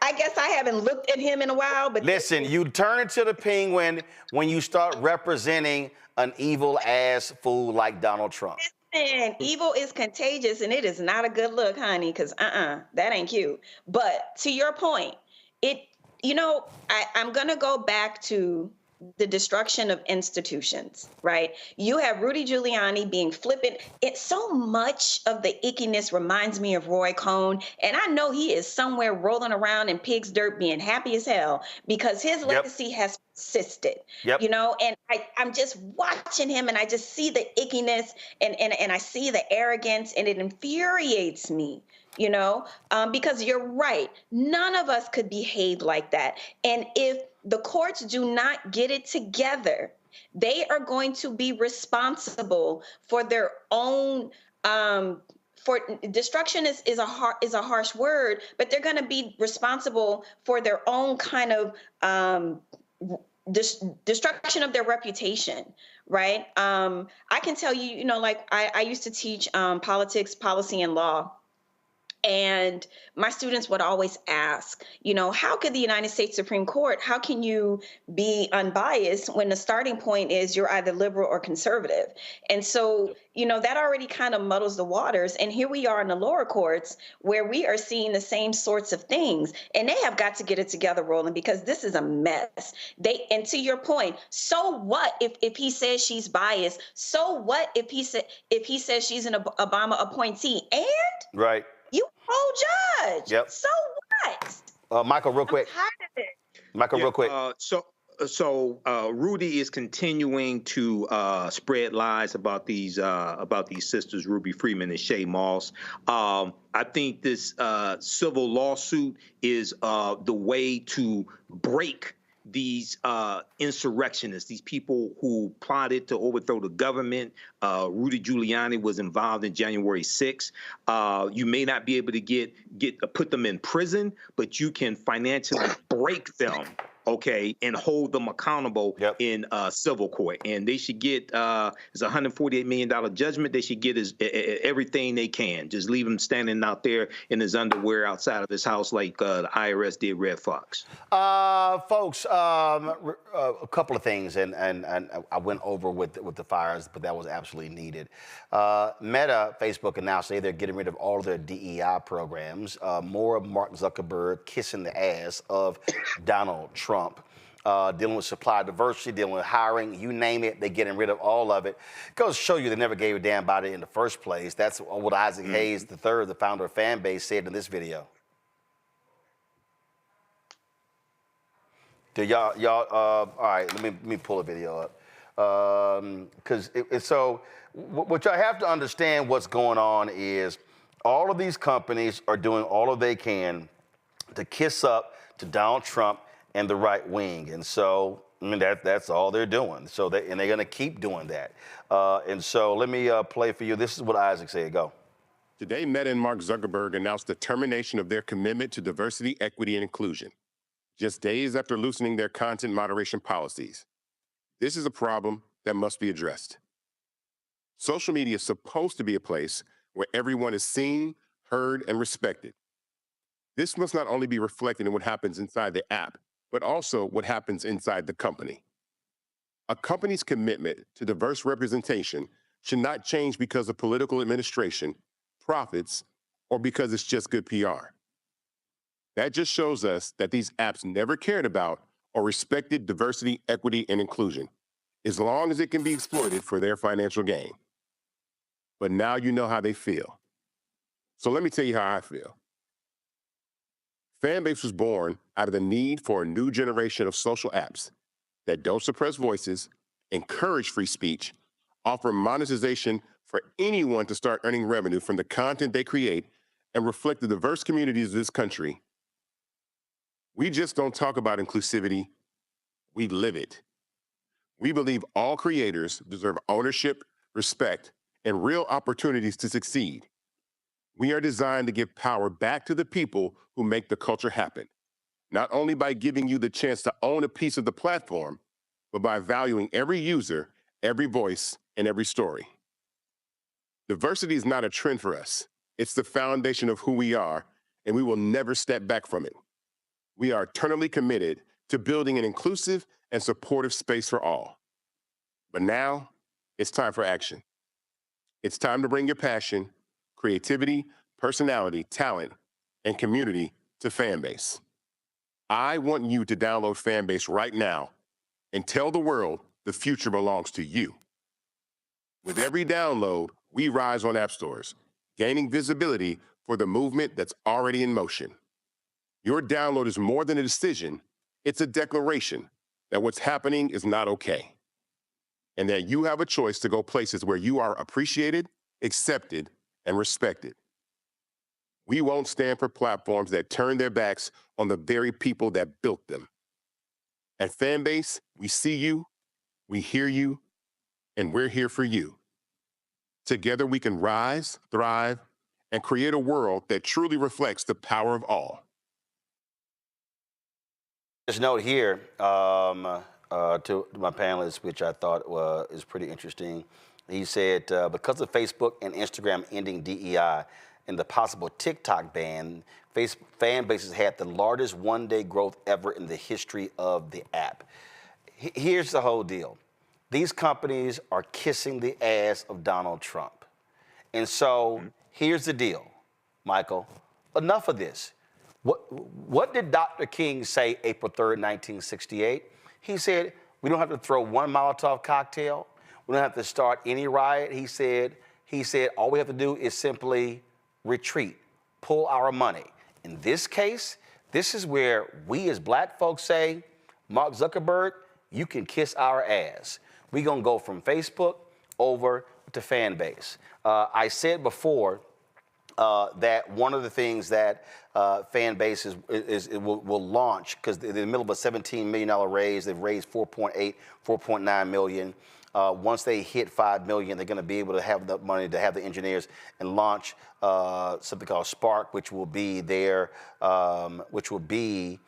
I guess I haven't looked at him in a while, but listen, you turn into the penguin when you start representing an evil ass fool like Donald Trump. listen, evil is contagious, and it is not a good look, honey. Because that ain't cute. But to your point, I'm gonna go back to the destruction of institutions, right? You have Rudy Giuliani being flippant. It's so much of the ickiness reminds me of Roy Cohn. And I know he is somewhere rolling around in pig's dirt being happy as hell because his legacy has persisted, and I'm just watching him and I just see the ickiness and I see the arrogance and it infuriates me. Because you're right. None of us could behave like that. And if the courts do not get it together, they are going to be responsible for their own for destruction is a harsh word, but they're going to be responsible for their own kind of destruction of their reputation. Right. I can tell you, I used to teach politics, policy, and law. And my students would always ask, how could the United States Supreme Court, how can you be unbiased when the starting point is you're either liberal or conservative? And so, that already kind of muddles the waters. And here we are in the lower courts where we are seeing the same sorts of things. And they have got to get it together, Roland, because this is a mess. And to your point, so what if he says she's biased? So what if he says she's an Obama appointee? And right. You whole judge. Yep. So what? Michael, real quick. I'm tired of it. Michael, real quick. So Rudy is continuing to spread lies about these sisters, Ruby Freeman and Shay Moss. I think this civil lawsuit is the way to break these insurrectionists, these people who plotted to overthrow the government. Rudy Giuliani was involved in January 6th. You may not be able to put them in prison, but you can financially break them, okay, and hold them accountable in civil court. And they should get it's a $148 million judgment. They should get everything they can. Just leave him standing out there in his underwear outside of his house like the IRS did Red Fox. Folks, a couple of things, and I went over with the fires, but that was absolutely needed. Meta, Facebook announced they're getting rid of all of their DEI programs. More of Mark Zuckerberg kissing the ass of Donald Trump. Dealing with supply diversity, dealing with hiring, you name it, they're getting rid of all of it. Goes to show you they never gave a damn about it in the first place. That's what Isaac Hayes III, the founder of Fanbase, said in this video. All right, let me pull a video up. Because so what y'all have to understand what's going on is all of these companies are doing all of they can to kiss up to Donald Trump and the right wing. And so, that's all they're doing. So they're going to keep doing that. And so let me play for you. This is what Isaac said. Go. Today, Meta and Mark Zuckerberg announced the termination of their commitment to diversity, equity, and inclusion, just days after loosening their content moderation policies. This is a problem that must be addressed. Social media is supposed to be a place where everyone is seen, heard, and respected. This must not only be reflected in what happens inside the app, but also what happens inside the company. A company's commitment to diverse representation should not change because of political administration, profits, or because it's just good PR. That just shows us that these apps never cared about or respected diversity, equity, and inclusion, as long as it can be exploited for their financial gain. But now you know how they feel. So let me tell you how I feel. Fanbase was born out of the need for a new generation of social apps that don't suppress voices, encourage free speech, offer monetization for anyone to start earning revenue from the content they create, and reflect the diverse communities of this country. We just don't talk about inclusivity, we live it. We believe all creators deserve ownership, respect, and real opportunities to succeed. We are designed to give power back to the people who make the culture happen, not only by giving you the chance to own a piece of the platform, but by valuing every user, every voice, and every story. Diversity is not a trend for us. It's the foundation of who we are, and we will never step back from it. We are eternally committed to building an inclusive and supportive space for all. But now, it's time for action. It's time to bring your passion, creativity, personality, talent, and community to Fanbase. I want you to download Fanbase right now and tell the world the future belongs to you. With every download, we rise on app stores, gaining visibility for the movement that's already in motion. Your download is more than a decision, it's a declaration that what's happening is not okay, and that you have a choice to go places where you are appreciated, accepted, and respected. We won't stand for platforms that turn their backs on the very people that built them. At Fanbase, we see you, we hear you, and we're here for you. Together we can rise, thrive, and create a world that truly reflects the power of all. Just note here to my panelists, which I thought is pretty interesting. He said, because of Facebook and Instagram ending DEI and the possible TikTok ban, Fanbase has had the largest one-day growth ever in the history of the app. Here's the whole deal. These companies are kissing the ass of Donald Trump. And so here's the deal, Michael. Enough of this. What did Dr. King say April 3rd, 1968? He said, we don't have to throw one Molotov cocktail. We don't have to start any riot. He said, all we have to do is simply retreat, pull our money. In this case, this is where we as black folks say, Mark Zuckerberg, you can kiss our ass. We're going to go from Facebook over to Fanbase. I said before that one of the things that Fanbase will launch, because they're in the middle of a $17 million raise. They've raised 4.9 million. Once they hit 5 million, they're going to be able to have the money to have the engineers and launch something called Spark, which will be their Twitter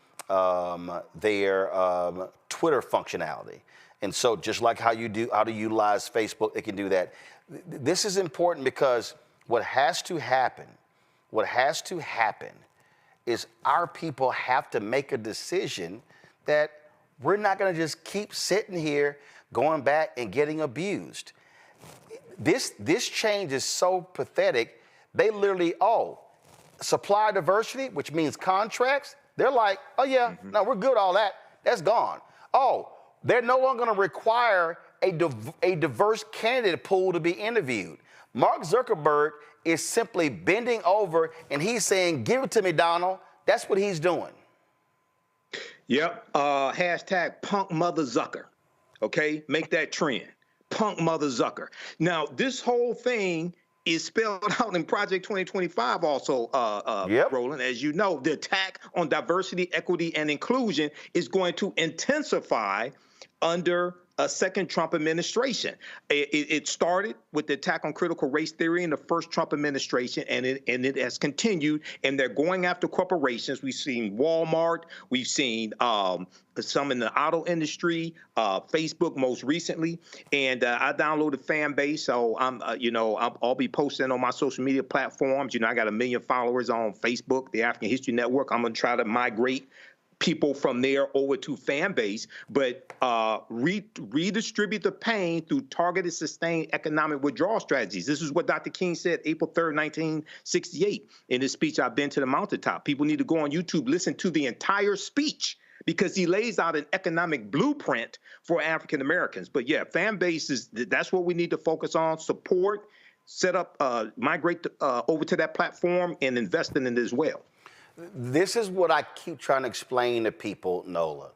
functionality. And so just like how to utilize Facebook, it can do that. This is important because what has to happen is our people have to make a decision that we're not going to just keep sitting here going back and getting abused. This change is so pathetic. They literally, supplier diversity, which means contracts, they're like, oh yeah, no, we're good, all that. That's gone. Oh, they're no longer going to require a diverse candidate pool to be interviewed. Mark Zuckerberg is simply bending over and he's saying, give it to me, Donald. That's what he's doing. Yep. Hashtag punk mother Zucker. Okay. Make that trend. Punk mother Zucker. Now, this whole thing is spelled out in Project 2025 also, Roland. As you know, the attack on diversity, equity, and inclusion is going to intensify under a second Trump administration. It started with the attack on critical race theory in the first Trump administration, and it has continued, and they're going after corporations. We've seen Walmart, we've seen some in the auto industry, Facebook most recently, and I downloaded Fanbase, so I'll be posting on my social media platforms. I got 1 million followers on Facebook, the African History Network. I'm gonna try to migrate people from there over to Fanbase, but redistribute the pain through targeted, sustained economic withdrawal strategies. This is what Dr. King said April 3rd, 1968 in his speech, I've Been to the Mountaintop. People need to go on YouTube, listen to the entire speech, because he lays out an economic blueprint for African Americans. But yeah, Fanbase that's what we need to focus on, support, set up, migrate over to that platform and invest in it as well. This is what I keep trying to explain to people, Nola.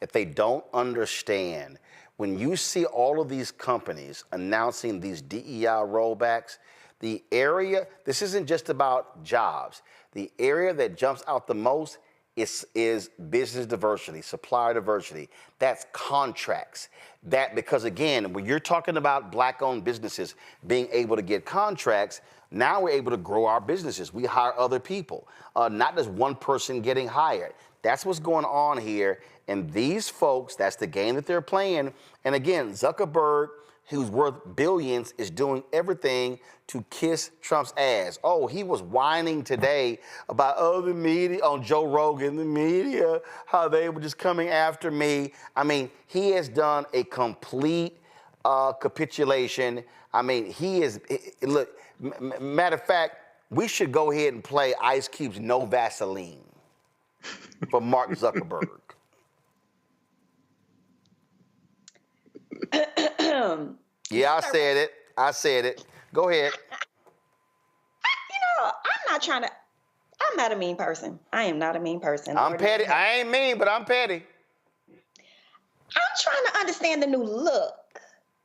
If they don't understand, when you see all of these companies announcing these DEI rollbacks, this isn't just about jobs. The area that jumps out the most is business diversity, supplier diversity. That's contracts. Because again, when you're talking about black-owned businesses being able to get contracts, now we're able to grow our businesses. We hire other people, not just one person getting hired. That's what's going on here. And these folks, that's the game that they're playing. And again, Zuckerberg who's worth billions, is doing everything to kiss Trump's ass. Oh, he was whining today about, the media, on Joe Rogan, the media, how they were just coming after me. I mean, he has done a complete capitulation. I mean, he is, look, matter of fact, we should go ahead and play Ice Cube's No Vaseline for Mark Zuckerberg. Yeah, I said it. Go ahead. I'm not a mean person. I am not a mean person. I'm petty. I ain't mean, but I'm petty. I'm trying to understand the new look.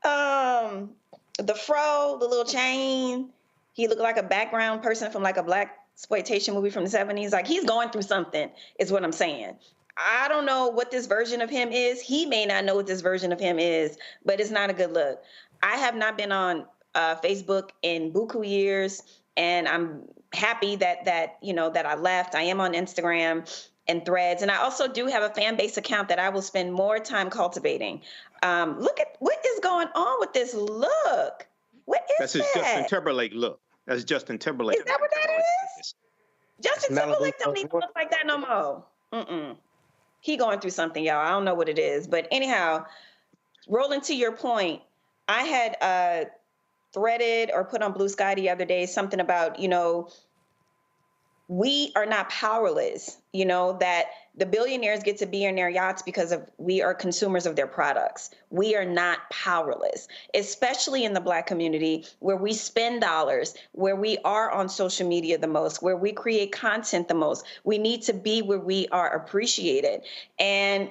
The fro, the little chain. He looked like a background person from like a black exploitation movie from the 70s. Like, he's going through something, is what I'm saying. I don't know what this version of him is. He may not know what this version of him is, but it's not a good look. I have not been on Facebook in buku years, and I'm happy that I left. I am on Instagram and Threads, and I also do have a Fanbase account that I will spend more time cultivating. Look at what is going on with this look. What is That's his Justin Timberlake look. That's Justin Timberlake. Is that what that is? Justin Timberlake don't even look like that no more. He going through something, y'all. I don't know what it is. But anyhow, rolling to your point, I had threaded or put on Blue Sky the other day something about, we are not powerless, that the billionaires get to be in their yachts because we are consumers of their products. We are not powerless, especially in the Black community where we spend dollars, where we are on social media the most, where we create content the most. We need to be where we are appreciated. And,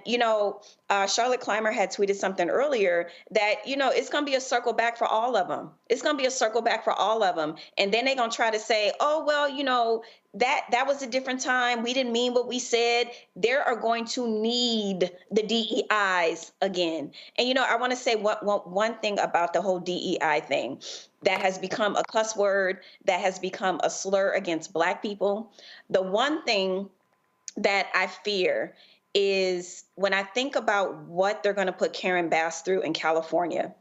Charlotte Clymer had tweeted something earlier that, it's going to be a circle back for all of them. It's going to be a circle back for all of them. And then they're going to try to say, oh, well, that was a different time. We didn't mean what we said. They are going to need the DEIs again. And, I want to say one thing about the whole DEI thing that has become a cuss word, that has become a slur against Black people. The one thing that I fear is when I think about what they're going to put Karen Bass through in California.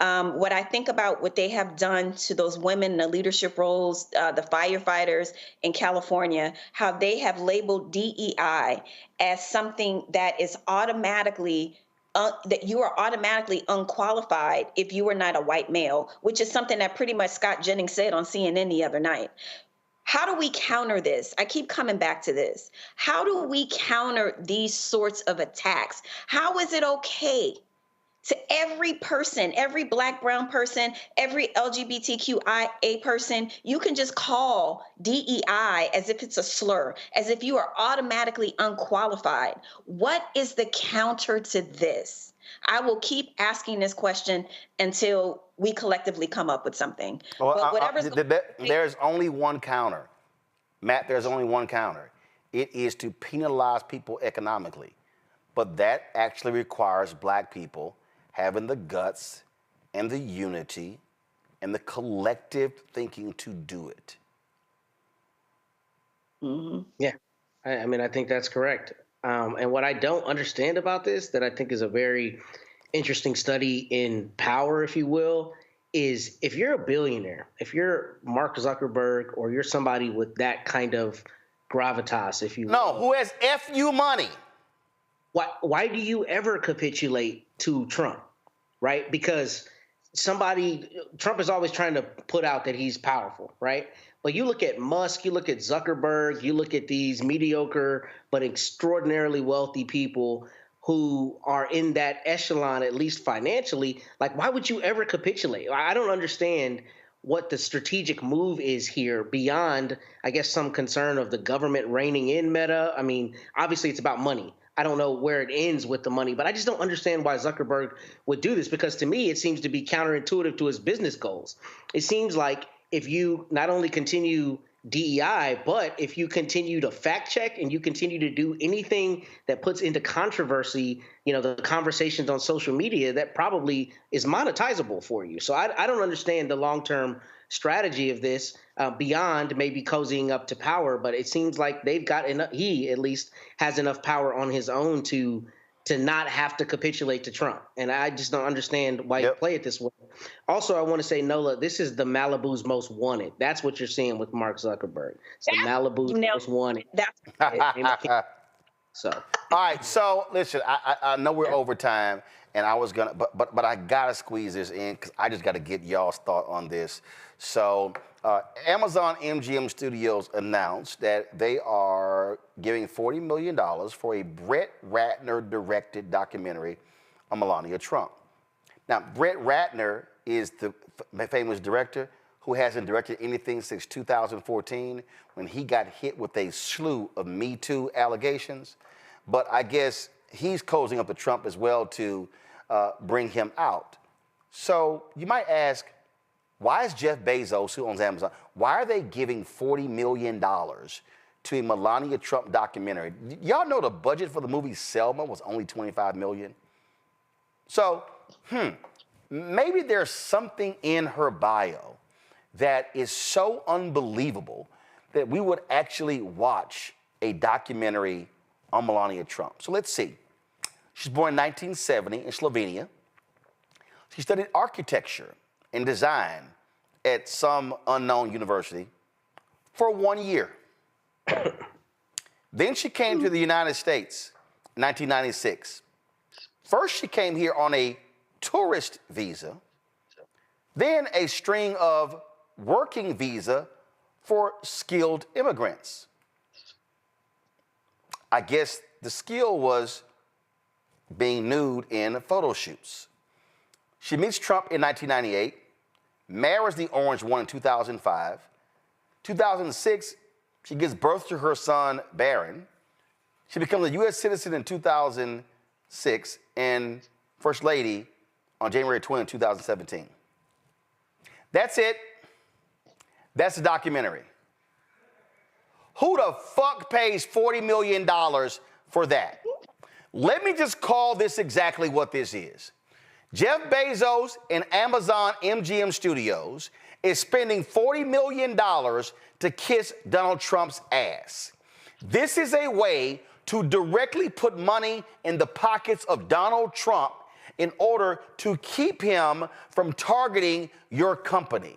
What I think about what they have done to those women in the leadership roles, the firefighters in California, how they have labeled DEI as something that is automatically that you are automatically unqualified if you are not a white male, which is something that pretty much Scott Jennings said on CNN the other night. How do we counter this? I keep coming back to this. How do we counter these sorts of attacks? How is it okay to every person, every Black, brown person, every LGBTQIA person, you can just call DEI as if it's a slur, as if you are automatically unqualified? What is the counter to this? I will keep asking this question until we collectively come up with something. There's only one counter. Matt, there's only one counter. It is to penalize people economically. But that actually requires Black people having the guts and the unity and the collective thinking to do it. Mm-hmm. Yeah, I think that's correct. And what I don't understand about this, that I think is a very interesting study in power, if you will, is if you're a billionaire, if you're Mark Zuckerberg or you're somebody with that kind of gravitas, if you will. No, who has FU money? Why do you ever capitulate to Trump, right? Because Trump is always trying to put out that he's powerful, right? But you look at Musk, you look at Zuckerberg, you look at these mediocre but extraordinarily wealthy people who are in that echelon, at least financially. Like, why would you ever capitulate? I don't understand what the strategic move is here beyond, I guess, some concern of the government reining in Meta. I mean, obviously it's about money. I don't know where it ends with the money, but I just don't understand why Zuckerberg would do this, because to me, it seems to be counterintuitive to his business goals. It seems like if you not only continue DEI, but if you continue to fact check and you continue to do anything that puts into controversy, the conversations on social media, that probably is monetizable for you. So I don't understand the long-term strategy of this beyond maybe cozying up to power, but it seems like they've got enough, he at least has enough power on his own to to not have to capitulate to Trump. And I just don't understand why you play it this way. Also, I want to say, Nola, this is the Malibu's most wanted. That's what you're seeing with Mark Zuckerberg. It's the Malibu's most wanted. So, all right. So listen, I know we're over time, and I was gonna, but I gotta squeeze this in because I just gotta get y'all's thought on this. So, Amazon MGM Studios announced that they are giving $40 million for a Brett Ratner-directed documentary on Melania Trump. Now, Brett Ratner is the famous director who hasn't directed anything since 2014 when he got hit with a slew of Me Too allegations. But I guess he's cozying up to Trump as well to bring him out. So you might ask, why is Jeff Bezos, who owns Amazon, why are they giving $40 million to a Melania Trump documentary? Y'all know the budget for the movie Selma was only $25 million? So, maybe there's something in her bio that is so unbelievable that we would actually watch a documentary on Melania Trump. So let's see. She's born in 1970 in Slovenia. She studied architecture and design at some unknown university for 1 year. Then she came to the United States in 1996. First, she came here on a tourist visa, then a string of working visa for skilled immigrants. I guess the skill was being nude in photo shoots. She meets Trump in 1998, marries the orange one in 2005. 2006, she gives birth to her son, Barron. She becomes a U.S. citizen in 2006 and First Lady on January 20, 2017. That's it. That's the documentary. Who the fuck pays $40 million for that? Let me just call this exactly what this is. Jeff Bezos and Amazon MGM Studios is spending $40 million to kiss Donald Trump's ass. This is a way to directly put money in the pockets of Donald Trump in order to keep him from targeting your company.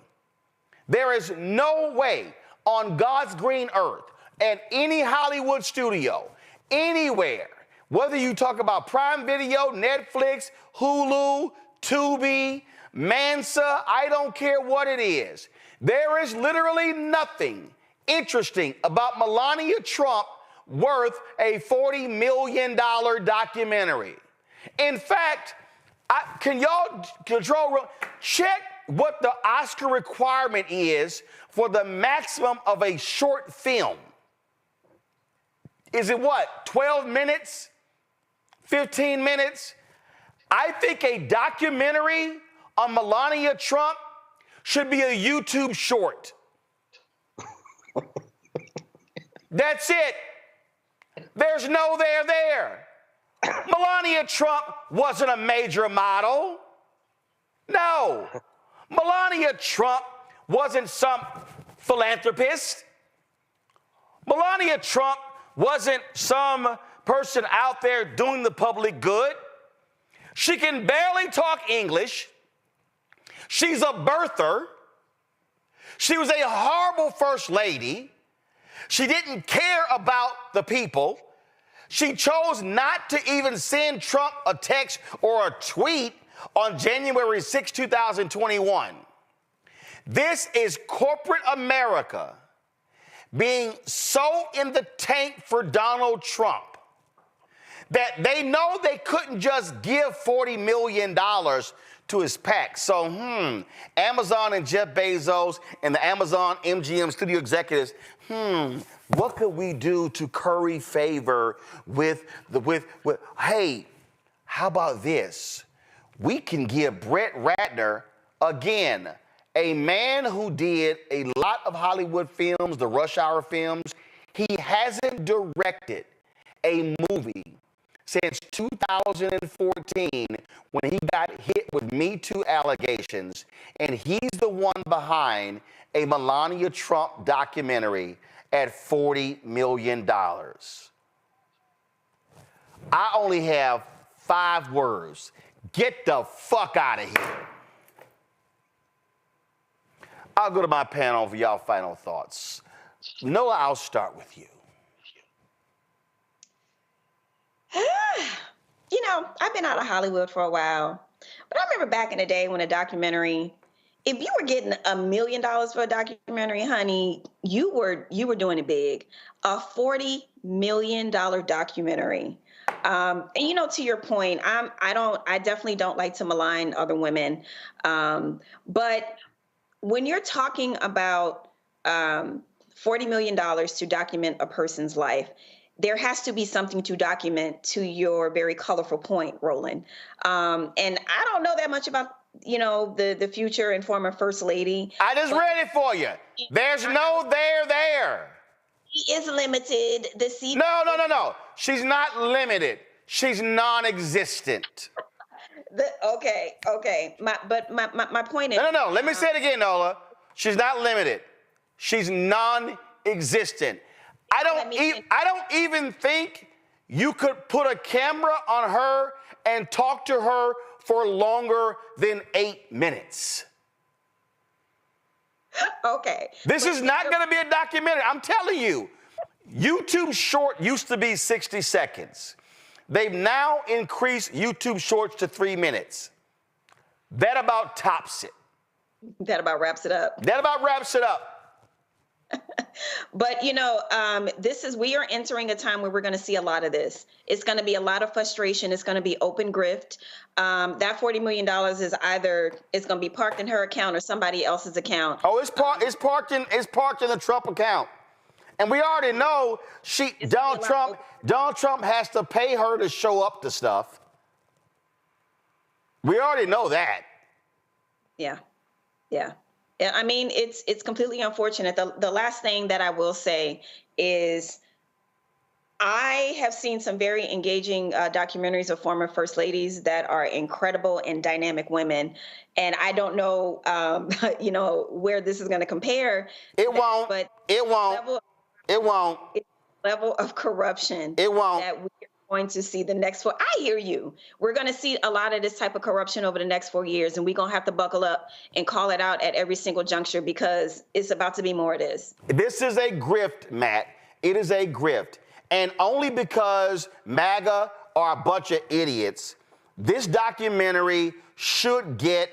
There is no way on God's green earth at any Hollywood studio, anywhere, whether you talk about Prime Video, Netflix, Hulu, Tubi, Mansa, I don't care what it is. There is literally nothing interesting about Melania Trump worth a $40 million documentary. In fact, can y'all check what the Oscar requirement is for the maximum of a short film? Is it what, 12 minutes? 15 minutes? I think a documentary on Melania Trump should be a YouTube short. That's it. There's no there. Melania Trump wasn't a major model. No. Melania Trump wasn't some philanthropist. Melania Trump wasn't some person out there doing the public good. She can barely talk English. She's a birther. She was a horrible first lady. She didn't care about the people. She chose not to even send Trump a text or a tweet on January 6, 2021. This is corporate America being so in the tank for Donald Trump that they know they couldn't just give $40 million to his PAC. So, Amazon and Jeff Bezos and the Amazon MGM studio executives, what could we do to curry favor with hey, how about this? We can give Brett Ratner, again, a man who did a lot of Hollywood films, the Rush Hour films. He hasn't directed a movie since 2014 when he got hit with Me Too allegations, and he's the one behind a Melania Trump documentary at $40 million. I only have 5 words. Get the fuck out of here. I'll go to my panel for y'all final thoughts. Noah, I'll start with you. You know, I've been out of Hollywood for a while, but I remember back in the day when a documentary, if you were getting $1 million for a documentary, honey, you were doing it big. A $40 million documentary. And you know, to your point, I definitely don't like to malign other women. But when you're talking about $40 million to document a person's life, there has to be something to document, to your very colorful point, Roland. And I don't know that much about, you know, the future and former First Lady. I just read it for you. There's no there. She is limited. No. She's not limited. She's non-existent. Okay. My point is. No. Let me say it again, Nola. She's not limited. She's non-existent. I don't even think you could put a camera on her and talk to her for longer than 8 minutes. Okay. This is not going to be a documentary. I'm telling you. YouTube Short used to be 60 seconds. They've now increased YouTube Shorts to 3 minutes. That about tops it. That about wraps it up. But, you know, we are entering a time where we're going to see a lot of this. It's going to be a lot of frustration. It's going to be open grift. That $40 million is either it's going to be parked in her account or somebody else's account. Oh, it's parked in the Trump account. And we already know Donald Trump has to pay her to show up to stuff. We already know that. Yeah. I mean, it's completely unfortunate. The last thing that I will say is I have seen some very engaging documentaries of former First Ladies that are incredible and dynamic women. And I don't know, you know, where this is going to compare. It won't. Level of corruption. It won't. That we're going to see the next 4. I hear you. We're going to see a lot of this type of corruption over the next 4 years, and we're going to have to buckle up and call it out at every single juncture because it's about to be more of this. This is a grift, Matt. It is a grift. And only because MAGA are a bunch of idiots, this documentary should get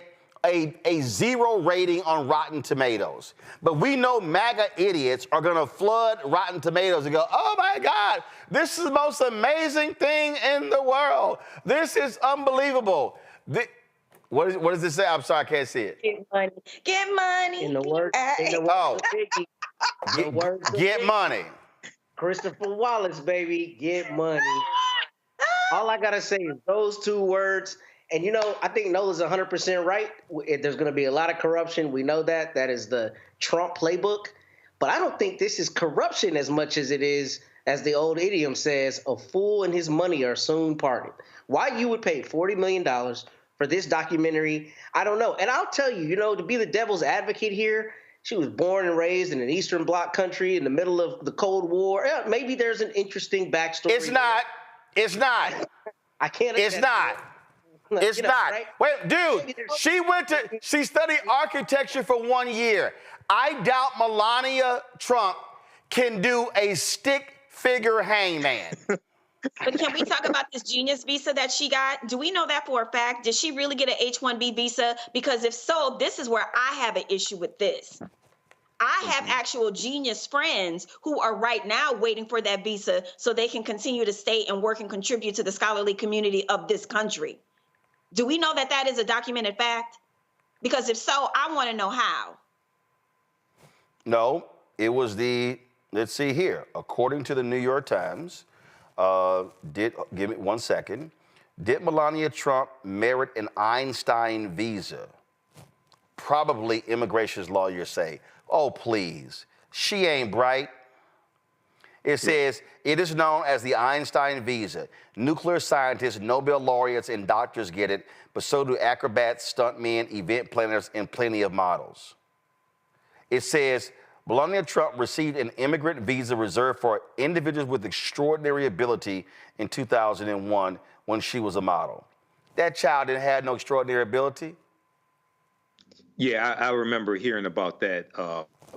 a 0 rating on Rotten Tomatoes. But we know MAGA idiots are going to flood Rotten Tomatoes and go, oh my God, this is the most amazing thing in the world. This is unbelievable. What does this say? I'm sorry, I can't see it. Get money. Get money. In the words Get money. Christopher Wallace, baby, get money. All I got to say is those 2 words. And, you know, I think Nola's 100% right. There's going to be a lot of corruption. We know that. That is the Trump playbook. But I don't think this is corruption as much as it is, as the old idiom says, a fool and his money are soon parted. Why you would pay $40 million for this documentary, I don't know. And I'll tell you, you know, to be the devil's advocate here, she was born and raised in an Eastern Bloc country in the middle of the Cold War. Maybe there's an interesting backstory. It's not. I can't. It's not. It's not. Right? Wait, dude, she studied architecture for 1 year. I doubt Melania Trump can do a stick figure hangman. But can we talk about this genius visa that she got? Do we know that for a fact? Did she really get an H-1B visa? Because if so, this is where I have an issue with this. I have actual genius friends who are right now waiting for that visa so they can continue to stay and work and contribute to the scholarly community of this country. Do we know that that is a documented fact? Because if so, I want to know how. No, it was let's see here. According to the New York Times, give me 1 second. Did Melania Trump merit an Einstein visa? Probably immigration lawyers say, oh, please, she ain't bright. It says, it is known as the Einstein visa. Nuclear scientists, Nobel laureates, and doctors get it, but so do acrobats, stuntmen, event planners, and plenty of models. It says, Melania Trump received an immigrant visa reserved for individuals with extraordinary ability in 2001 when she was a model. That child didn't have no extraordinary ability. Yeah, I remember hearing about that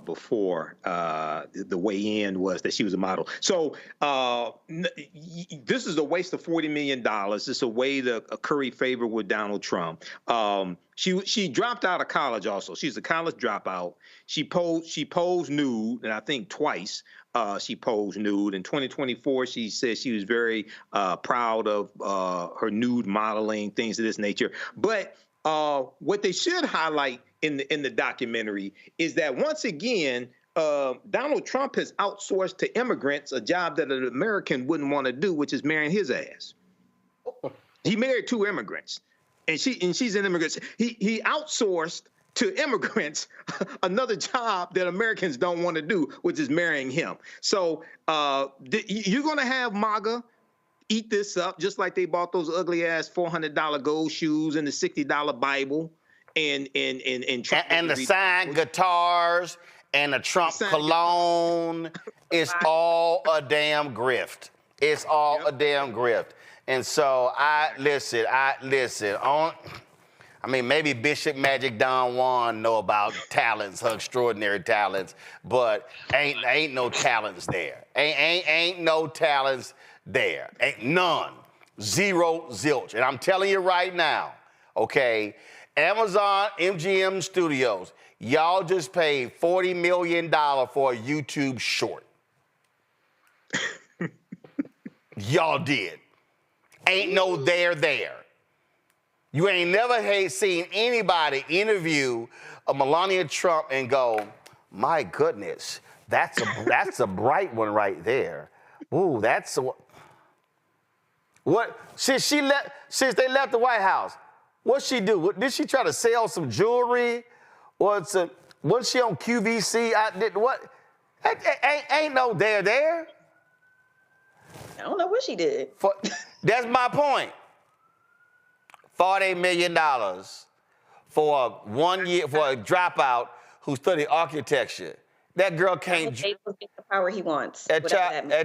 before. The way in was that she was a model. So this is a waste of $40 million. It's a way to curry favor with Donald Trump. She dropped out of college also. She's a college dropout. She posed nude, and I think twice she posed nude. In 2024, she said she was very proud of her nude modeling, things of this nature. But what they should highlight in the documentary is that once again, Donald Trump has outsourced to immigrants a job that an American wouldn't want to do, which is marrying his ass. He married 2 immigrants, and she's an immigrant. He outsourced to immigrants another job that Americans don't want to do, which is marrying him. So you're going to have MAGA eat this up, just like they bought those ugly ass $400 gold shoes and the $60 Bible and the signed guitars and the Trump cologne. It's all a damn grift. It's all a damn grift. And so maybe Bishop Magic Don Juan know about talents, her extraordinary talents, but ain't no talents there. Ain't no talents there. Ain't none. Zero, zilch. And I'm telling you right now, okay, Amazon MGM Studios, y'all just paid $40 million for a YouTube short. Y'all did. Ain't no there. You ain't never seen anybody interview a Melania Trump and go, my goodness, that's a bright one right there. Ooh, that's a... What? Since they left the White House, what'd she do? Did she try to sell some jewelry? Was she on QVC? What? Ain't no there. I don't know what she did. That's my point. $40 million for 1 year for a dropout who studied architecture. That girl can't. Get the power he wants. That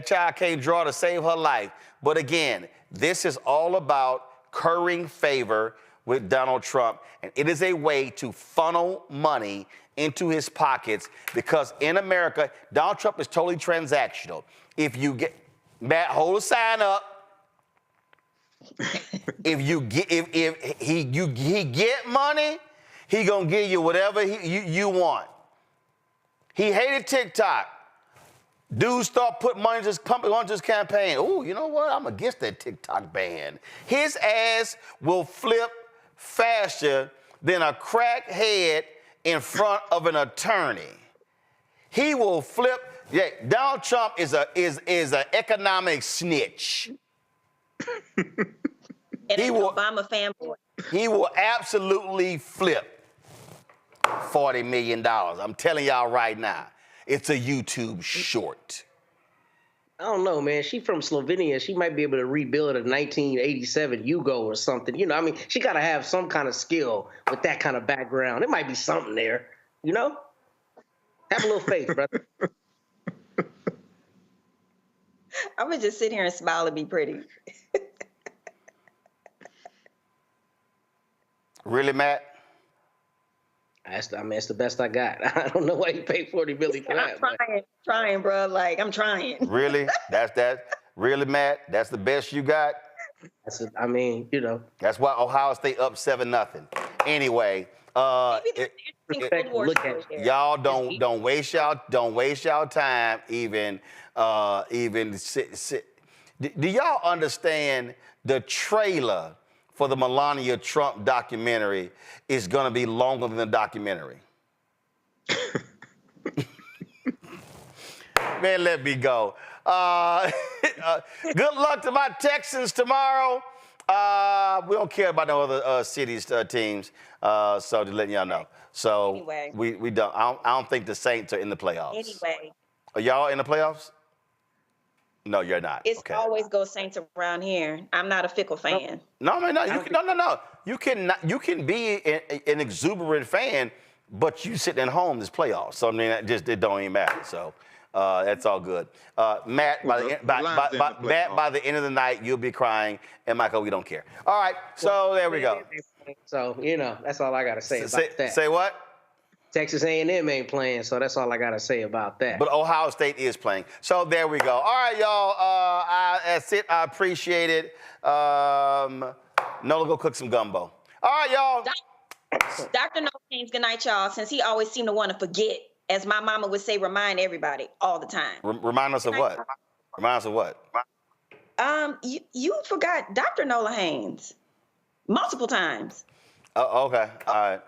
child can't draw to save her life. But again, this is all about currying favor with Donald Trump, and it is a way to funnel money into his pockets because in America, Donald Trump is totally transactional. If you get Matt, hold a sign up. If he get money, he gonna give you whatever you want. He hated TikTok. Dudes start putting money just pumping on his campaign. Oh, you know what? I'm against that TikTok ban. His ass will flip faster than a crackhead in front of an attorney. He will flip. Yeah, Donald Trump is an economic snitch. And an Obama fanboy. He will absolutely flip $40 million. I'm telling y'all right now. It's a YouTube short. I don't know, man. She from Slovenia. She might be able to rebuild a 1987 Yugo or something. You know, I mean, she got to have some kind of skill with that kind of background. It might be something there, you know? Have a little faith, brother. I'm going to just sit here and smile and be pretty. Really, Matt? It's the best I got. I don't know why you paid $40 million for that. I'm trying, bro. Like, I'm trying. Really? Really, Matt? That's the best you got? You know. That's why Ohio State up 7-0. Anyway, y'all don't waste y'all time even sit. Do y'all understand the trailer for the Melania Trump documentary is going to be longer than the documentary? Man, let me go. Good luck to my Texans tomorrow. We don't care about no other cities, teams, so to let y'all know. So anyway. we don't. I don't think the Saints are in the playoffs. Anyway. Are y'all in the playoffs? No, you're not. It's always go Saints around here. I'm not a fickle fan. No. You can be an exuberant fan but you sitting at home this playoffs. So I mean, it don't even matter. So that's all good. Matt, by the end of the night, you'll be crying, and Michael, we don't care. All right, so there we go. So that's all I got to say about that. Say what? Texas A&M ain't playing, so that's all I got to say about that. But Ohio State is playing. So there we go. All right, y'all. That's it. I appreciate it. Nola, go cook some gumbo. All right, y'all. Dr. No Haynes, good night, y'all. Since he always seemed to want to forget, as my mama would say, remind everybody all the time. Remind us of what? Remind us of what? You forgot Dr. Nola Haynes multiple times. Oh, okay. All right.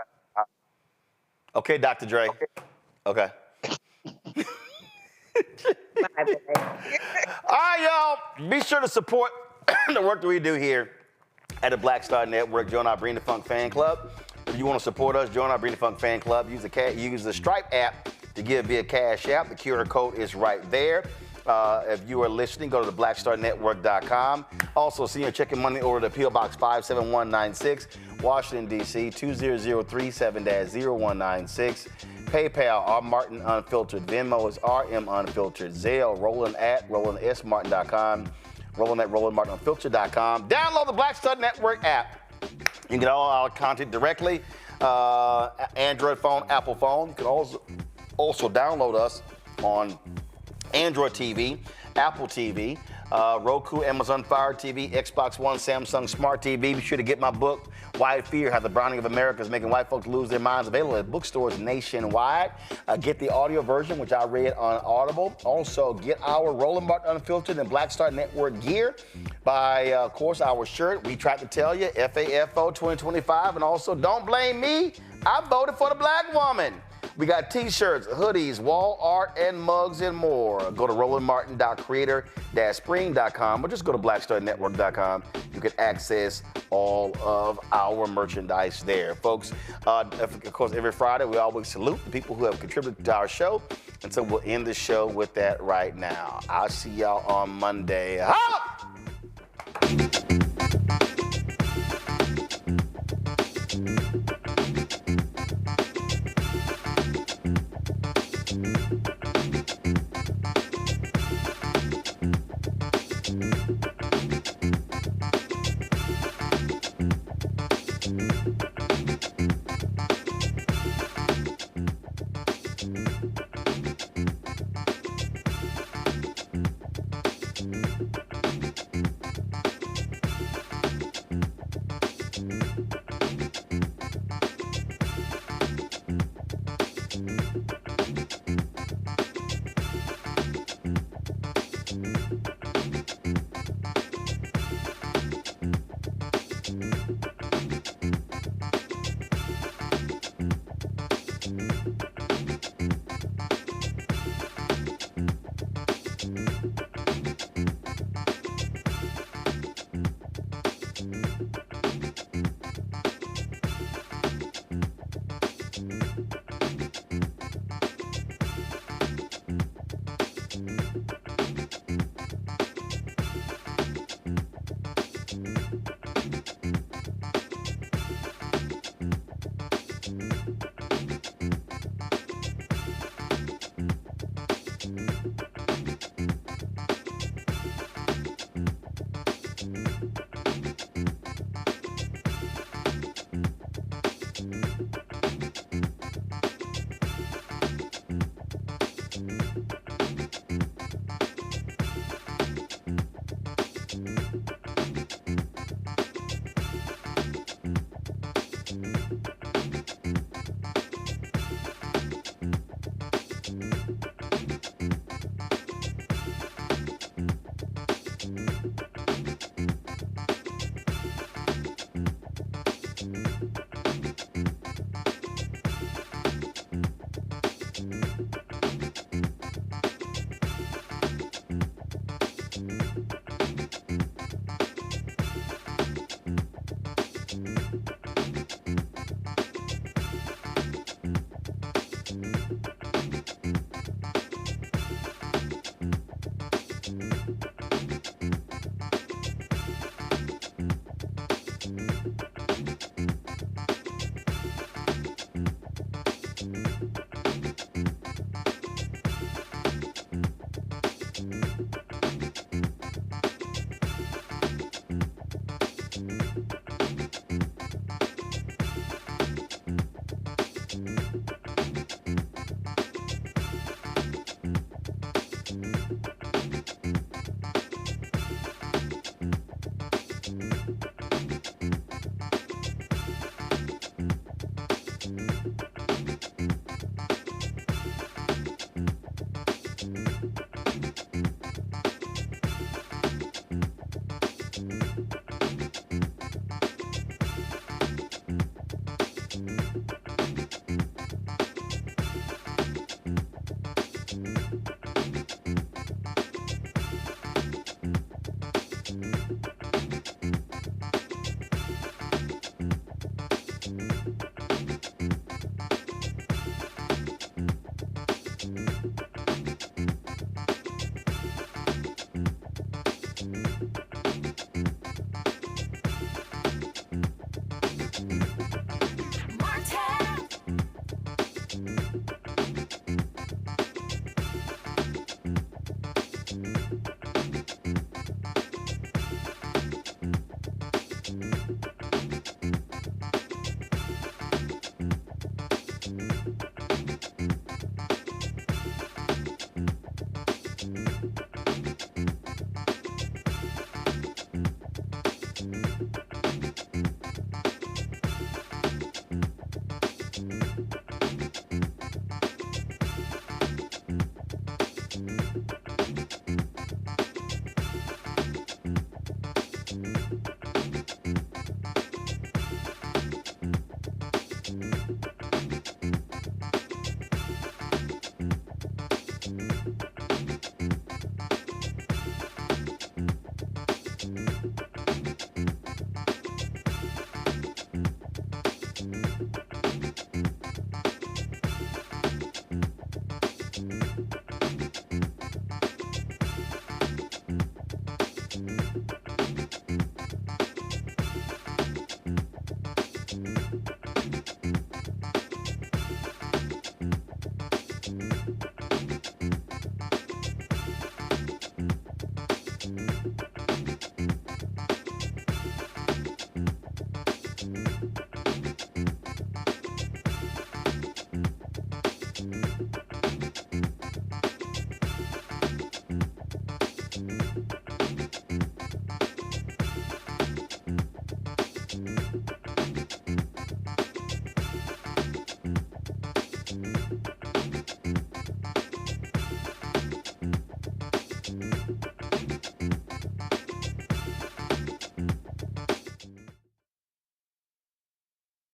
Okay, Dr. Dre. Okay. All right, y'all. Be sure to support the work that we do here at the Black Star Network. Join our Bring the Funk fan club. If you want to support us, join our Bring the Funk fan club. Use the Stripe app to give via Cash App. The QR code is right there. If you are listening, go to the blackstarnetwork.com. Also, see you checking money order to P.O. Box 57196, Washington, D.C. 20037-0196. PayPal, R. Martin Unfiltered. Venmo is RM Unfiltered. Zelle, Roland at RolandSMartin.com. Roland at RolandMartinUnfiltered.com. Download the Black Star Network app. You can get all our content directly. Android phone, Apple phone. You can also download us on Android TV, Apple TV, Roku, Amazon Fire TV, Xbox One, Samsung Smart TV. Be sure to get my book, Wild Fear, How the Browning of America is Making White Folks Lose Their Minds, available at bookstores nationwide. Get the audio version, which I read on Audible. Also, get our Roland Martin Unfiltered and Black Star Network gear by, of course, our shirt. We tried to tell you, FAFO 2025. And also, don't blame me. I voted for the black woman. We got t-shirts, hoodies, wall art, and mugs, and more. Go to rolandmartin.creator-spring.com or just go to blackstarnetwork.com. You can access all of our merchandise there, folks. Of course, every Friday, we always salute the people who have contributed to our show. And so we'll end the show with that right now. I'll see y'all on Monday. Holla!